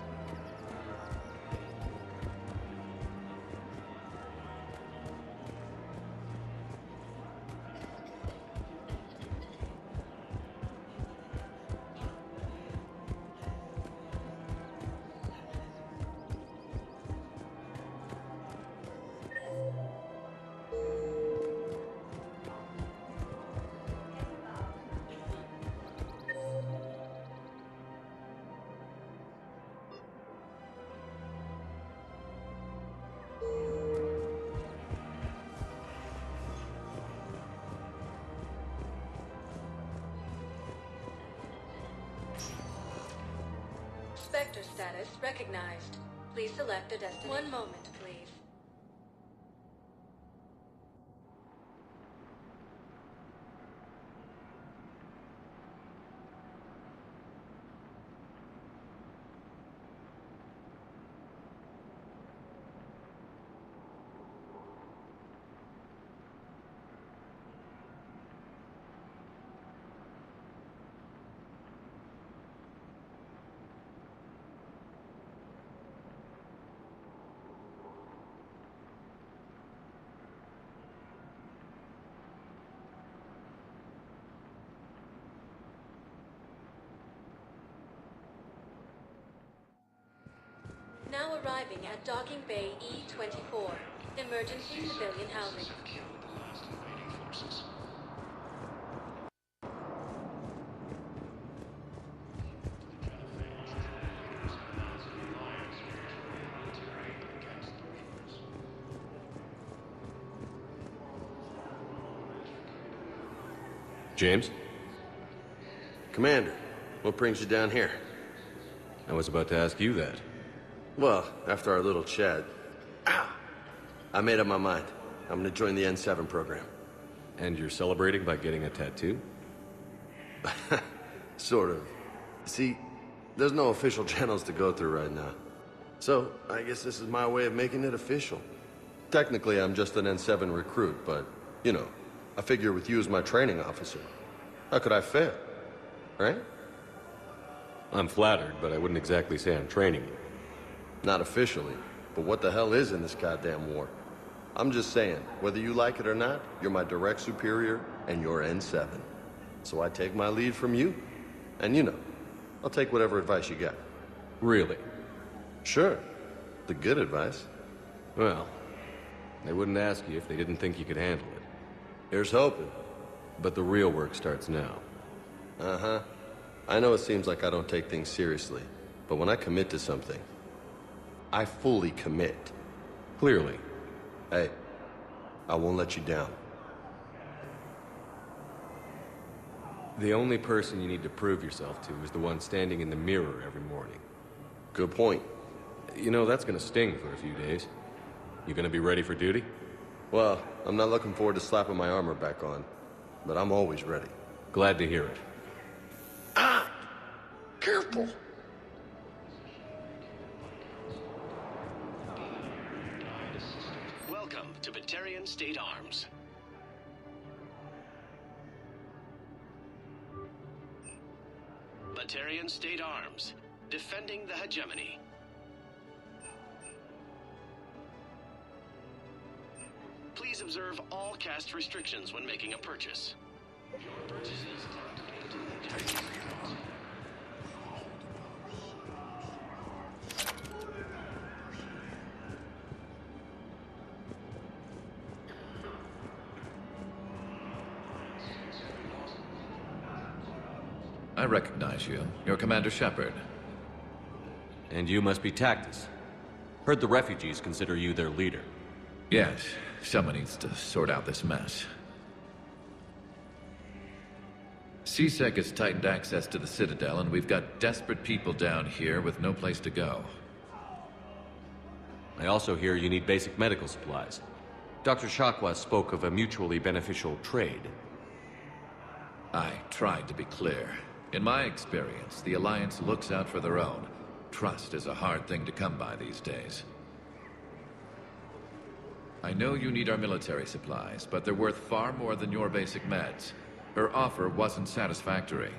Spectre status recognized. Please select a destination. One moment, please. Now arriving at Docking Bay E-24. Emergency civilian housing. James? Commander, what brings you down here? I was about to ask you that. Well, after our little chat, I made up my mind. I'm gonna join the N7 program. And you're celebrating by getting a tattoo? Sort of. See, there's no official channels to go through right now. So, I guess this is my way of making it official. Technically, I'm just an N7 recruit, but, you know, I figure with you as my training officer, how could I fail? Right? I'm flattered, but I wouldn't exactly say I'm training you. Not officially, but what the hell is in this goddamn war? I'm just saying, whether you like it or not, you're my direct superior, and you're N7. So I take my lead from you. And you know, I'll take whatever advice you got. Really? Sure. The good advice. Well, they wouldn't ask you if they didn't think you could handle it. Here's hoping. But the real work starts now. Uh-huh. I know it seems like I don't take things seriously, but when I commit to something, I fully commit. Clearly. Hey, I won't let you down. The only person you need to prove yourself to is the one standing in the mirror every morning. Good point. You know, that's gonna sting for a few days. You gonna be ready for duty? Well, I'm not looking forward to slapping my armor back on, but I'm always ready. Glad to hear it. Ah! Careful! Welcome to Batarian State Arms. Batarian State Arms, defending the hegemony. Please observe all caste restrictions when making a purchase. Your purchases are contained in the I recognize you. You're Commander Shepard. And you must be Tactus. Heard the refugees consider you their leader. Yes, someone needs to sort out this mess. CSEC has tightened access to the Citadel, and we've got desperate people down here with no place to go. I also hear you need basic medical supplies. Dr. Shakwa spoke of a mutually beneficial trade. I tried to be clear. In my experience, the Alliance looks out for their own. Trust is a hard thing to come by these days. I know you need our military supplies, but they're worth far more than your basic meds. Her offer wasn't satisfactory.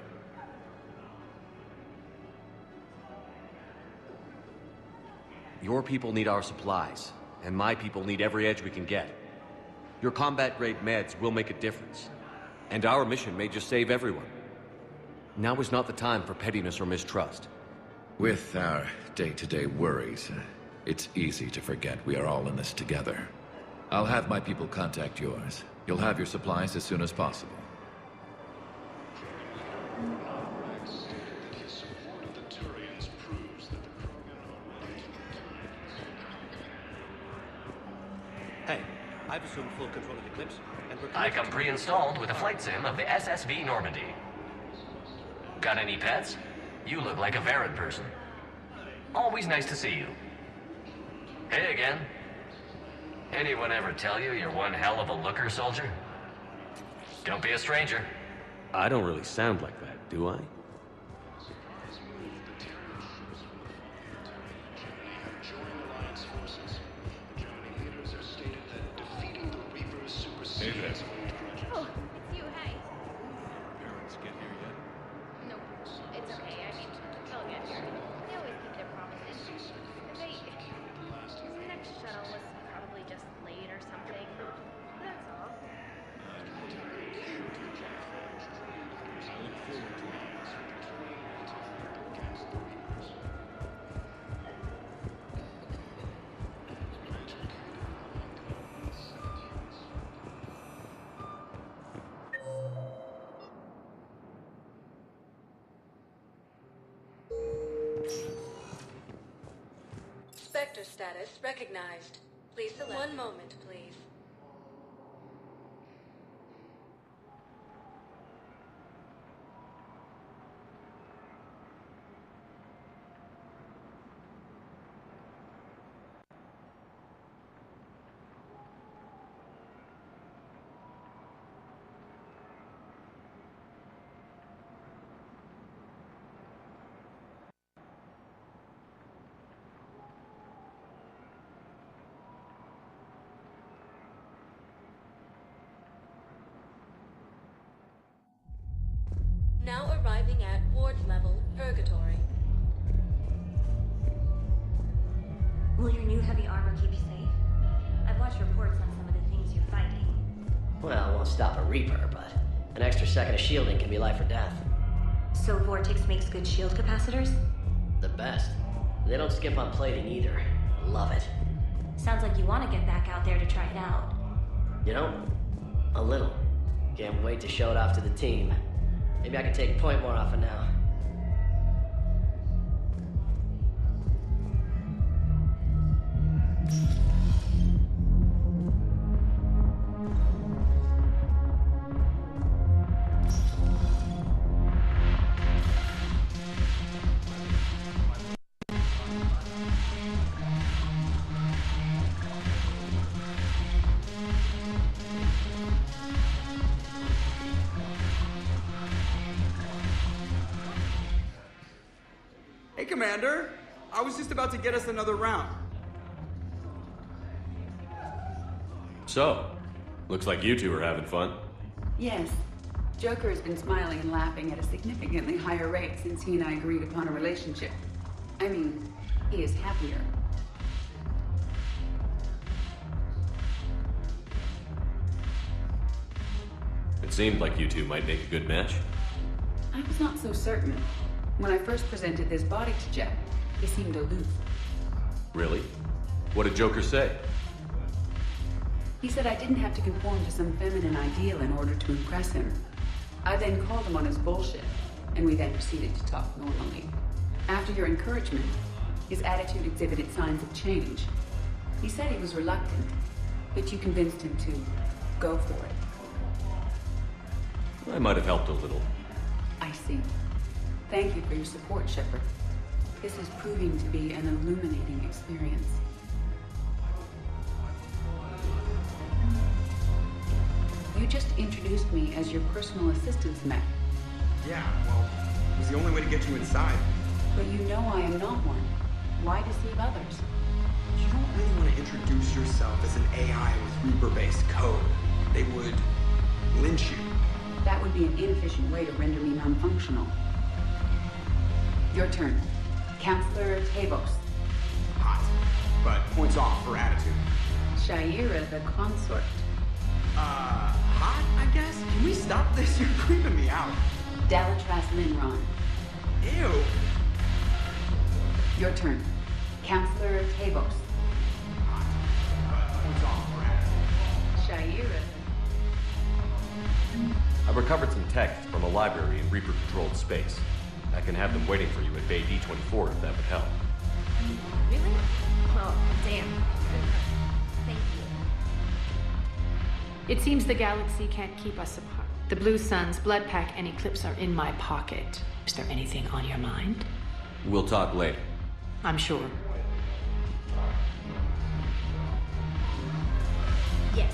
Your people need our supplies, and my people need every edge we can get. Your combat-grade meds will make a difference, and our mission may just save everyone. Now is not the time for pettiness or mistrust. With our day-to-day worries, it's easy to forget we are all in this together. I'll have my people contact yours. You'll have your supplies as soon as possible. Hey, I've assumed full control of Eclipse, and we're... I come pre-installed with a flight sim of the SSV Normandy. Got any pets? You look like a Varad person. Always nice to see you. Hey again. Anyone ever tell you you're one hell of a looker, soldier? Don't be a stranger. I don't really sound like that, do I? Hey there. Oh, it's you, hey. Parents get here yet? Nope, it's okay. I mean, they'll get here. They always keep their promises. The next shuttle was probably just late or something. That's all. Spectre status recognized. Please select. One moment, please. Now arriving at ward level purgatory. Will your new heavy armor keep you safe? I've watched reports on some of the things you're fighting. Well, it won't stop a Reaper, but an extra second of shielding can be life or death. So Vortex makes good shield capacitors? The best. They don't skip on plating either. Love it. Sounds like you want to get back out there to try it out. You know, a little. Can't wait to show it off to the team. Maybe I can take a point more off it now. Hey, Commander. I was just about to get us another round. So, looks like you two are having fun. Yes. Joker has been smiling and laughing at a significantly higher rate since he and I agreed upon a relationship. I mean, he is happier. It seemed like you two might make a good match. I was not so certain. When I first presented this body to Jeff, he seemed aloof. Really? What did Joker say? He said I didn't have to conform to some feminine ideal in order to impress him. I then called him on his bullshit, and we then proceeded to talk normally. After your encouragement, his attitude exhibited signs of change. He said he was reluctant, but you convinced him to go for it. I might have helped a little. I see. Thank you for your support, Shepard. This is proving to be an illuminating experience. You just introduced me as your personal assistance mech. Yeah, well, it was the only way to get you inside. But you know I am not one. Why deceive others? You don't really want to introduce yourself as an AI with Reaper-based code. They would lynch you. That would be an inefficient way to render me non-functional. Your turn. Counselor Tavos. Hot, but points off for attitude. Shaira the consort. Hot, I guess? Can we stop this? You're creeping me out. Dalatras Linron. Ew. Your turn. Counselor Tavos. Hot, but points off for attitude. Shaira. I recovered some texts from a library in Reaper-controlled space. I can have them waiting for you at Bay D-24 if that would help. Really? Well, damn. Thank you. It seems the galaxy can't keep us apart. The Blue Suns, Blood Pack, and Eclipse are in my pocket. Is there anything on your mind? We'll talk later. I'm sure. Yes.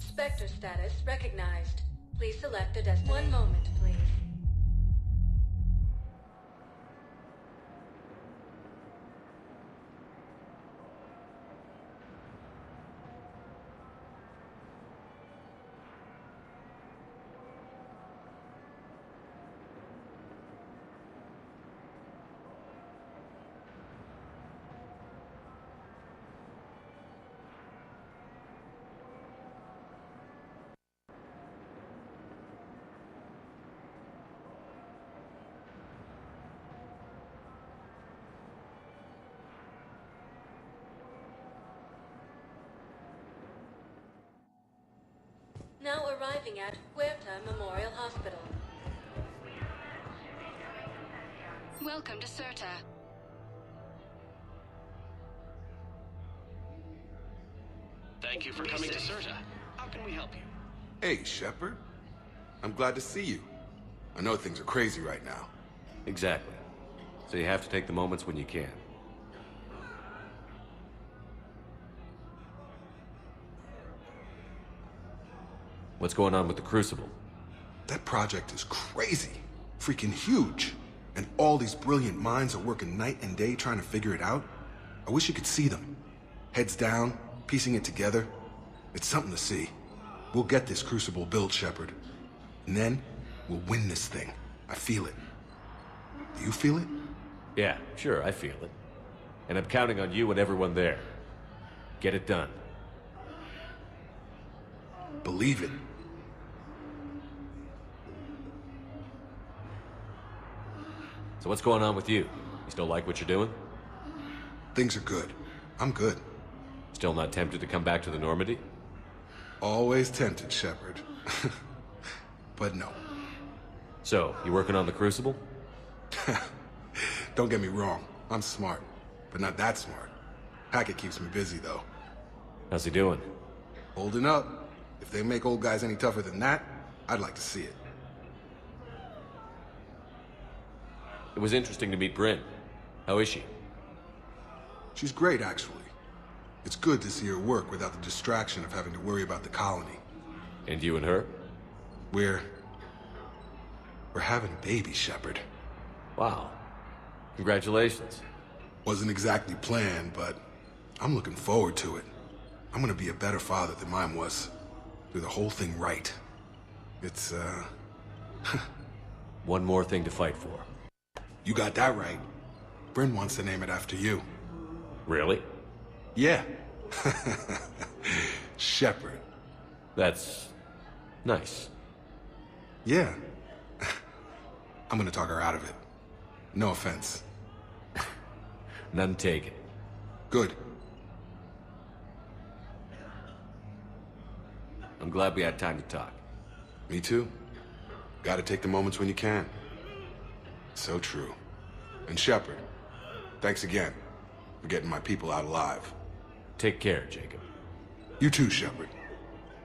Spectre status recognized. Please select a destination. 1 moment, please. Now arriving at Huerta Memorial Hospital. Welcome to Certa. Thank you for coming to Certa. How can we help you? Hey, Shepard. I'm glad to see you. I know things are crazy right now. Exactly. So you have to take the moments when you can. What's going on with the Crucible? That project is crazy. Freaking huge. And all these brilliant minds are working night and day trying to figure it out. I wish you could see them. Heads down, piecing it together. It's something to see. We'll get this Crucible built, Shepard. And then, we'll win this thing. I feel it. Do you feel it? Yeah, sure, I feel it. And I'm counting on you and everyone there. Get it done. Believe it. So what's going on with you? You still like what you're doing? Things are good. I'm good. Still not tempted to come back to the Normandy? Always tempted, Shepard. But no. So, you working on the Crucible? Don't get me wrong. I'm smart. But not that smart. Hackett keeps me busy, though. How's he doing? Holding up. If they make old guys any tougher than that, I'd like to see it. It was interesting to meet Bryn. How is she? She's great, actually. It's good to see her work without the distraction of having to worry about the colony. And you and her? We're having a baby, Shepard. Wow. Congratulations. Wasn't exactly planned, but I'm looking forward to it. I'm gonna be a better father than mine was. Do the whole thing right. It's, One more thing to fight for. You got that right. Bryn wants to name it after you. Really? Yeah. Shepard. That's nice. Yeah. I'm gonna talk her out of it. No offense. None taken. Good. I'm glad we had time to talk. Me too. Gotta take the moments when you can. So true. And Shepard, thanks again for getting my people out alive. Take care, Jacob. You too, Shepard.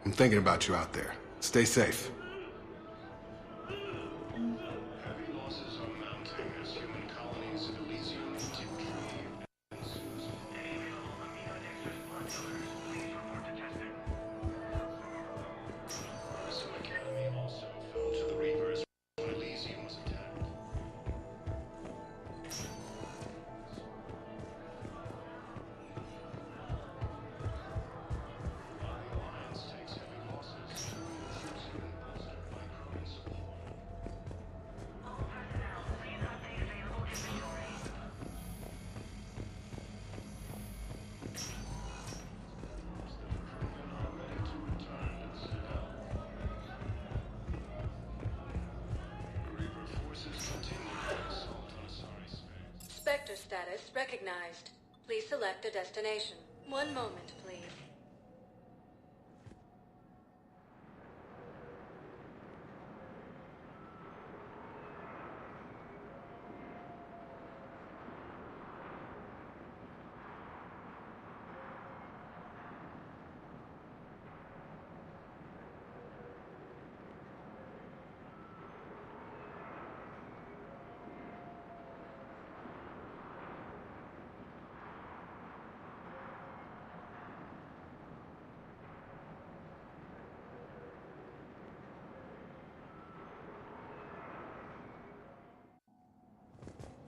I'm thinking about you out there. Stay safe. Spectre status recognized. Please select a destination. One moment, please.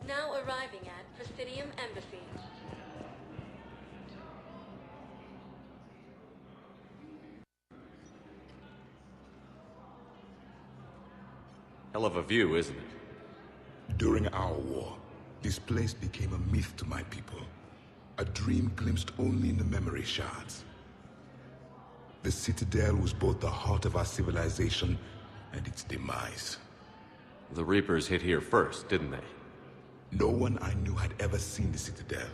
Now arriving at Presidium Embassy. Hell of a view, isn't it? During our war, this place became a myth to my people. A dream glimpsed only in the memory shards. The Citadel was both the heart of our civilization and its demise. The Reapers hit here first, didn't they? No one I knew had ever seen the Citadel.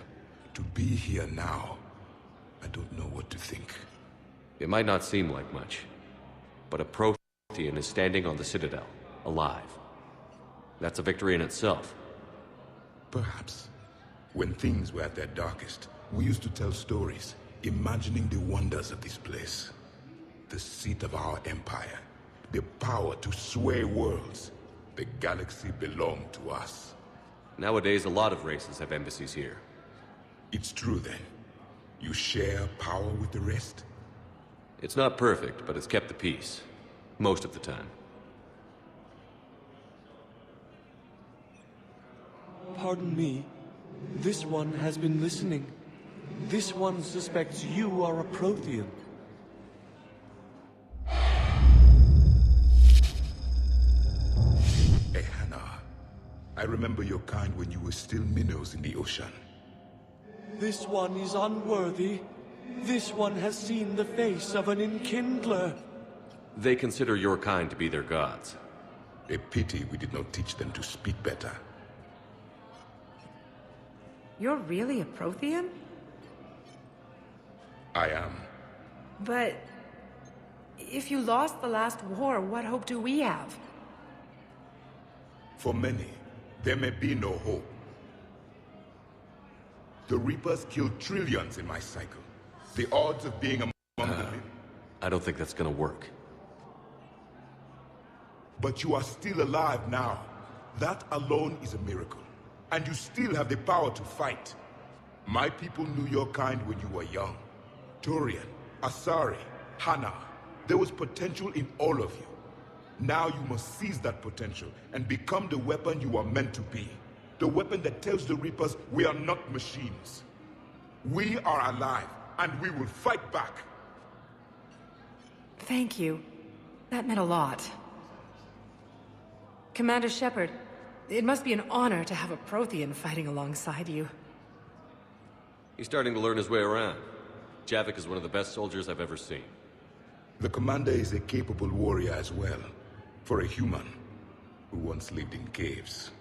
To be here now, I don't know what to think. It might not seem like much, But a Prothean is standing on the Citadel, alive. That's a victory in itself. Perhaps. When things were at their darkest, we used to tell stories, imagining the wonders of this place. The seat of our empire. The power to sway worlds. The galaxy belonged to us. Nowadays, a lot of races have embassies here. It's true then. You share power with the rest? It's not perfect, but it's kept the peace. Most of the time. Pardon me. This one has been listening. This one suspects you are a Prothean. Hey, Hannah. I remember your kind when you were still minnows in the ocean. This one is unworthy. This one has seen the face of an enkindler. They consider your kind to be their gods. A pity we did not teach them to speak better. You're really a Prothean? I am. But if you lost the last war, what hope do we have? For many, there may be no hope. The Reapers killed trillions in my cycle. The odds of being among them... I don't think that's gonna work. But you are still alive now. That alone is a miracle. And you still have the power to fight. My people knew your kind when you were young. Turian, Asari, Hannah. There was potential in all of you. Now you must seize that potential and become the weapon you are meant to be. The weapon that tells the Reapers we are not machines. We are alive, and we will fight back. Thank you. That meant a lot. Commander Shepard, it must be an honor to have a Prothean fighting alongside you. He's starting to learn his way around. Javik is one of the best soldiers I've ever seen. The commander is a capable warrior as well, for a human who once lived in caves.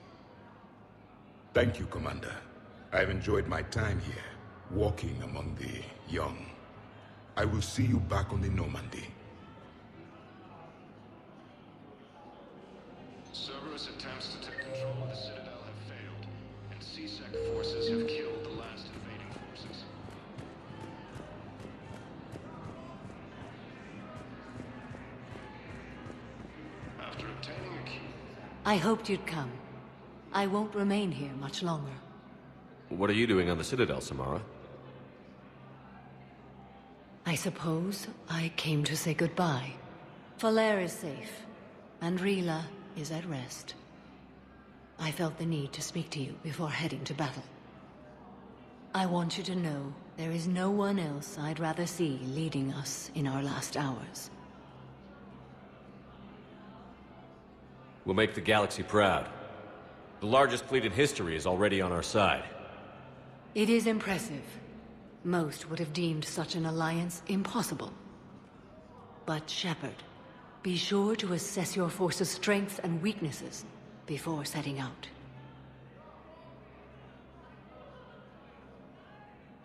Thank you, Commander. I've enjoyed my time here, walking among the young. I will see you back on the Normandy. Cerberus attempts to take control of the Citadel have failed, and CSEC forces have killed the last invading forces. After obtaining a key... I hoped you'd come. I won't remain here much longer. What are you doing on the Citadel, Samara? I suppose I came to say goodbye. Falair is safe, and Rila is at rest. I felt the need to speak to you before heading to battle. I want you to know there is no one else I'd rather see leading us in our last hours. We'll make the galaxy proud. The largest fleet in history is already on our side. It is impressive. Most would have deemed such an alliance impossible. But Shepard, be sure to assess your force's strengths and weaknesses before setting out.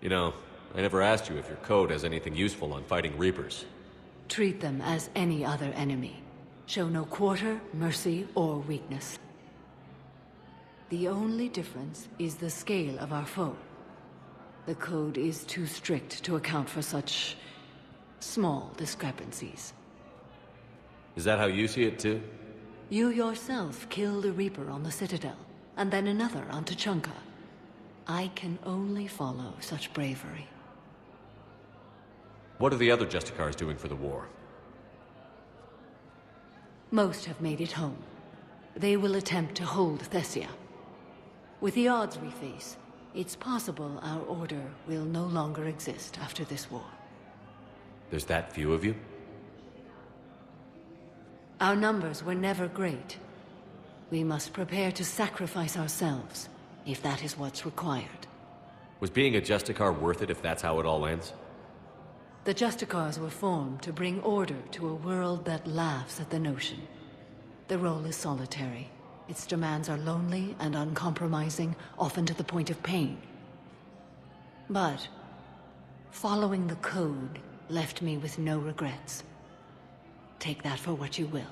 You know, I never asked you if your code has anything useful on fighting Reapers. Treat them as any other enemy. Show no quarter, mercy, or weakness. The only difference is the scale of our foe. The code is too strict to account for such small discrepancies. Is that how you see it too? You yourself killed a Reaper on the Citadel, and then another on Tuchanka. I can only follow such bravery. What are the other Justicars doing for the war? Most have made it home. They will attempt to hold Thessia. With the odds we face, it's possible our order will no longer exist after this war. There's that few of you? Our numbers were never great. We must prepare to sacrifice ourselves, if that is what's required. Was being a Justicar worth it if that's how it all ends? The Justicars were formed to bring order to a world that laughs at the notion. The role is solitary. Its demands are lonely and uncompromising, often to the point of pain. But following the code left me with no regrets. Take that for what you will.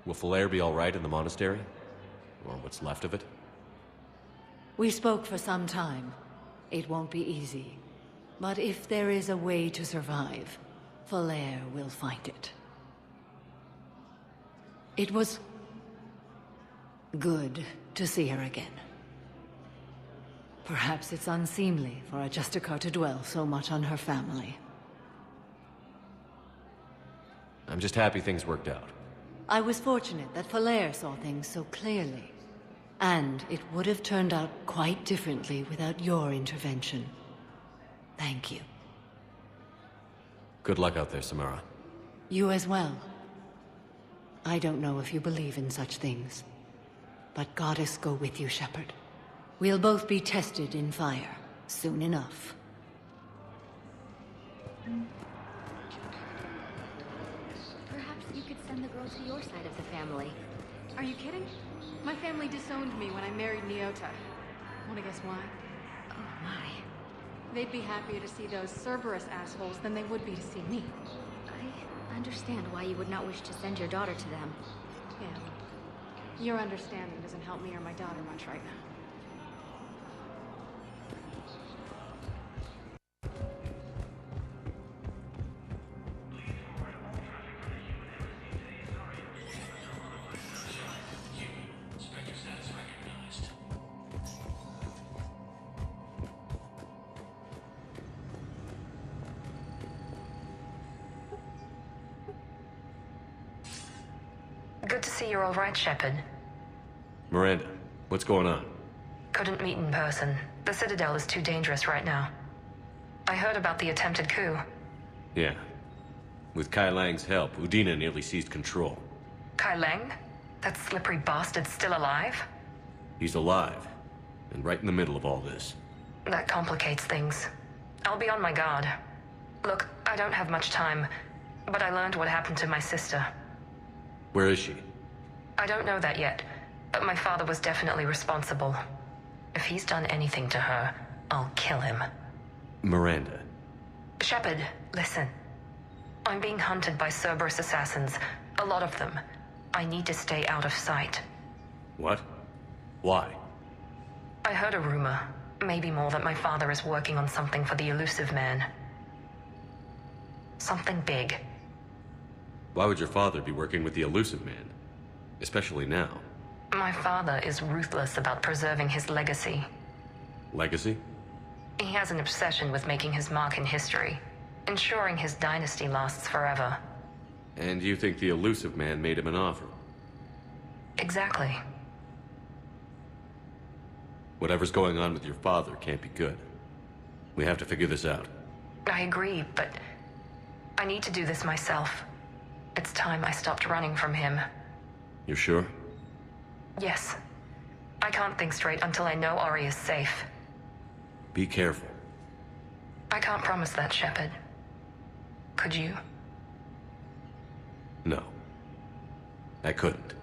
Will Falair be all right in the monastery? Or what's left of it? We spoke for some time. It won't be easy. But if there is a way to survive, Falair will find it. It was good to see her again. Perhaps it's unseemly for a Justicar to dwell so much on her family. I'm just happy things worked out. I was fortunate that Falair saw things so clearly. And it would have turned out quite differently without your intervention. Thank you. Good luck out there, Samara. You as well. I don't know if you believe in such things, but Goddess go with you, Shepard. We'll both be tested in fire, soon enough. Perhaps you could send the girl to your side of the family. Are you kidding? My family disowned me when I married Nyota. Wanna guess why? Oh my. They'd be happier to see those Cerberus assholes than they would be to see me. I understand why you would not wish to send your daughter to them. Yeah. Your understanding doesn't help me or my daughter much right now. Good to see you're all right, Shepard. Miranda, what's going on? Couldn't meet in person. The Citadel is too dangerous right now. I heard about the attempted coup. Yeah. With Kai Lang's help, Udina nearly seized control. Kai Lang? That slippery bastard's still alive? He's alive, and right in the middle of all this. That complicates things. I'll be on my guard. Look, I don't have much time, but I learned what happened to my sister. Where is she? I don't know that yet, but my father was definitely responsible. If he's done anything to her, I'll kill him. Miranda. Shepard, listen. I'm being hunted by Cerberus assassins. A lot of them. I need to stay out of sight. What? Why? I heard a rumor, maybe more, that my father is working on something for the Elusive Man. Something big. Why would your father be working with the Elusive Man? Especially now. My father is ruthless about preserving his legacy. Legacy? He has an obsession with making his mark in history, ensuring his dynasty lasts forever. And you think the Elusive Man made him an offer? Exactly. Whatever's going on with your father can't be good. We have to figure this out. I agree, but I need to do this myself. It's time I stopped running from him. You're sure? Yes. I can't think straight until I know Ori is safe. Be careful. I can't promise that, Shepard. Could you? No. I couldn't.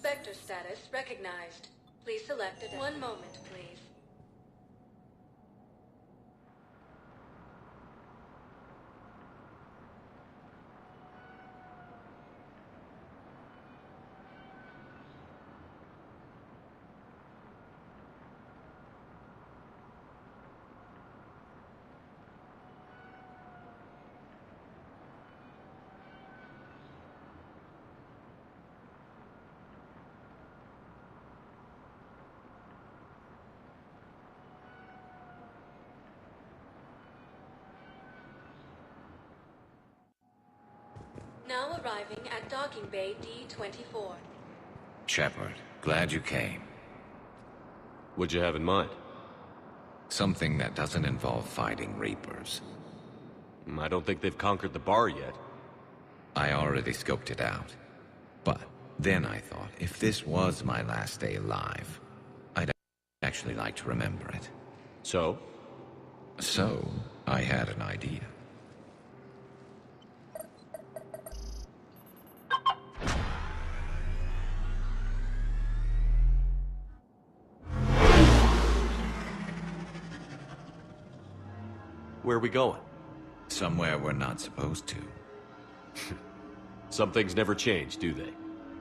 Sector status recognized. Please select a... One moment, please. Now arriving at docking bay D-24. Shepard, glad you came. What'd you have in mind? Something that doesn't involve fighting Reapers. I don't think they've conquered the bar yet. I already scoped it out. But then I thought, if this was my last day alive, I'd actually like to remember it. So? So, I had an idea. Where are we going? Somewhere we're not supposed to. Some things never change, do they?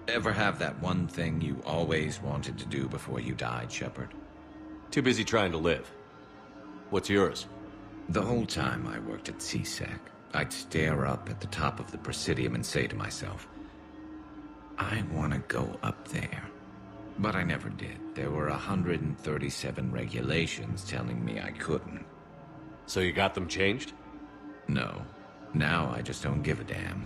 Ever have that one thing you always wanted to do before you died, Shepard? Too busy trying to live. What's yours? The whole time I worked at CSEC, I'd stare up at the top of the Presidium and say to myself, I want to go up there. But I never did. There were 137 regulations telling me I couldn't. So you got them changed? No. Now I just don't give a damn.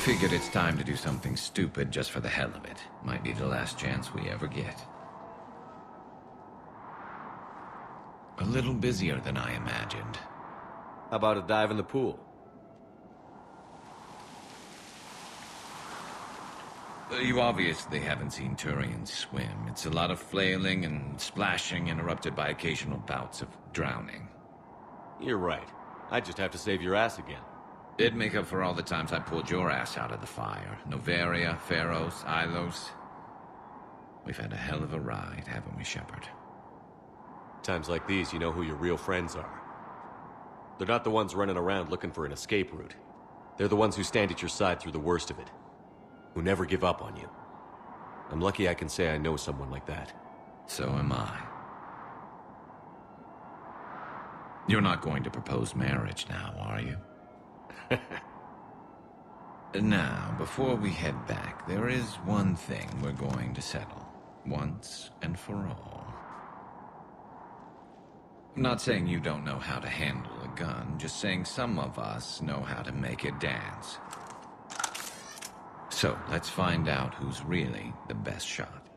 Figured it's time to do something stupid just for the hell of it. Might be the last chance we ever get. A little busier than I imagined. How about a dive in the pool? You obviously haven't seen Turians swim. It's a lot of flailing and splashing, interrupted by occasional bouts of drowning. You're right. I just have to save your ass again. It'd make up for all the times I pulled your ass out of the fire. Noveria, Pharos, Ilos. We've had a hell of a ride, haven't we, Shepard? Times like these, you know who your real friends are. They're not the ones running around looking for an escape route. They're the ones who stand at your side through the worst of it. Who never give up on you. I'm lucky I can say I know someone like that. So am I. You're not going to propose marriage now, are you? Now, before we head back, there is one thing we're going to settle. Once and for all. I'm not saying you don't know how to handle a gun, just saying some of us know how to make it dance. So, let's find out who's really the best shot.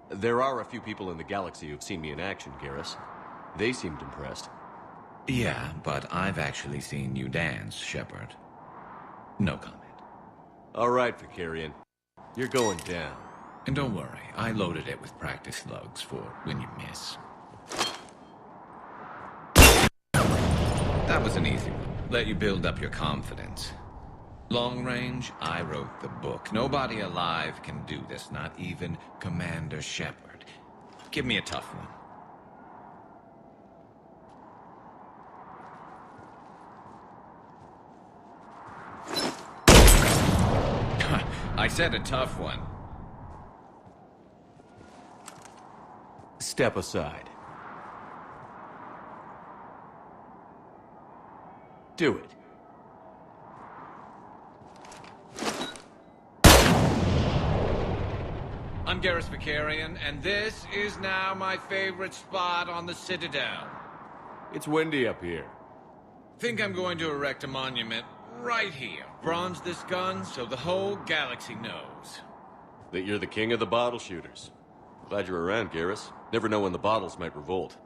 There are a few people in the galaxy who've seen me in action, Garrus. They seemed impressed. Yeah, but I've actually seen you dance, Shepard. No comment. All right, Vicarian. You're going down. And don't worry, I loaded it with practice slugs for when you miss. That was an easy one. Let you build up your confidence. Long range, I wrote the book. Nobody alive can do this, not even Commander Shepard. Give me a tough one. I said a tough one. Step aside. Do it. I'm Garrus Vicarian, and this is now my favorite spot on the Citadel. It's windy up here. Think I'm going to erect a monument right here. Bronze this gun so the whole galaxy knows. That you're the king of the bottle shooters. Glad you're around, Garrus. Never know when the bottles might revolt.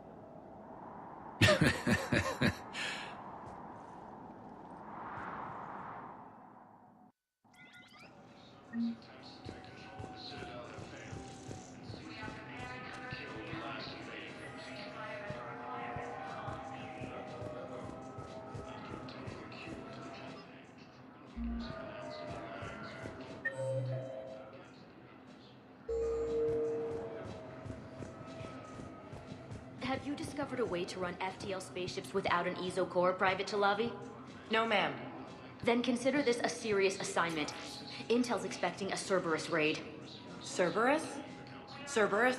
Have you discovered a way to run FTL spaceships without an ESO core, Private Talavi? No, ma'am. Then consider this a serious assignment. Intel's expecting a Cerberus raid. Cerberus? Cerberus?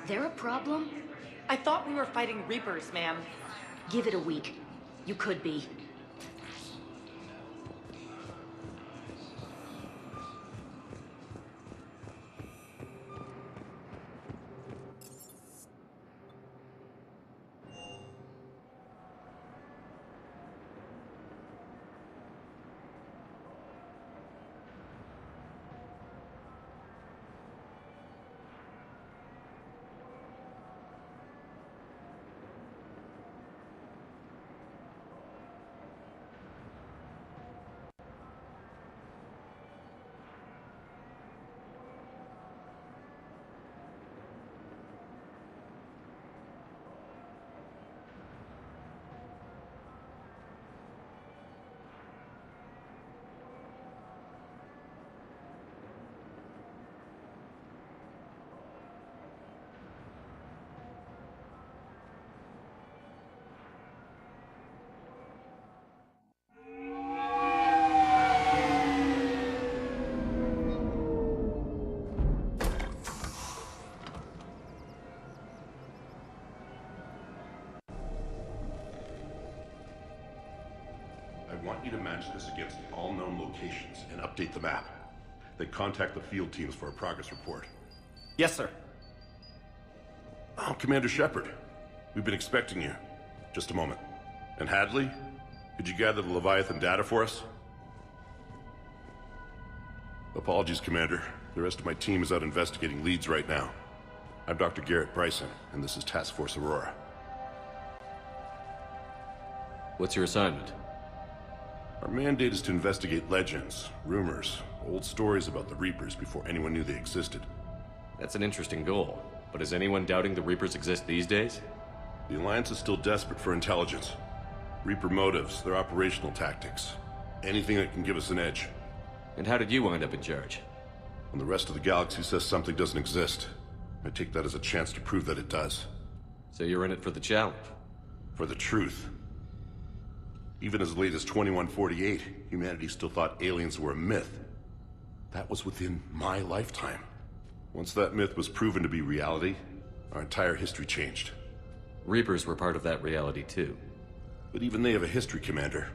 They're a problem? I thought we were fighting Reapers, ma'am. Give it a week. You could be. I want you to match this against all known locations and update the map. Then contact the field teams for a progress report. Yes, sir. Oh, Commander Shepard. We've been expecting you. Just a moment. And Hadley? Could you gather the Leviathan data for us? Apologies, Commander. The rest of my team is out investigating leads right now. I'm Dr. Garrett Bryson, and this is Task Force Aurora. What's your assignment? Our mandate is to investigate legends, rumors, old stories about the Reapers before anyone knew they existed. That's an interesting goal, but is anyone doubting the Reapers exist these days? The Alliance is still desperate for intelligence. Reaper motives, their operational tactics. Anything that can give us an edge. And how did you wind up in charge? When the rest of the galaxy says something doesn't exist, I take that as a chance to prove that it does. So you're in it for the challenge? For the truth. Even as late as 2148, humanity still thought aliens were a myth. That was within my lifetime. Once that myth was proven to be reality, our entire history changed. Reapers were part of that reality too. But even they have a history, Commander.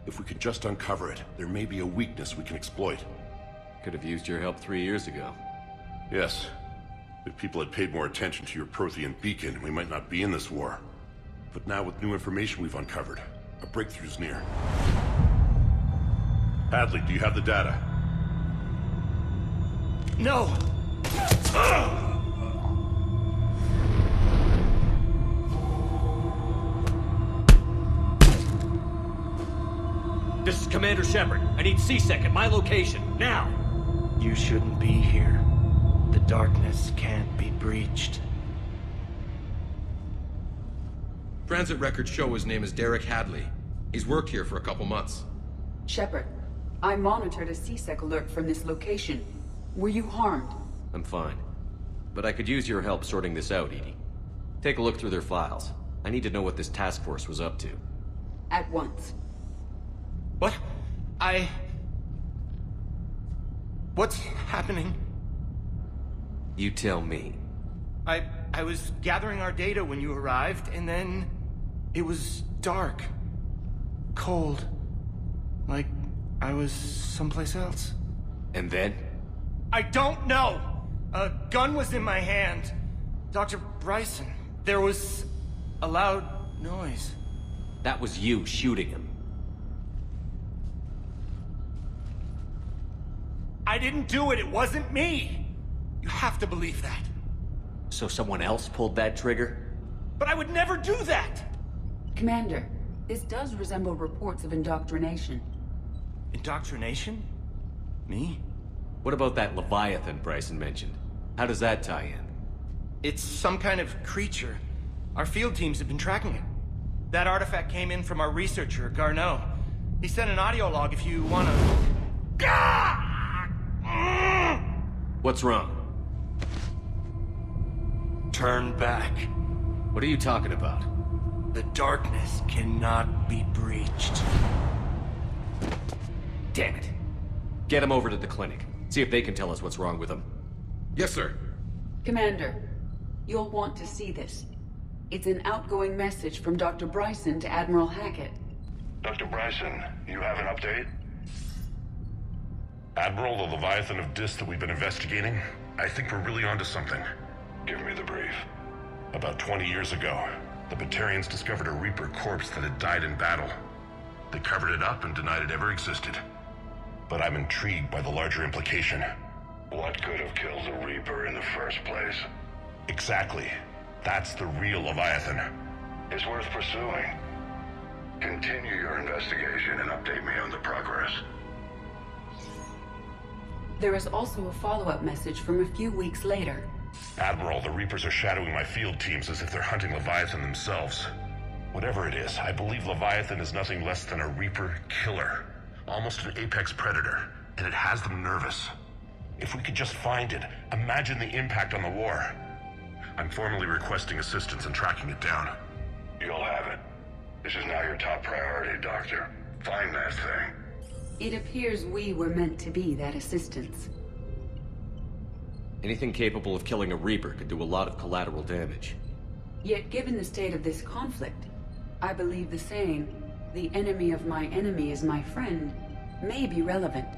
If we could just uncover it, there may be a weakness we can exploit. Could have used your help 3 years ago. Yes. If people had paid more attention to your Prothean beacon, we might not be in this war. But now with new information we've uncovered, a breakthrough's near. Hadley, do you have the data? No! This is Commander Shepard. I need C-Sec at my location, now! You shouldn't be here. The darkness can't be breached. Transit records show his name is Derek Hadley. He's worked here for a couple months. Shepard, I monitored a C-Sec alert from this location. Were you harmed? I'm fine. But I could use your help sorting this out, Edie. Take a look through their files. I need to know what this task force was up to. At once. What? What's happening? You tell me. I was gathering our data when you arrived, and then it was dark. Cold. Like I was someplace else. And then? I don't know! A gun was in my hand. Dr. Bryson, there was a loud noise. That was you shooting him. I didn't do it, it wasn't me! You have to believe that. So someone else pulled that trigger? But I would never do that! Commander, this does resemble reports of indoctrination. Indoctrination? Me? What about that Leviathan Bryson mentioned? How does that tie in? It's some kind of creature. Our field teams have been tracking it. That artifact came in from our researcher, Garneau. He sent an audio log if you wanna... What's wrong? Turn back. What are you talking about? The darkness cannot be breached. Damn it. Get him over to the clinic. See if they can tell us what's wrong with him. Yes, sir. Commander, you'll want to see this. It's an outgoing message from Dr. Bryson to Admiral Hackett. Dr. Bryson, you have an update? Admiral, the Leviathan of Dis that we've been investigating, I think we're really onto something. Give me the brief. About 20 years ago, the Batarians discovered a Reaper corpse that had died in battle. They covered it up and denied it ever existed. But I'm intrigued by the larger implication. What could have killed the Reaper in the first place? Exactly. That's the real Leviathan. It's worth pursuing. Continue your investigation and update me on the progress. There is also a follow-up message from a few weeks later. Admiral, the Reapers are shadowing my field teams as if they're hunting Leviathan themselves. Whatever it is, I believe Leviathan is nothing less than a Reaper killer. Almost an apex predator, and it has them nervous. If we could just find it, imagine the impact on the war. I'm formally requesting assistance in tracking it down. You'll have it. This is now your top priority, Doctor. Find that thing. It appears we were meant to be that assistance. Anything capable of killing a Reaper could do a lot of collateral damage. Yet given the state of this conflict, I believe the saying, "The enemy of my enemy is my friend," may be relevant.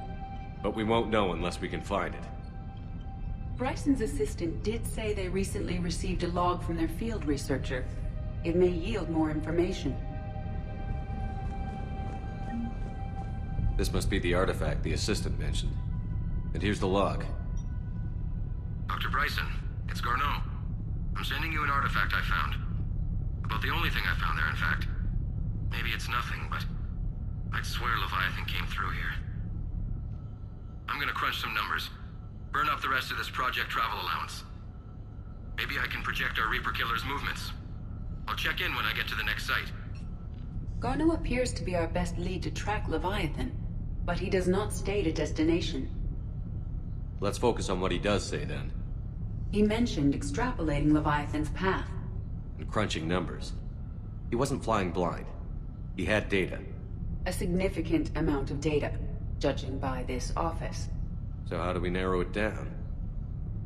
But we won't know unless we can find it. Bryson's assistant did say they recently received a log from their field researcher. It may yield more information. This must be the artifact the assistant mentioned. And here's the log. Dr. Bryson, it's Garneau. I'm sending you an artifact I found. About the only thing I found there, in fact. Maybe it's nothing, but I'd swear Leviathan came through here. I'm gonna crunch some numbers. Burn up the rest of this project travel allowance. Maybe I can project our Reaper killer's movements. I'll check in when I get to the next site. Garneau appears to be our best lead to track Leviathan, but he does not state a destination. Let's focus on what he does say, then. He mentioned extrapolating Leviathan's path. And crunching numbers. He wasn't flying blind. He had data. A significant amount of data, judging by this office. So how do we narrow it down?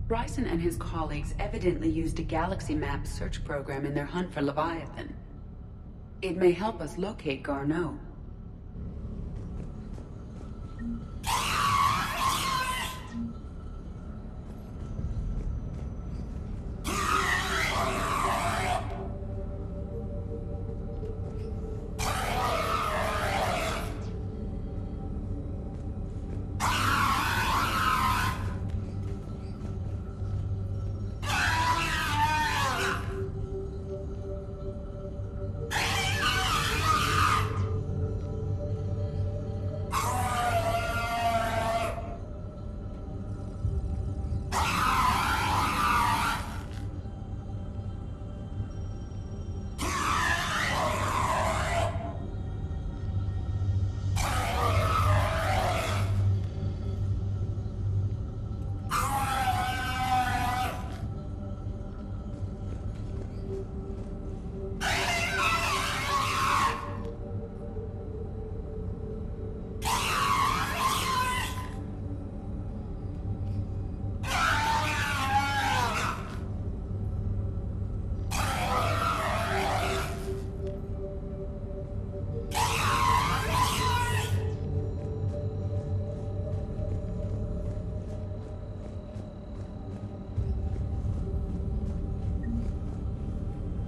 Bryson and his colleagues evidently used a galaxy map search program in their hunt for Leviathan. It may help us locate Garneau.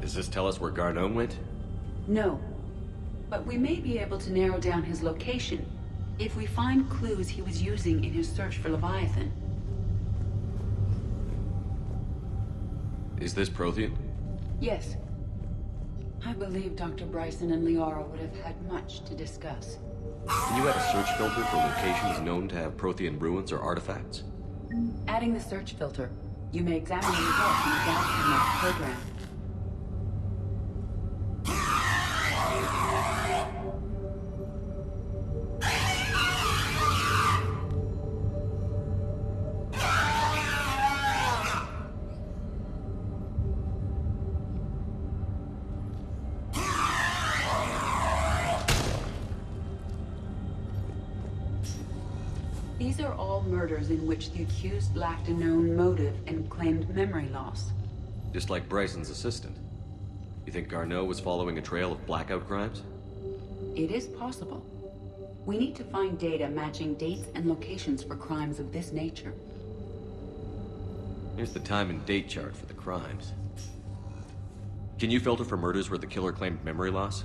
Does this tell us where Garneau went? No. But we may be able to narrow down his location if we find clues he was using in his search for Leviathan. Is this Prothean? Yes. I believe Dr. Bryson and Liara would have had much to discuss. Can you add a search filter for locations known to have Prothean ruins or artifacts? Adding the search filter, you may examine the results in the Galaxy Map program. These are all murders in which the accused lacked a known motive and claimed memory loss. Just like Bryson's assistant. You think Garneau was following a trail of blackout crimes? It is possible. We need to find data matching dates and locations for crimes of this nature. Here's the time and date chart for the crimes. Can you filter for murders where the killer claimed memory loss?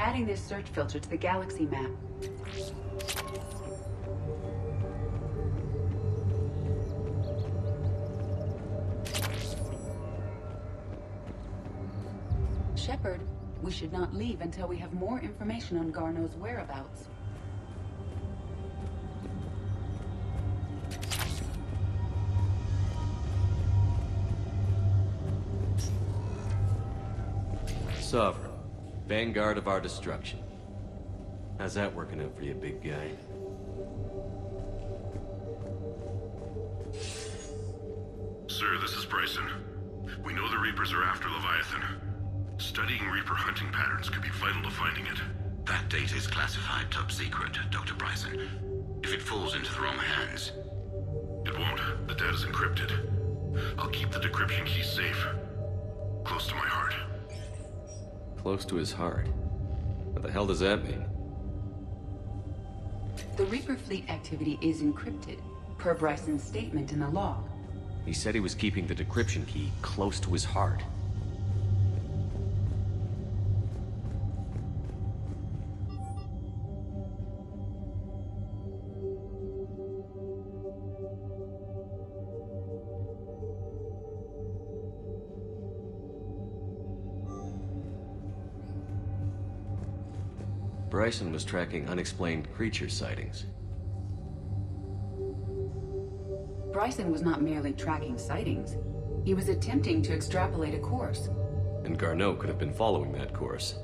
Adding this search filter to the galaxy map. Shepard, we should not leave until we have more information on Garneau's whereabouts. Sovereign, Vanguard of our destruction. How's that working out for you, big guy? Sir, this is Bryson. We know the Reapers are after Leviathan. Studying Reaper hunting patterns could be vital to finding it. That data is classified top secret, Dr. Bryson. If it falls into the wrong hands... It won't. The data's encrypted. I'll keep the decryption key safe. Close to my heart. Close to his heart? What the hell does that mean? The Reaper fleet activity is encrypted, per Bryson's statement in the log. He said he was keeping the decryption key close to his heart. Bryson was tracking unexplained creature sightings. Bryson was not merely tracking sightings. He was attempting to extrapolate a course. And Garneau could have been following that course.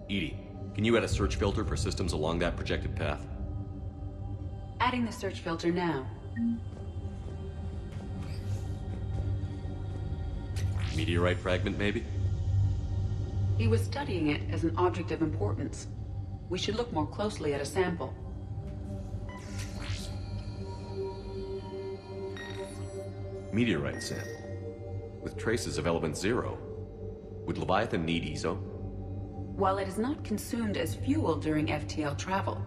EDI, can you add a search filter for systems along that projected path? Adding the search filter now. Meteorite fragment, maybe? He was studying it as an object of importance. We should look more closely at a sample. Meteorite sample. With traces of element 0. Would Leviathan need ESO? While it is not consumed as fuel during FTL travel,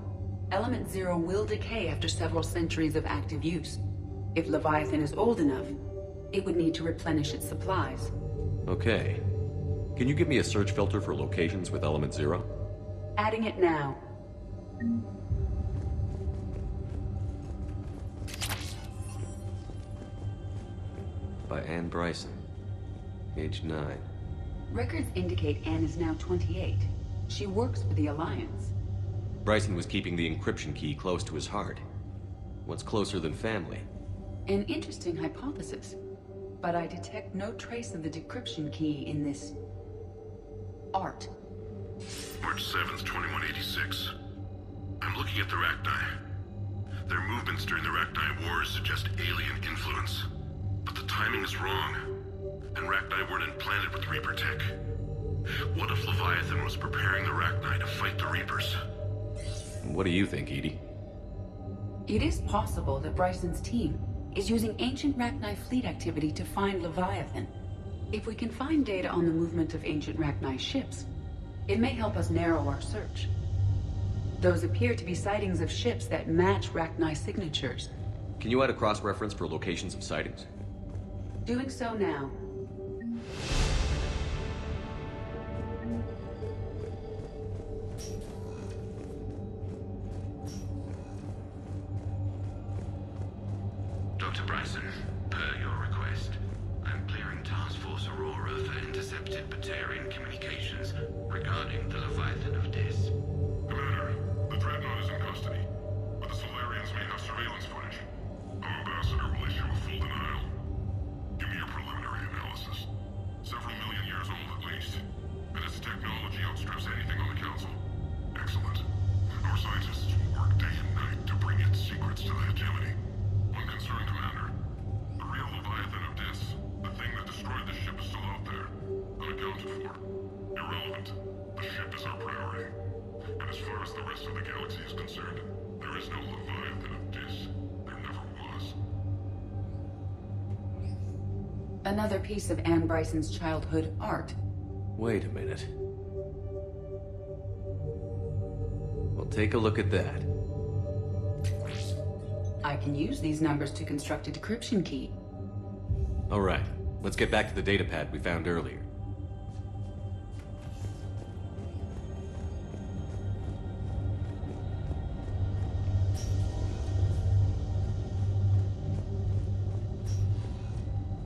element 0 will decay after several centuries of active use. If Leviathan is old enough, it would need to replenish its supplies. Okay. Can you give me a search filter for locations with element 0? Adding it now. By Anne Bryson. Age 9. Records indicate Anne is now 28. She works for the Alliance. Bryson was keeping the encryption key close to his heart. What's closer than family? An interesting hypothesis. But I detect no trace of the decryption key in this... art. March 7th, 2186. I'm looking at the Rachni. Their movements during the Rachni Wars suggest alien influence. But the timing is wrong. And Rachni weren't implanted with Reaper tech. What if Leviathan was preparing the Rachni to fight the Reapers? What do you think, EDI? It is possible that Bryson's team is using ancient Rachni fleet activity to find Leviathan. If we can find data on the movement of ancient Rachni ships, it may help us narrow our search. Those appear to be sightings of ships that match Rachni signatures. Can you add a cross-reference for locations of sightings? Doing so now. Dr. Bryson, per your request, I'm clearing Task Force Aurora for intercepted Batarian communications regarding the Leviathan of Dis. Commander, the Dreadnought is in custody, but the Solarians may have surveillance footage. Our ambassador will issue a full denial. Give me your preliminary analysis. Several million years old at least, and its technology outstrips anything on the Council. Excellent. Our scientists will work day and night to bring its secrets to the hegemony. One concern, Commander. The real Leviathan of Dis, the thing that destroyed the ship, is still out there. Unaccounted for. Irrelevant. The ship is our priority. And as far as the rest of the galaxy is concerned, there There is no Leviathan of Dis. There never was. Another piece of Anne Bryson's childhood art. Wait a minute. Well, take a look at that. I can use these numbers to construct a decryption key. All right, let's get back to the datapad we found earlier.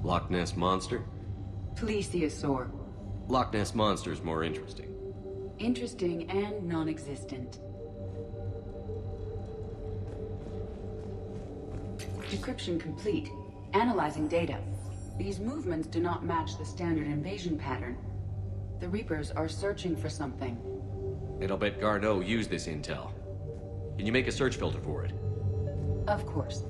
Loch Ness Monster? Plesiosaur. Loch Ness Monster is more interesting. Interesting and non-existent. Decryption complete. Analyzing data. These movements do not match the standard invasion pattern. The Reapers are searching for something. And I'll bet Garneau used this intel. Can you make a search filter for it? Of course.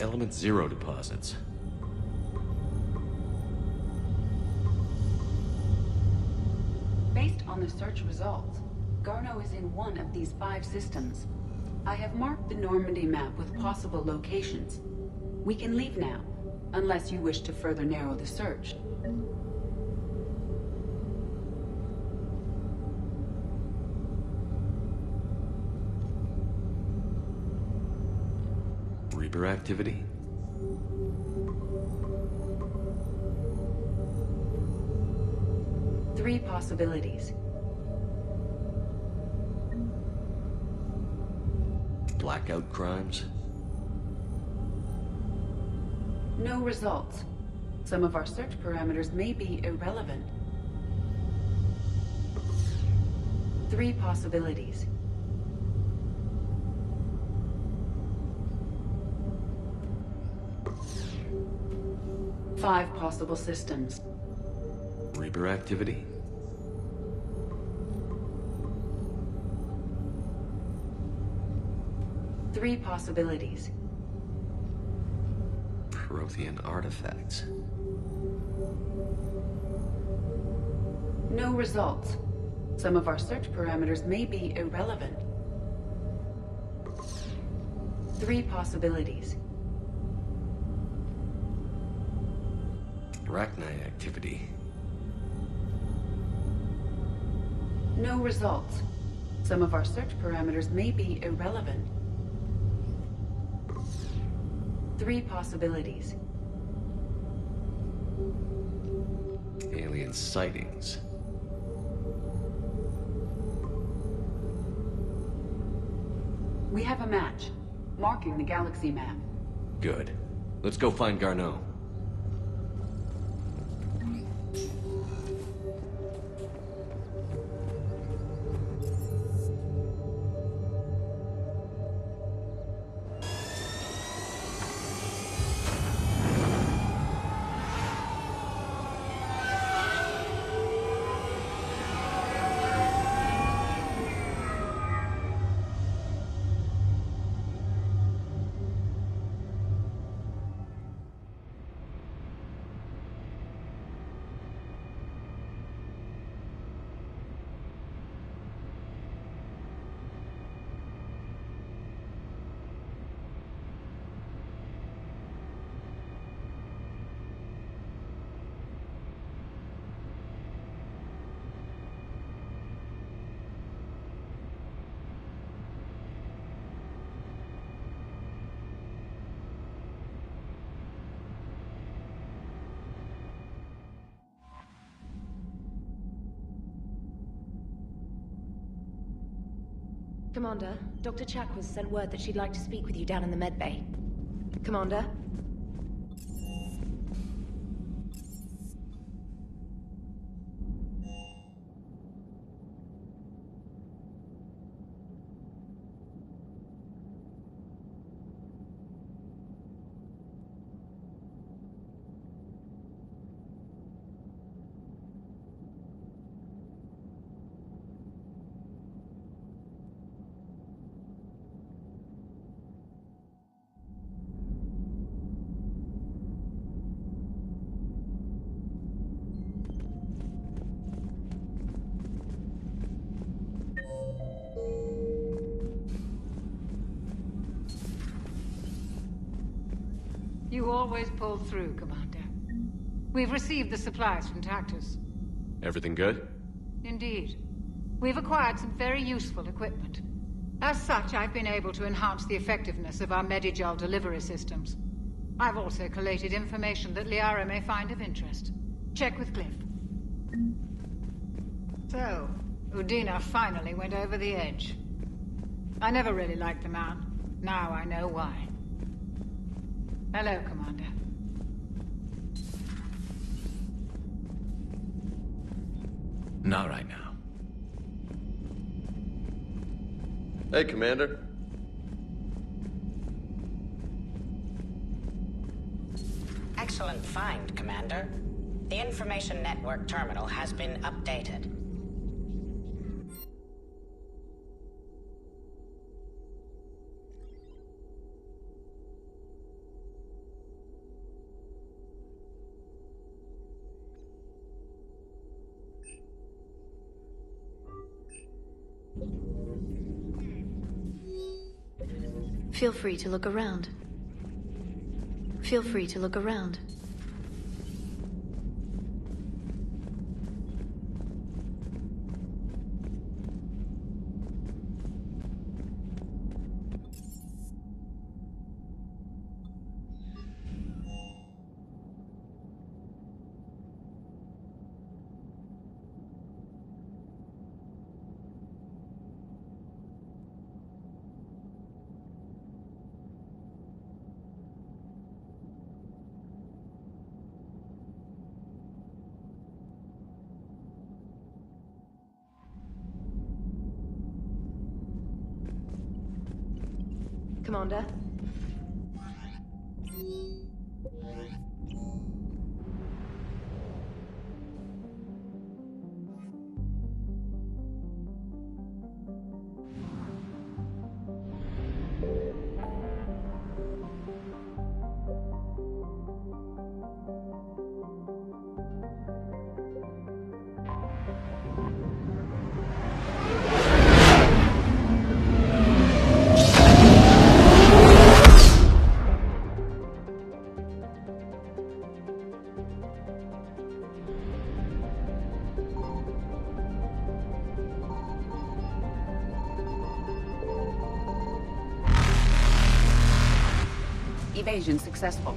Element Zero deposits. Based on the search results, Garneau is in one of these 5 systems. I have marked the Normandy map with possible locations. We can leave now, unless you wish to further narrow the search. Reaper activity? Three possibilities. Blackout crimes? No results. Some of our search parameters may be irrelevant. Three possibilities. Five possible systems. Reaper activity? Three possibilities. Prothean artifacts. No results. Some of our search parameters may be irrelevant. Three possibilities. Arachnite activity. No results. Some of our search parameters may be irrelevant. Three possibilities. Alien sightings. We have a match, marking the galaxy map. Good. Let's go find Garneau. Commander, Dr. Chakwas sent word that she'd like to speak with you down in the med bay. Commander? You always pull through, Commander. We've received the supplies from Tactus. Everything good? Indeed. We've acquired some very useful equipment. As such, I've been able to enhance the effectiveness of our Medigel delivery systems. I've also collated information that Liara may find of interest. Check with Cliff. So, Udina finally went over the edge. I never really liked the man. Now I know why. Hello, Commander. Not right now. Hey, Commander. Excellent find, Commander. The Information Network terminal has been updated. Feel free to look around. Feel free to look around. Commander? Evasion successful.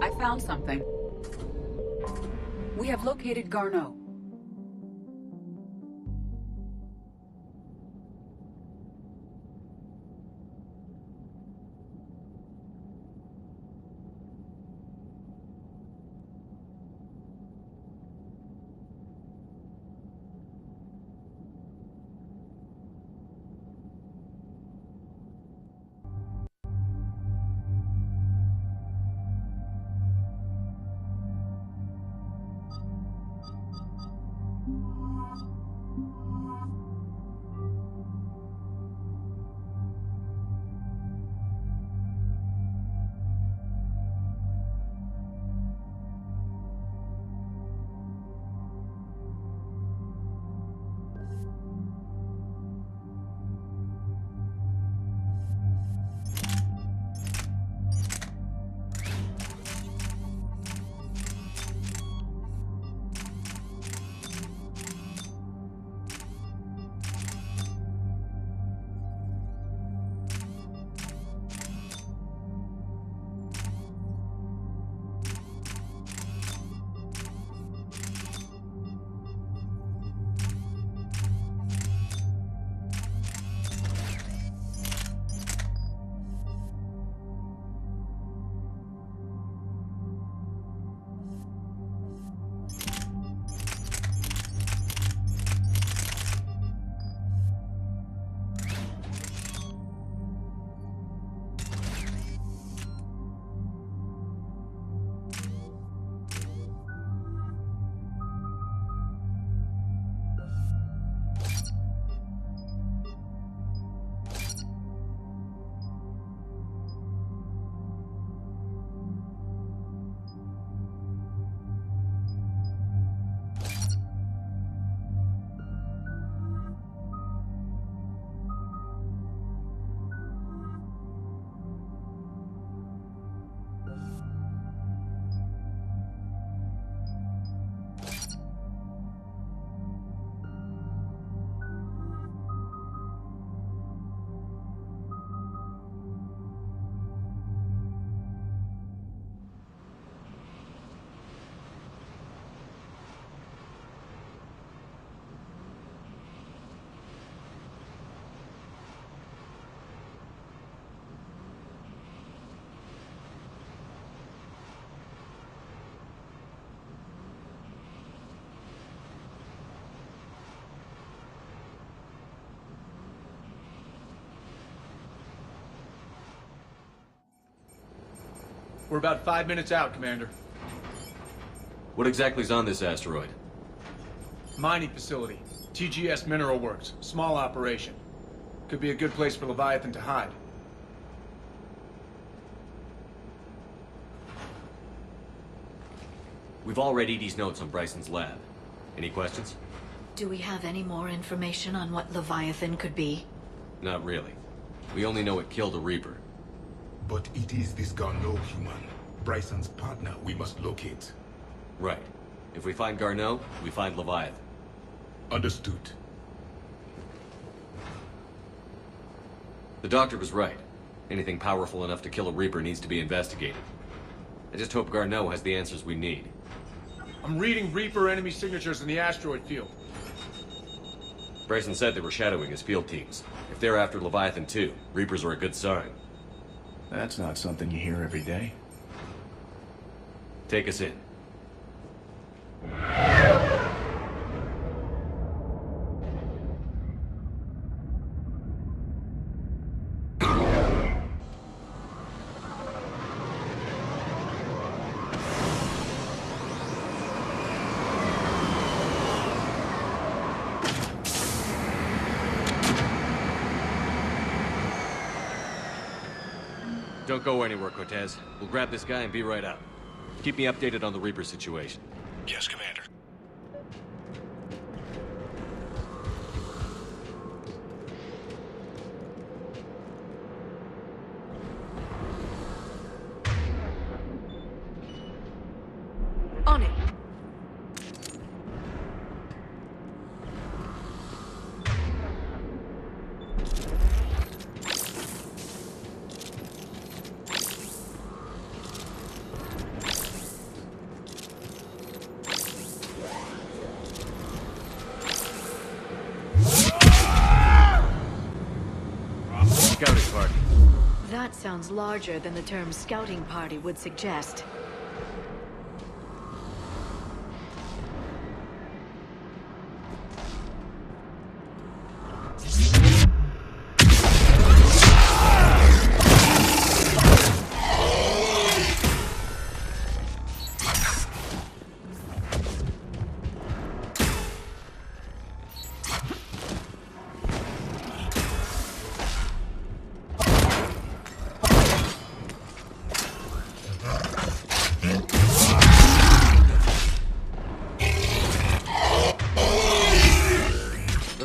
I found something. We have located Garneau. We're about 5 minutes out, Commander. What exactly is on this asteroid? Mining facility. TGS Mineral Works. Small operation. Could be a good place for Leviathan to hide. We've all read Edie's notes on Bryson's lab. Any questions? Do we have any more information on what Leviathan could be? Not really. We only know it killed a Reaper. But it is this Garneau human, Bryson's partner, we must locate. Right. If we find Garneau, we find Leviathan. Understood. The doctor was right. Anything powerful enough to kill a Reaper needs to be investigated. I just hope Garneau has the answers we need. I'm reading Reaper enemy signatures in the asteroid field. Bryson said they were shadowing his field teams. If they're after Leviathan too, Reapers are a good sign. That's not something you hear every day. Take us in. Don't go anywhere, Cortez. We'll grab this guy and be right out. Keep me updated on the Reaper situation. Yes, Commander. On it. Scouting party. That sounds larger than the term scouting party would suggest.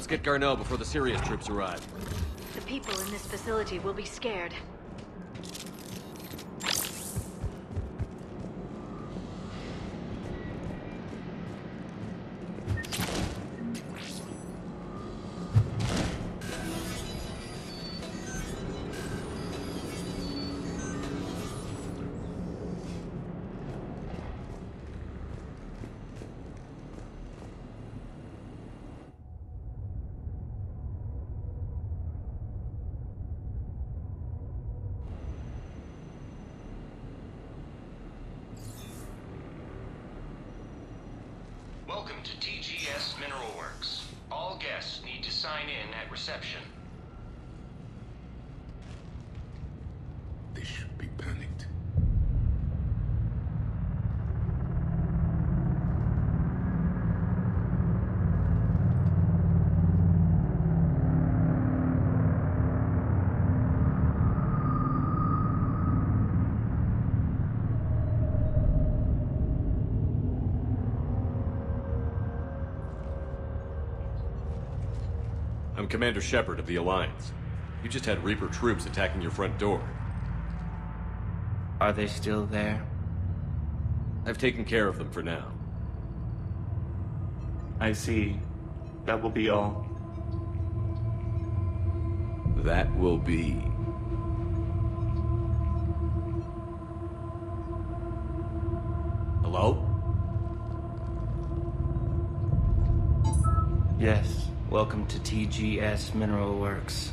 Get Garneau before the serious troops arrive. The people in this facility will be scared. Welcome to TGS Mineral Works. All guests need to sign in at reception. They should be panicked. I'm Commander Shepard of the Alliance. You just had Reaper troops attacking your front door. Are they still there? I've taken care of them for now. I see. That will be all. That will be... Hello? Yes. Welcome to TGS Mineral Works.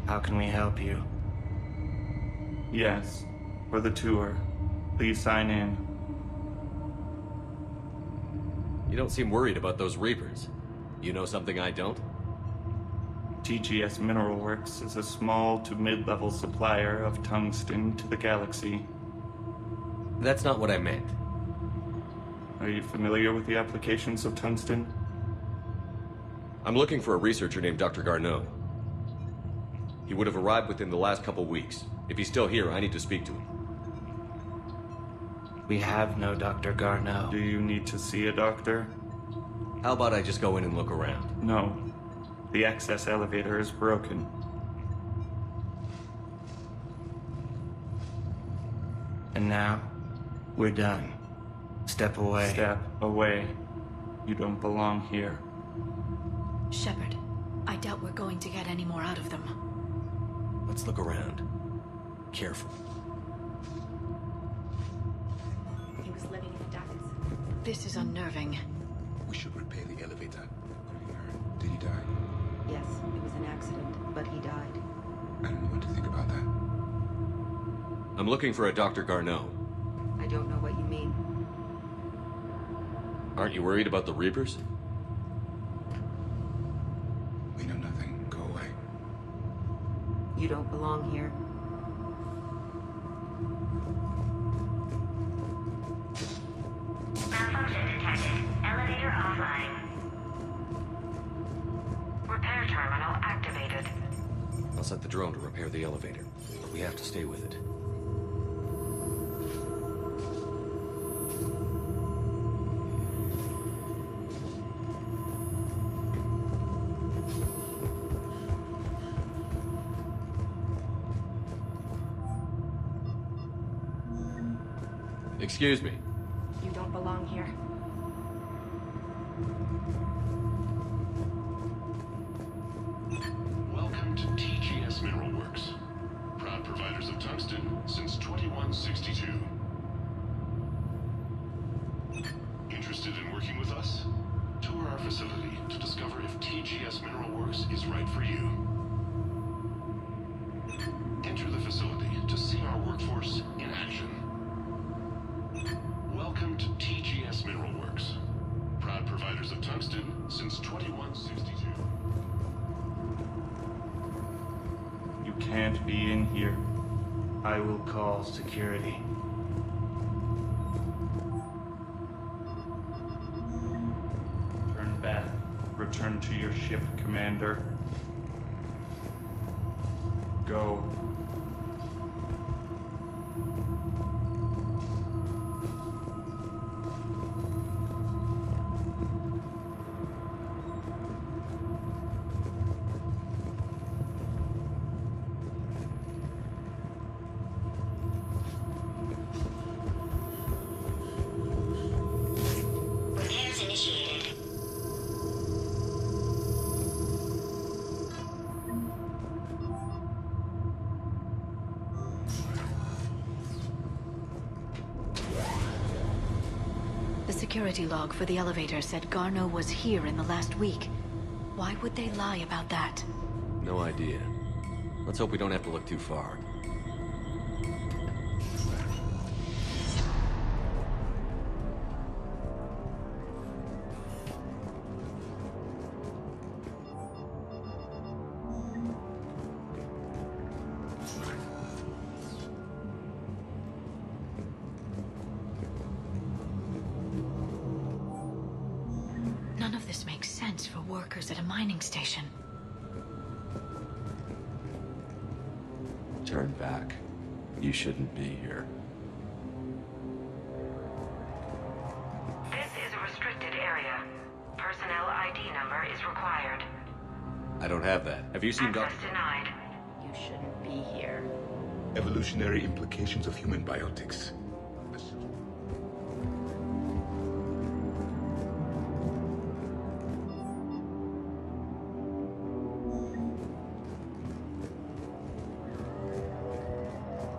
How can we help you? Yes. For the tour. Please sign in. You don't seem worried about those Reapers. You know something I don't? TGS Mineral Works is a small to mid-level supplier of tungsten to the galaxy. That's not what I meant. Are you familiar with the applications of tungsten? I'm looking for a researcher named Dr. Garneau. He would have arrived within the last couple weeks. If he's still here, I need to speak to him. We have no Dr. Garneau. Do you need to see a doctor? How about I just go in and look around? No. The access elevator is broken. And now, we're done. Step away. Step away. You don't belong here. Shepard, I doubt we're going to get any more out of them. Let's look around. Careful. He was living in ducts. This is unnerving. We should repair the elevator. Did he die? Yes, it was an accident, but he died. I don't know what to think about that. I'm looking for a Dr. Garneau. I don't know what you mean. Aren't you worried about the Reapers? We know nothing. Go away. You don't belong here. Malfunction detected. Elevator offline. Repair terminal activated. I'll set the drone to repair the elevator, but we have to stay with it. Excuse me. You don't belong here. Welcome to TGS Mineral Works. Proud providers of tungsten since 2162. Interested in working with us? Tour our facility to discover if TGS Mineral Works is right for you. Enter the facility to see our workforce in action. Welcome to TGS Mineral Works. Proud providers of tungsten since 2162. You can't be in here. I will call security. Turn back. Return to your ship, Commander. Go. Repairs initiated. The security log for the elevator said Garneau was here in the last week. Why would they lie about that? No idea. Let's hope we don't have to look too far. None of this makes sense for workers at a mining station. Turn back. You shouldn't be here. This is a restricted area. Personnel ID number is required. I don't have that. Have you seen Dr. Access denied. You shouldn't be here. Evolutionary implications of human biotics.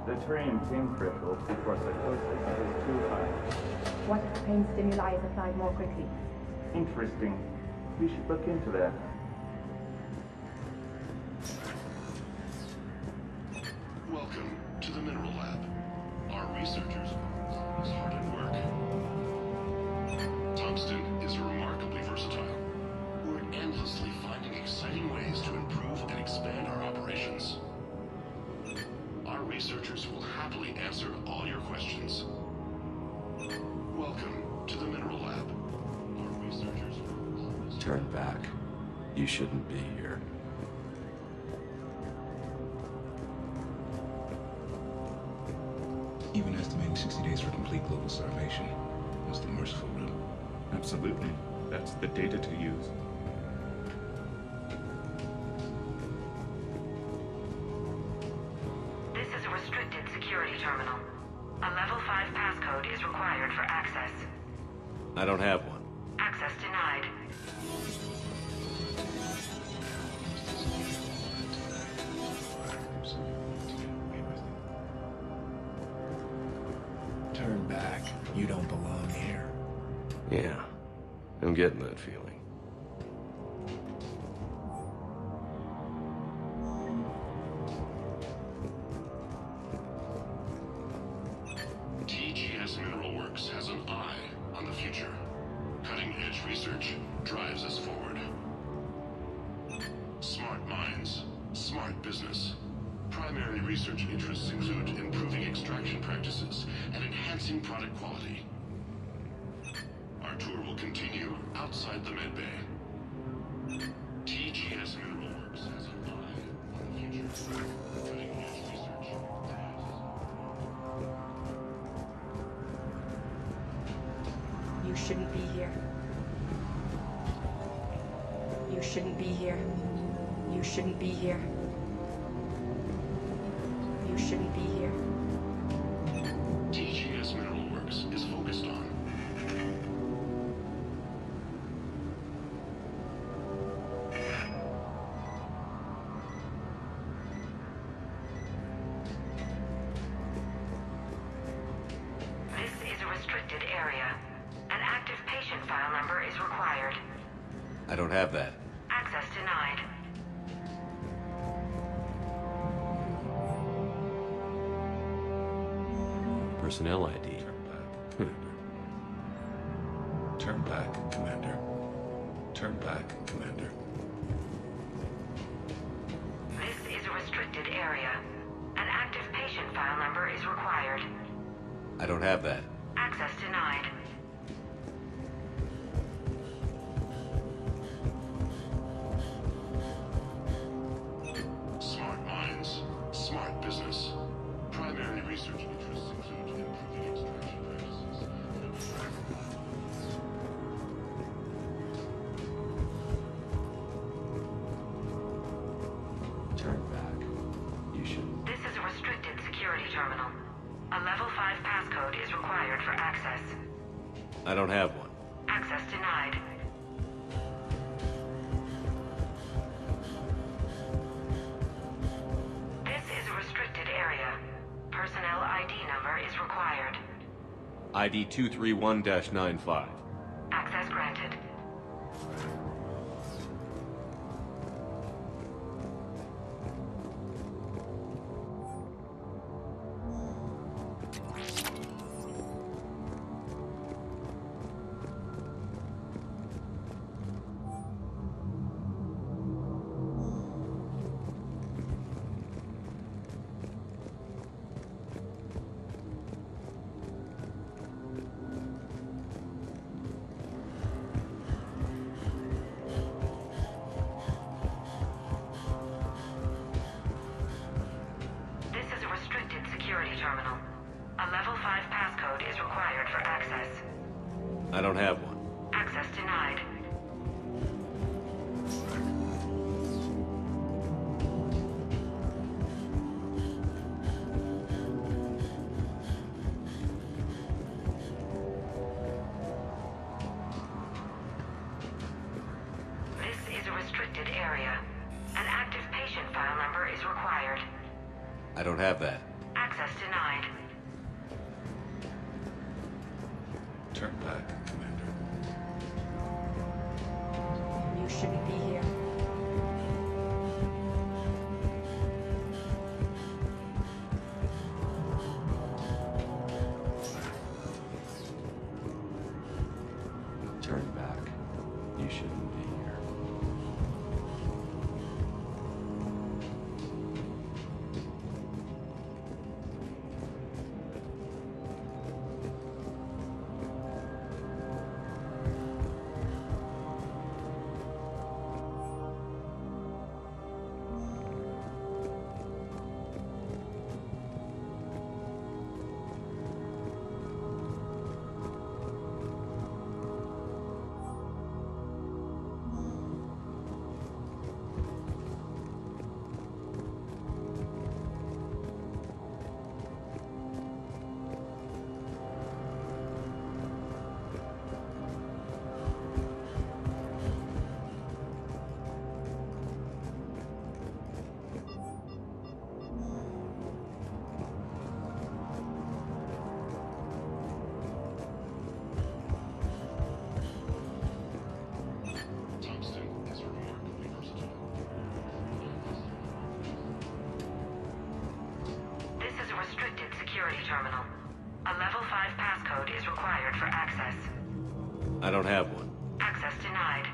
The terrain pain threshold before psychosis is too high. What if the pain stimuli is applied more quickly? Interesting. We should look into that. Welcome to the Mineral Lab. Our researchers are hard at work. Tungsten is remarkably versatile. We're endlessly finding exciting ways to improve and expand our operations. Our researchers will happily answer all your questions. Welcome to the Mineral Lab. Our researchers... Turn back. You shouldn't be here. Even estimating 60 days for complete global starvation was the merciful route. Absolutely. That's the data to use. This is a restricted security terminal. A level 5 passcode is required for access. I don't have one. Access denied. Turn back. You don't belong here. Yeah, I'm getting that feeling. TGS Mineral Works has an eye on the future. Cutting-edge research drives us forward. Smart minds, smart business. Primary research interests include improving extraction practices and enhancing product quality. Our tour will continue outside the medbay. TGS Mineral Works has an eye on the future. Cutting-edge research. You shouldn't be here. You shouldn't be here. You shouldn't be here. You shouldn't be here. TGS Mineral Works is focused on This is a restricted area. An active patient file number is required. I don't have that. Access denied. Personnel ID. Turn back, Commander. Turn back, Commander. This is a restricted area. An active patient file number is required. I don't have that. Access denied. smart minds, smart business. Primary research interests include improving extraction practices. Turn back. You shouldn't. This is a restricted security terminal. A level 5 passcode is required for access. I don't have one. Access denied. This is a restricted area. Personnel ID number is required. ID 231-95. Access granted. This is a restricted security terminal. A level 5 passcode is required for access. I don't have one. Access denied. This is a restricted area. An active patient file number is required. I don't have that. Access denied. Turn back, Commander. You shouldn't be here. Turn back. You shouldn't be here. security terminal. A level 5 passcode is required for access. I don't have one. Access denied.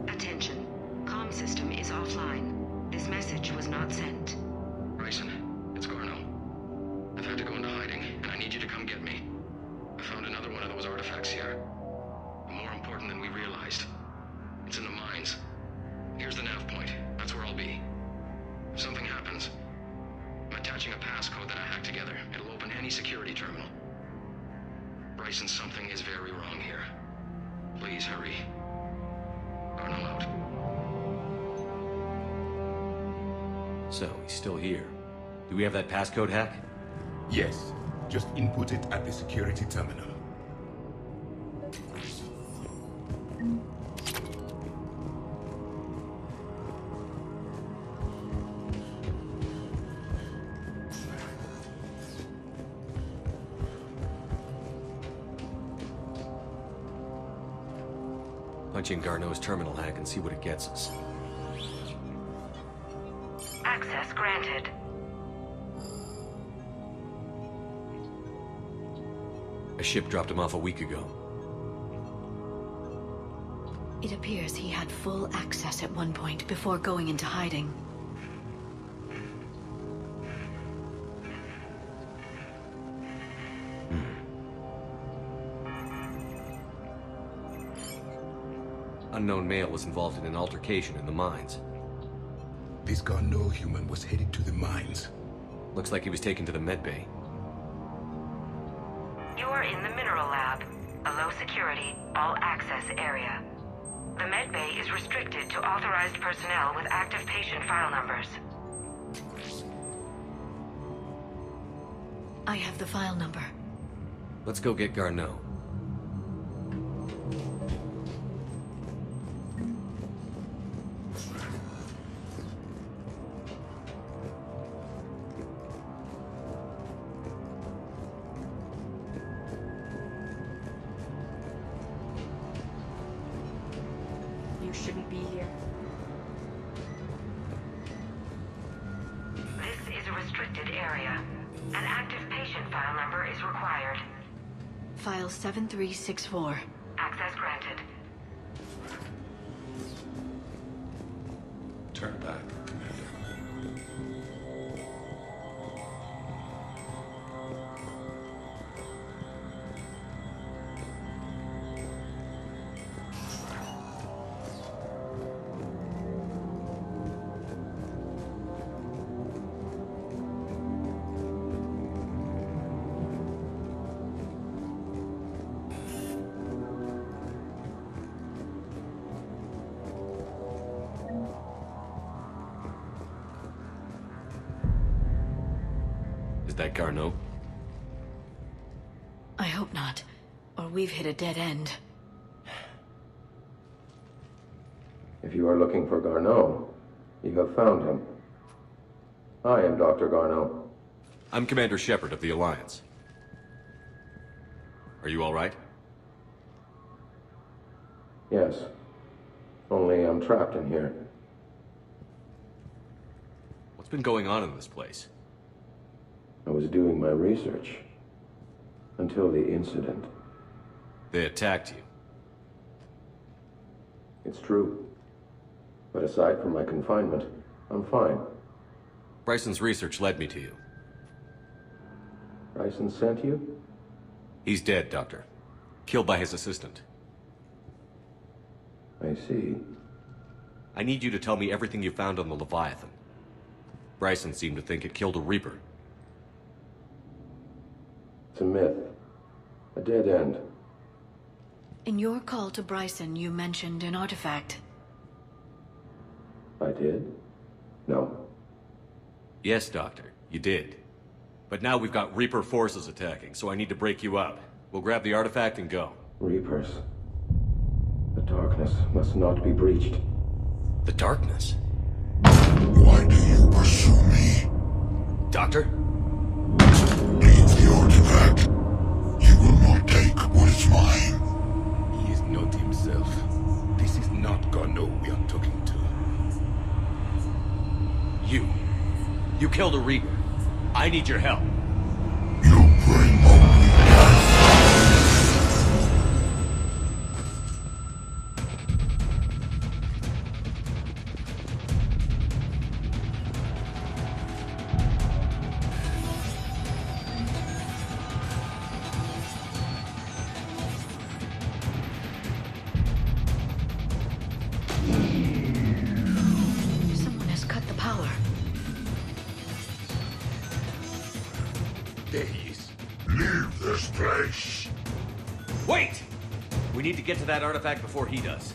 Attention. Comm system is offline. This message was not sent. Bryson, it's Garno. I've had to go into hiding, and I need you to come get me. I found another one of those artifacts here. More important than we realized. It's in the mines. Here's the nav point. That's where I'll be. If something happens, I'm attaching a passcode that I hacked together. It'll open any security terminal. Bryson, something is very wrong here. Please hurry. Garno out. So, he's still here. Do we have that passcode hack? Yes. Just input it at the security terminal. Punch in Garneau's terminal hack and see what it gets us. Access granted. A ship dropped him off a week ago. It appears he had full access at one point before going into hiding. Unknown male was involved in an altercation in the mines. This Garneau human was headed to the mines. Looks like he was taken to the medbay. You are in the mineral lab, a low security, all access area. The medbay is restricted to authorized personnel with active patient file numbers. I have the file number. Let's go get Garneau. You shouldn't be here. This is a restricted area. An active patient file number is required. File 7364. Access granted. Turn back, Commander. Is that Garneau? I hope not, or we've hit a dead end. If you are looking for Garneau, you have found him. I am Dr. Garneau. I'm Commander Shepard of the Alliance. Are you all right? Yes. Only I'm trapped in here. What's been going on in this place? I was doing my research. Until the incident. They attacked you. It's true. But aside from my confinement, I'm fine. Bryson's research led me to you. Bryson sent you? He's dead, Doctor. Killed by his assistant. I see. I need you to tell me everything you found on the Leviathan. Bryson seemed to think it killed a Reaper. It's a myth. A dead end. In your call to Bryson, you mentioned an artifact. I did? No. Yes, Doctor, you did. But now we've got Reaper forces attacking, so I need to break you up. We'll grab the artifact and go. Reapers. The darkness must not be breached. The darkness? Why do you pursue me? Doctor? Leave the artifact. You will not take what is mine. He is not himself. This is not Garneau we are talking to. You killed a Reaper. I need your help. Someone has cut the power. There he is. Leave this place. Wait! We need to get to that artifact before he does.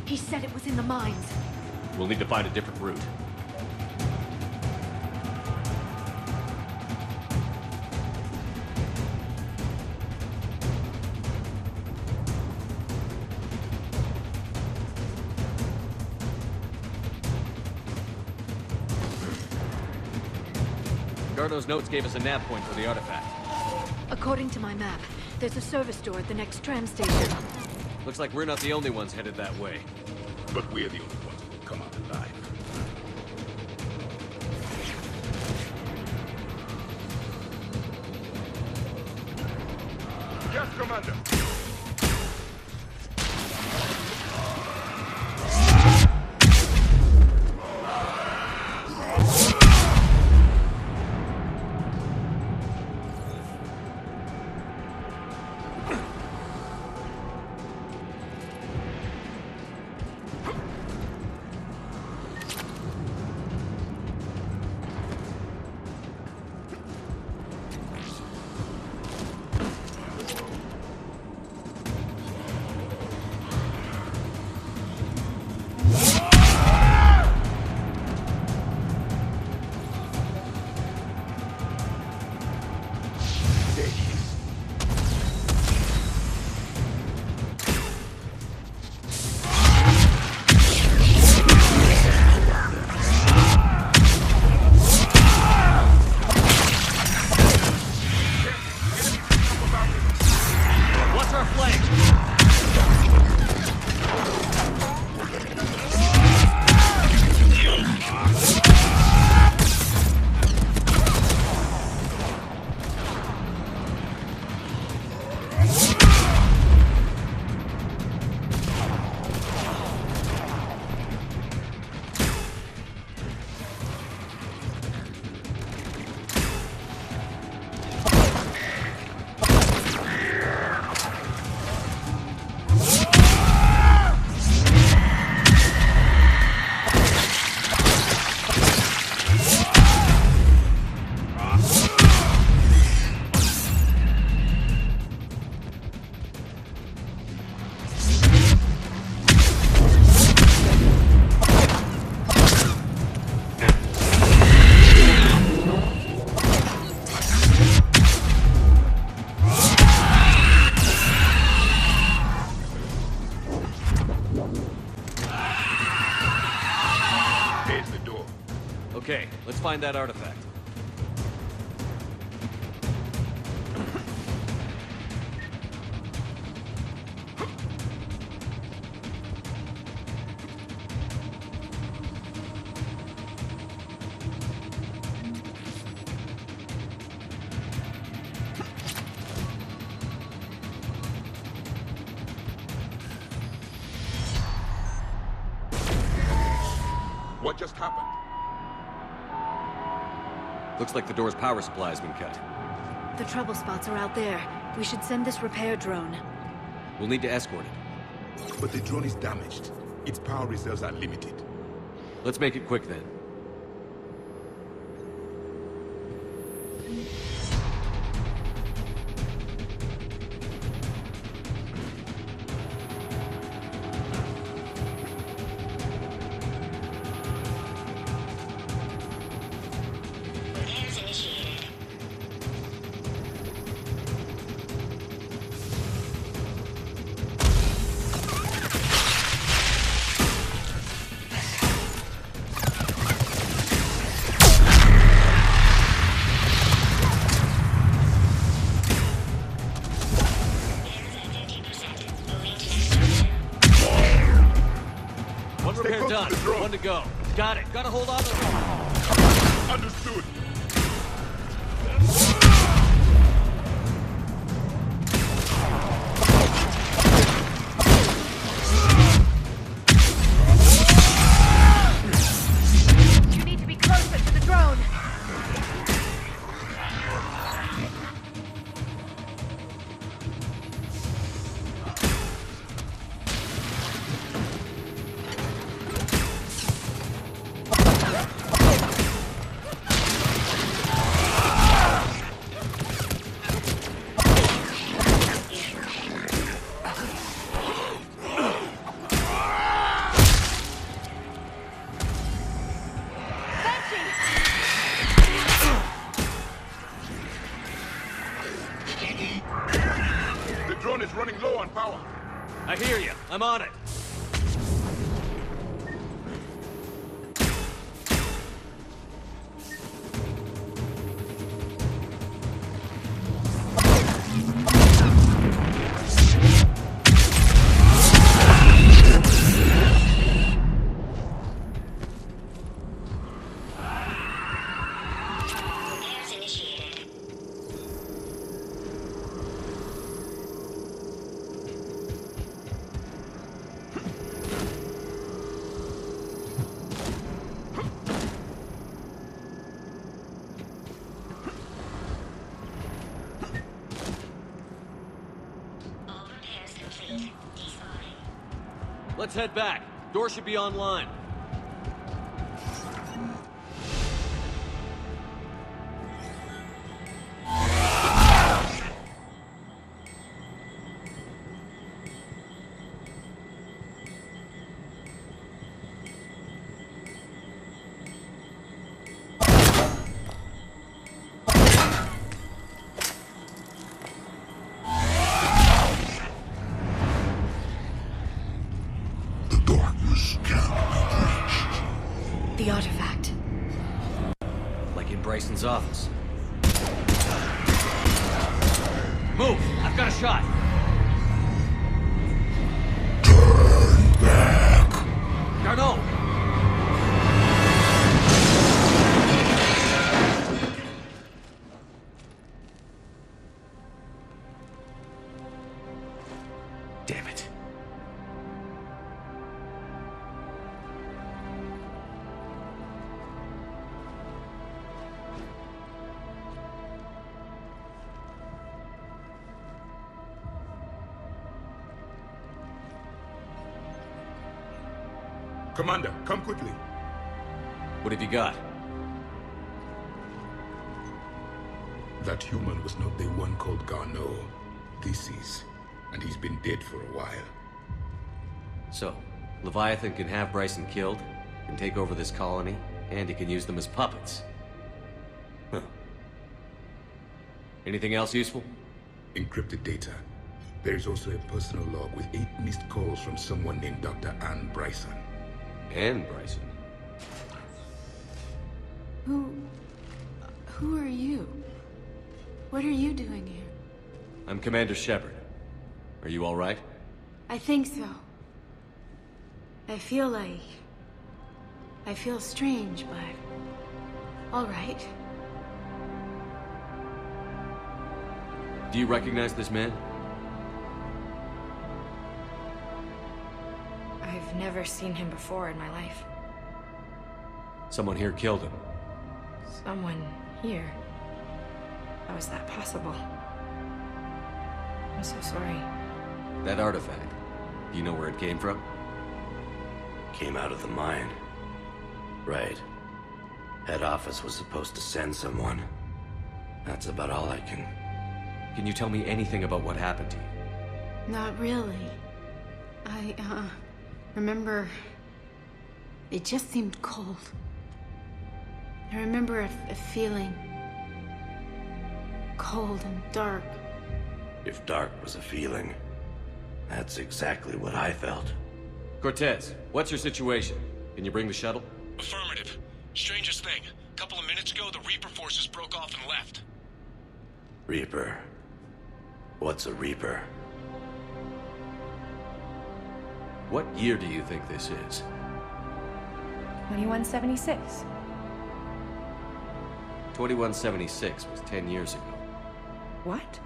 He said it was in the mines. We'll need to find a different route. Garneau's notes gave us a nav point for the artifact. According to my map, there's a service door at the next tram station. Looks like we're not the only ones headed that way. But we're the only ones who will come out alive. Yes, Commander. Okay, let's find that artifact. What just happened? Looks like the door's power supply has been cut. The trouble spots are out there. We should send this repair drone. We'll need to escort it. But the drone is damaged. Its power reserves are limited. Let's make it quick then. repair done. One to go. Got it. Gotta hold on to it. Understood. You need to be closer to the drone. The drone is running low on power. I hear you. I'm on it. Let's head back. Door should be online. The artifact. Like in Bryson's office. Move! I've got a shot! Turn back. Garneau! Damn it. Commander, come quickly. What have you got? That human was not the one called Garneau. This is. And he's been dead for a while. So, Leviathan can have Bryson killed, can take over this colony, and he can use them as puppets. Huh. Anything else useful? Encrypted data. There is also a personal log with 8 missed calls from someone named Dr. Ann Bryson. Ann Bryson? Who are you? What are you doing here? I'm Commander Shepard. Are you all right? I think so. I feel strange, but all right. Do you recognize this man? I've never seen him before in my life. Someone here killed him. Someone here? How is that possible? I'm so sorry. That artifact, do you know where it came from? Came out of the mine. Right. Head office was supposed to send someone. That's about all I can... Can you tell me anything about what happened to you? Not really. I remember... It just seemed cold. I remember a feeling... cold and dark. If dark was a feeling, that's exactly what I felt. Cortez, what's your situation? Can you bring the shuttle? Affirmative. Strangest thing. Couple of minutes ago, the Reaper forces broke off and left. Reaper? What's a Reaper? What year do you think this is? 2176. 2176 was 10 years ago. What?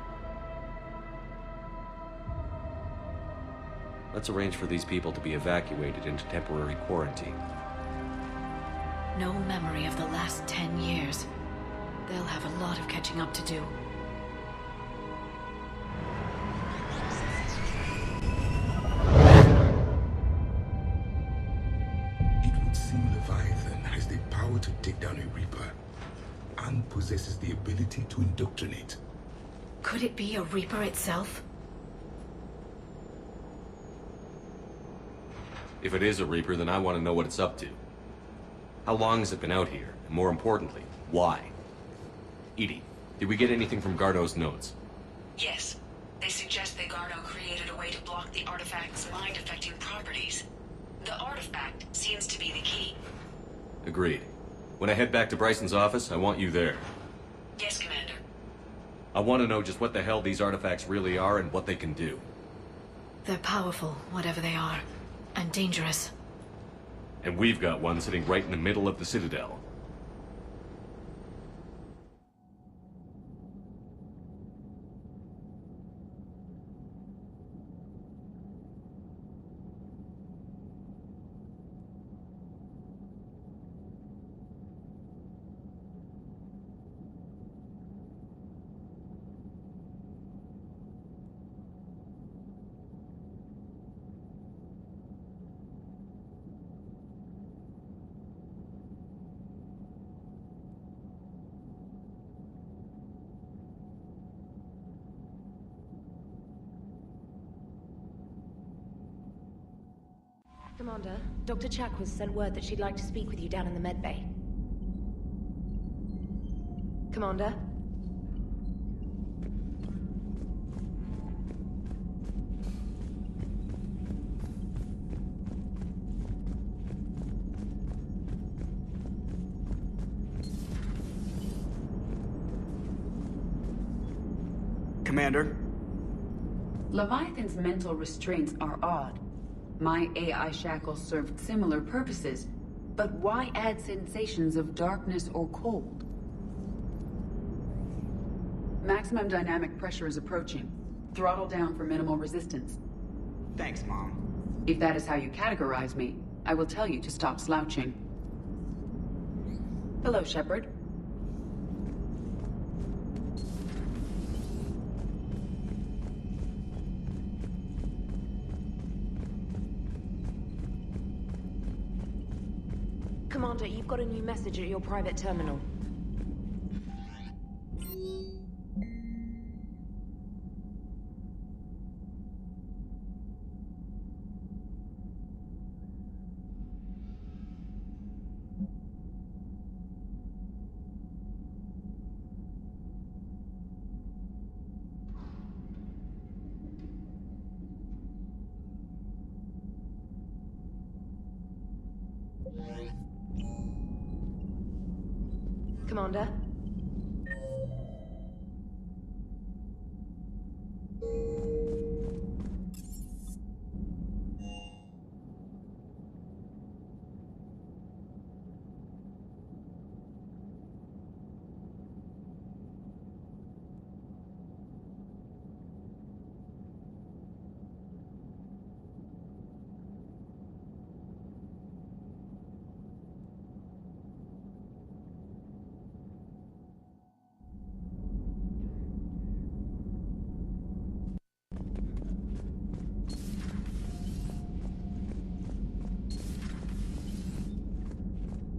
Let's arrange for these people to be evacuated into temporary quarantine. No memory of the last 10 years. They'll have a lot of catching up to do. It would seem Leviathan has the power to take down a Reaper, and possesses the ability to indoctrinate. Could it be a Reaper itself? If it is a Reaper, then I want to know what it's up to. How long has it been out here? And more importantly, why? Edie, did we get anything from Garneau's notes? Yes. They suggest that Garneau created a way to block the artifact's mind-affecting properties. The artifact seems to be the key. Agreed. When I head back to Bryson's office, I want you there. Yes, Commander. I want to know just what the hell these artifacts really are and what they can do. They're powerful, whatever they are. And dangerous. And we've got one sitting right in the middle of the Citadel. Commander, Dr. Chakwas sent word that she'd like to speak with you down in the medbay. Commander? Commander? Leviathan's mental restraints are odd. My AI shackles served similar purposes, but why add sensations of darkness or cold? Maximum dynamic pressure is approaching. Throttle down for minimal resistance. Thanks, Mom. If that is how you categorize me, I will tell you to stop slouching. Hello, Shepard. Commander, you've got a new message at your private terminal. Commander?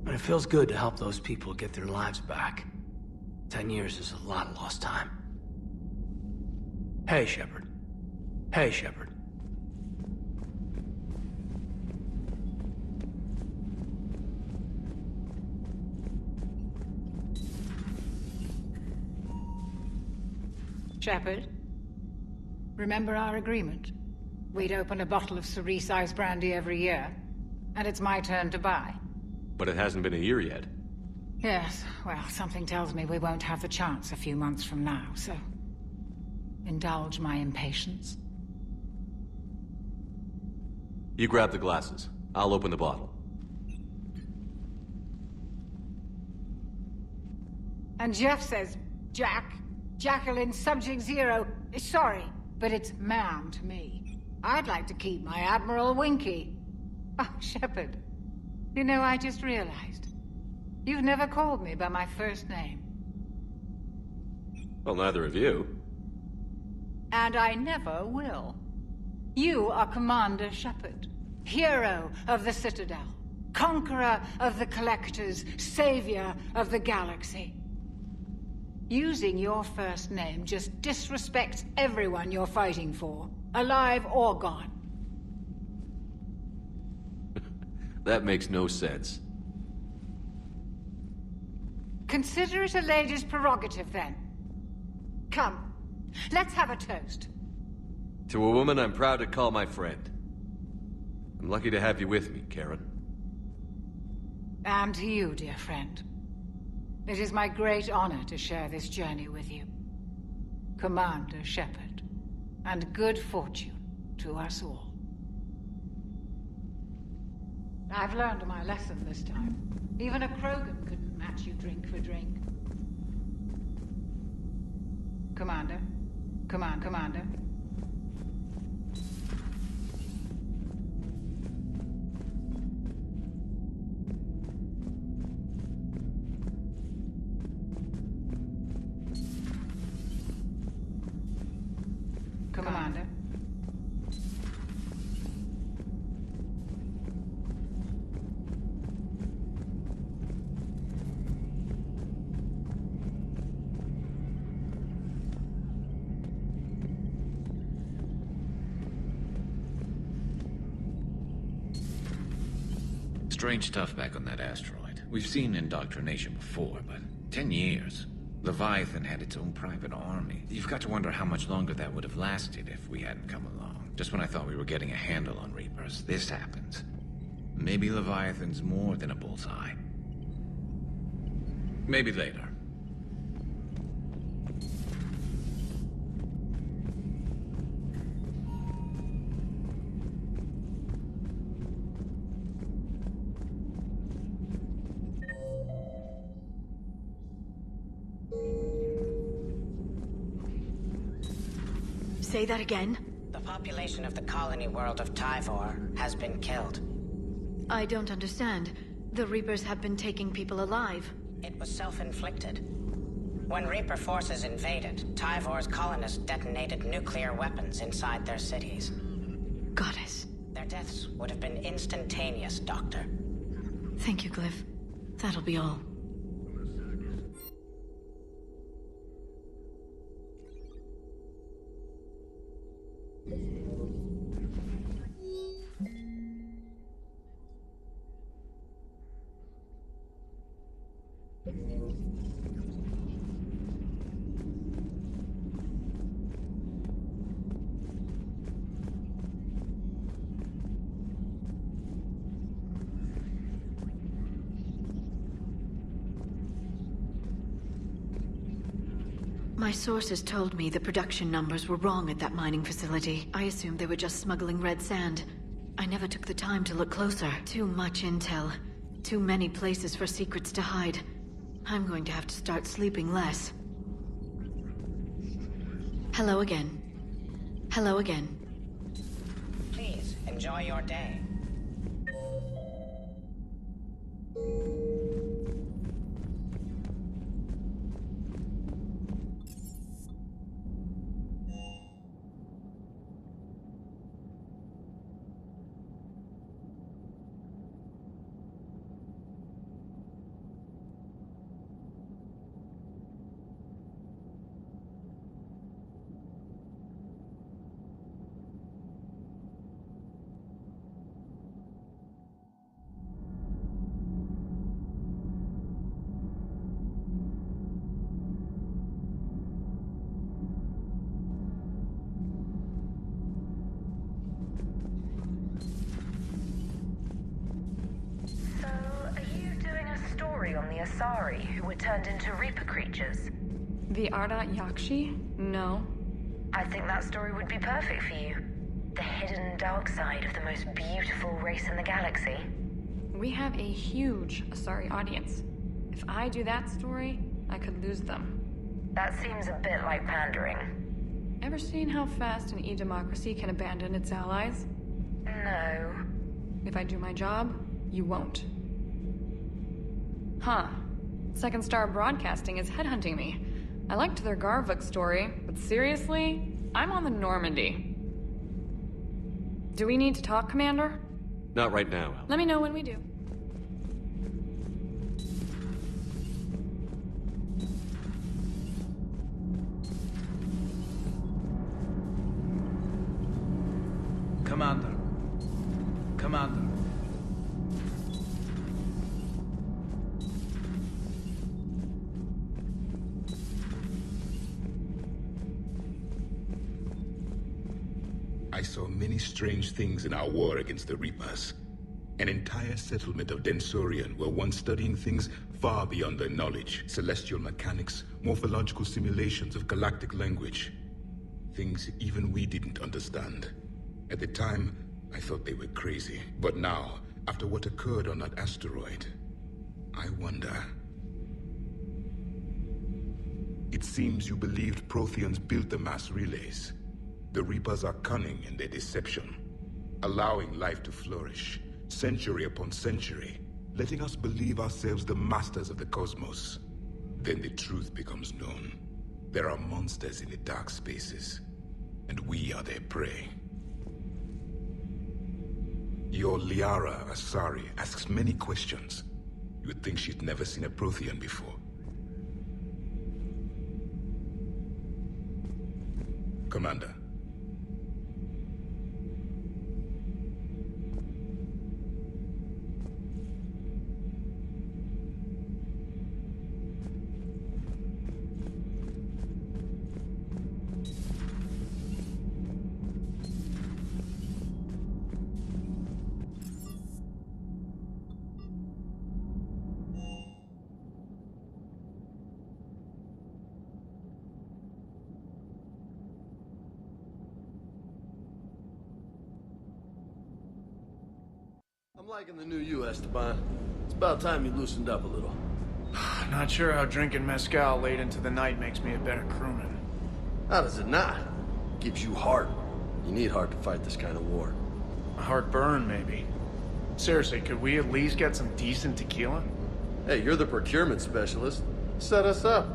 It feels good to help those people get their lives back. 10 years is a lot of lost time. Hey, Shepard. Hey, Shepard. Shepard, remember our agreement? We'd open a bottle of cerise ice brandy every year, and it's my turn to buy. But it hasn't been a year yet. Yes, well, something tells me we won't have the chance a few months from now, so... indulge my impatience. You grab the glasses. I'll open the bottle. And Jeff says, Jacqueline, Subject Zero. Sorry, but it's ma'am to me. I'd like to keep my Admiral Winky. Oh, Shepard. You know, I just realized. You've never called me by my first name. Well, neither of you. And I never will. You are Commander Shepard, hero of the Citadel, conqueror of the Collectors, savior of the galaxy. Using your first name just disrespects everyone you're fighting for, alive or gone. That makes no sense. Consider it a lady's prerogative, then. Come, let's have a toast. To a woman I'm proud to call my friend. I'm lucky to have you with me, Karen. And to you, dear friend. It is my great honor to share this journey with you. Commander Shepard. And good fortune to us all. I've learned my lesson this time. Even a Krogan couldn't match you drink for drink. Commander. Commander. Commander. Strange stuff back on that asteroid. We've seen indoctrination before, but 10 years. Leviathan had its own private army. You've got to wonder how much longer that would have lasted if we hadn't come along. Just when I thought we were getting a handle on Reapers, this happens. Maybe Leviathan's more than a bullseye. Maybe later. Say that again? The population of the colony world of Tyvor has been killed. I don't understand. The Reapers have been taking people alive. It was self-inflicted. When Reaper forces invaded, Tyvor's colonists detonated nuclear weapons inside their cities. Goddess. Their deaths would have been instantaneous, Doctor. Thank you, Glyph. That'll be all. My sources told me the production numbers were wrong at that mining facility. I assumed they were just smuggling red sand. I never took the time to look closer. Too much intel. Too many places for secrets to hide. I'm going to have to start sleeping less. Hello again. Hello again. Please, enjoy your day. On the Asari, who were turned into Reaper creatures. The Ardat Yakshi? No. I think that story would be perfect for you. The hidden dark side of the most beautiful race in the galaxy. We have a huge Asari audience. If I do that story, I could lose them. That seems a bit like pandering. Ever seen how fast an e-democracy can abandon its allies? No. If I do my job, you won't. Huh. Second Star Broadcasting is headhunting me. I liked their Garvuk story, but seriously, I'm on the Normandy. Do we need to talk, Commander? Not right now, Al. Let me know when we do. Commander. Commander. I saw many strange things in our war against the Reapers. An entire settlement of Densorian were once studying things far beyond their knowledge. Celestial mechanics, morphological simulations of galactic language. Things even we didn't understand. At the time, I thought they were crazy. But now, after what occurred on that asteroid, I wonder. It seems you believed Protheans built the mass relays. The Reapers are cunning in their deception, allowing life to flourish, century upon century, letting us believe ourselves the masters of the cosmos. Then the truth becomes known. There are monsters in the dark spaces, and we are their prey. Your Liara Asari asks many questions. You would think she'd never seen a Prothean before. Commander. I'm liking the new you, Esteban. It's about time you loosened up a little. Not sure how drinking mezcal late into the night makes me a better crewman. How does it not? Gives you heart. You need heart to fight this kind of war. A heartburn, maybe. Seriously, could we at least get some decent tequila? Hey, you're the procurement specialist. Set us up.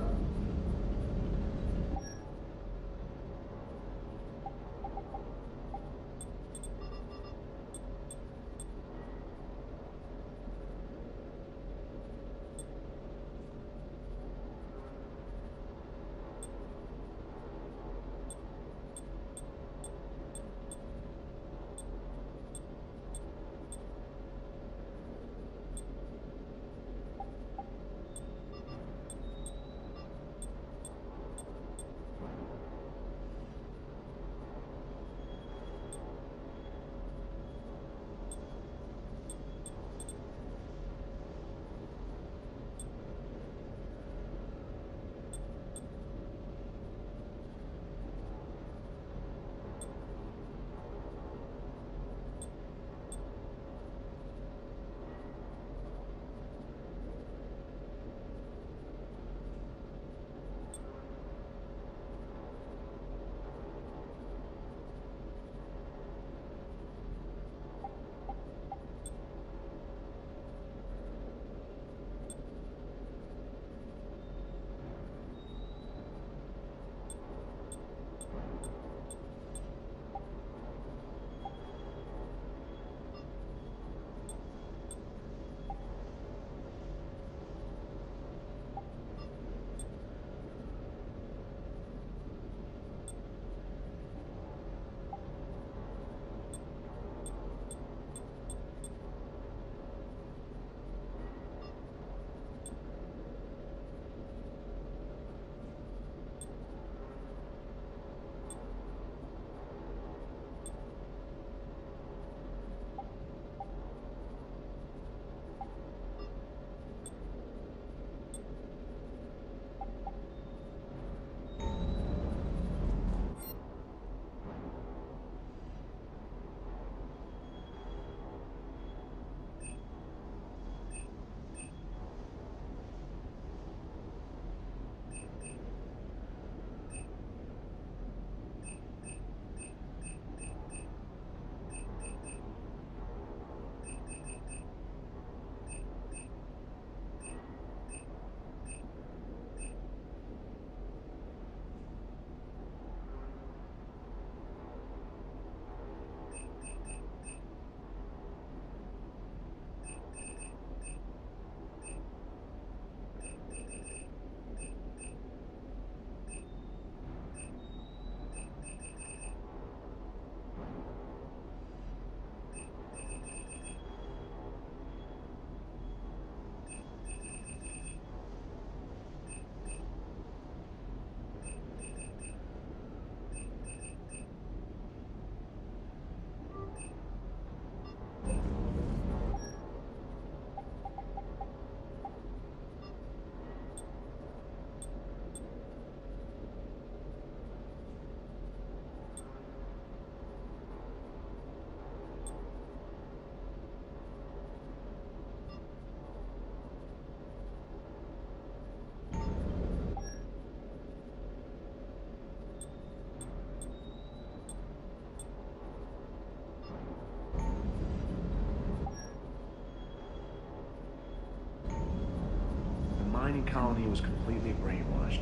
colony was completely brainwashed.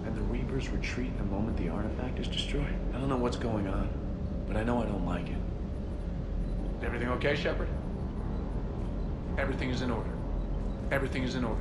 And the Reapers retreat the moment the artifact is destroyed. I don't know what's going on, but I know I don't like it. Everything okay, Shepard? Everything is in order. Everything is in order.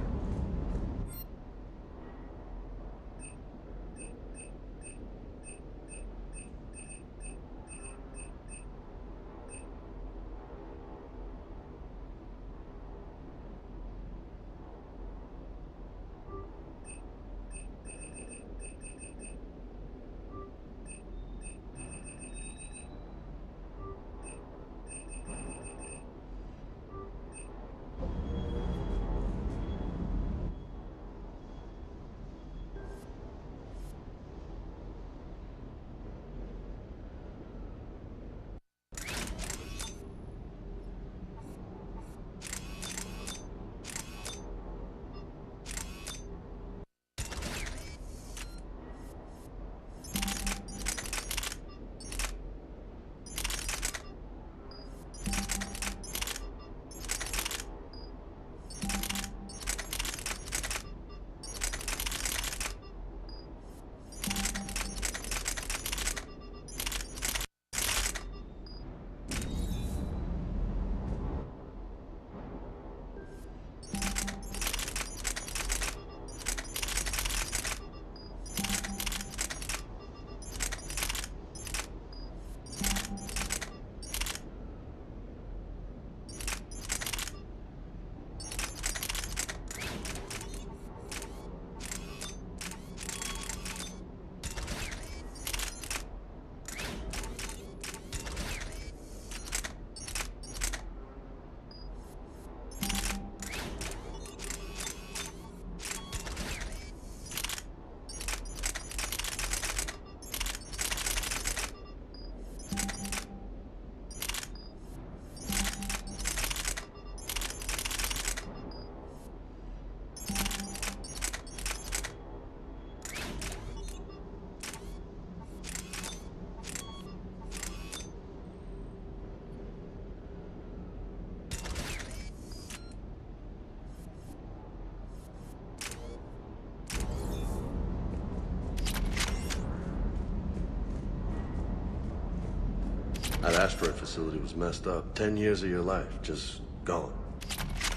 That asteroid facility was messed up. 10 years of your life, just gone.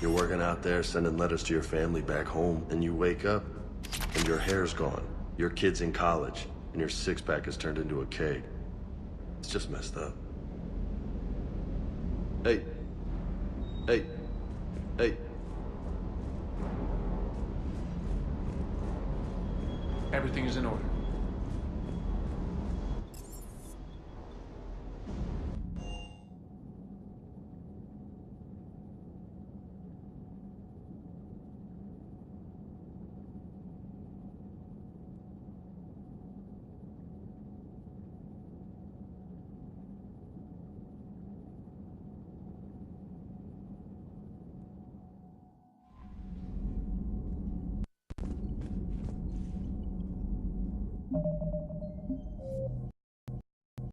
You're working out there, sending letters to your family back home, and you wake up, and your hair's gone. Your kid's in college, and your six-pack has turned into a keg. It's just messed up. Hey. Hey. Hey. Everything is in order. You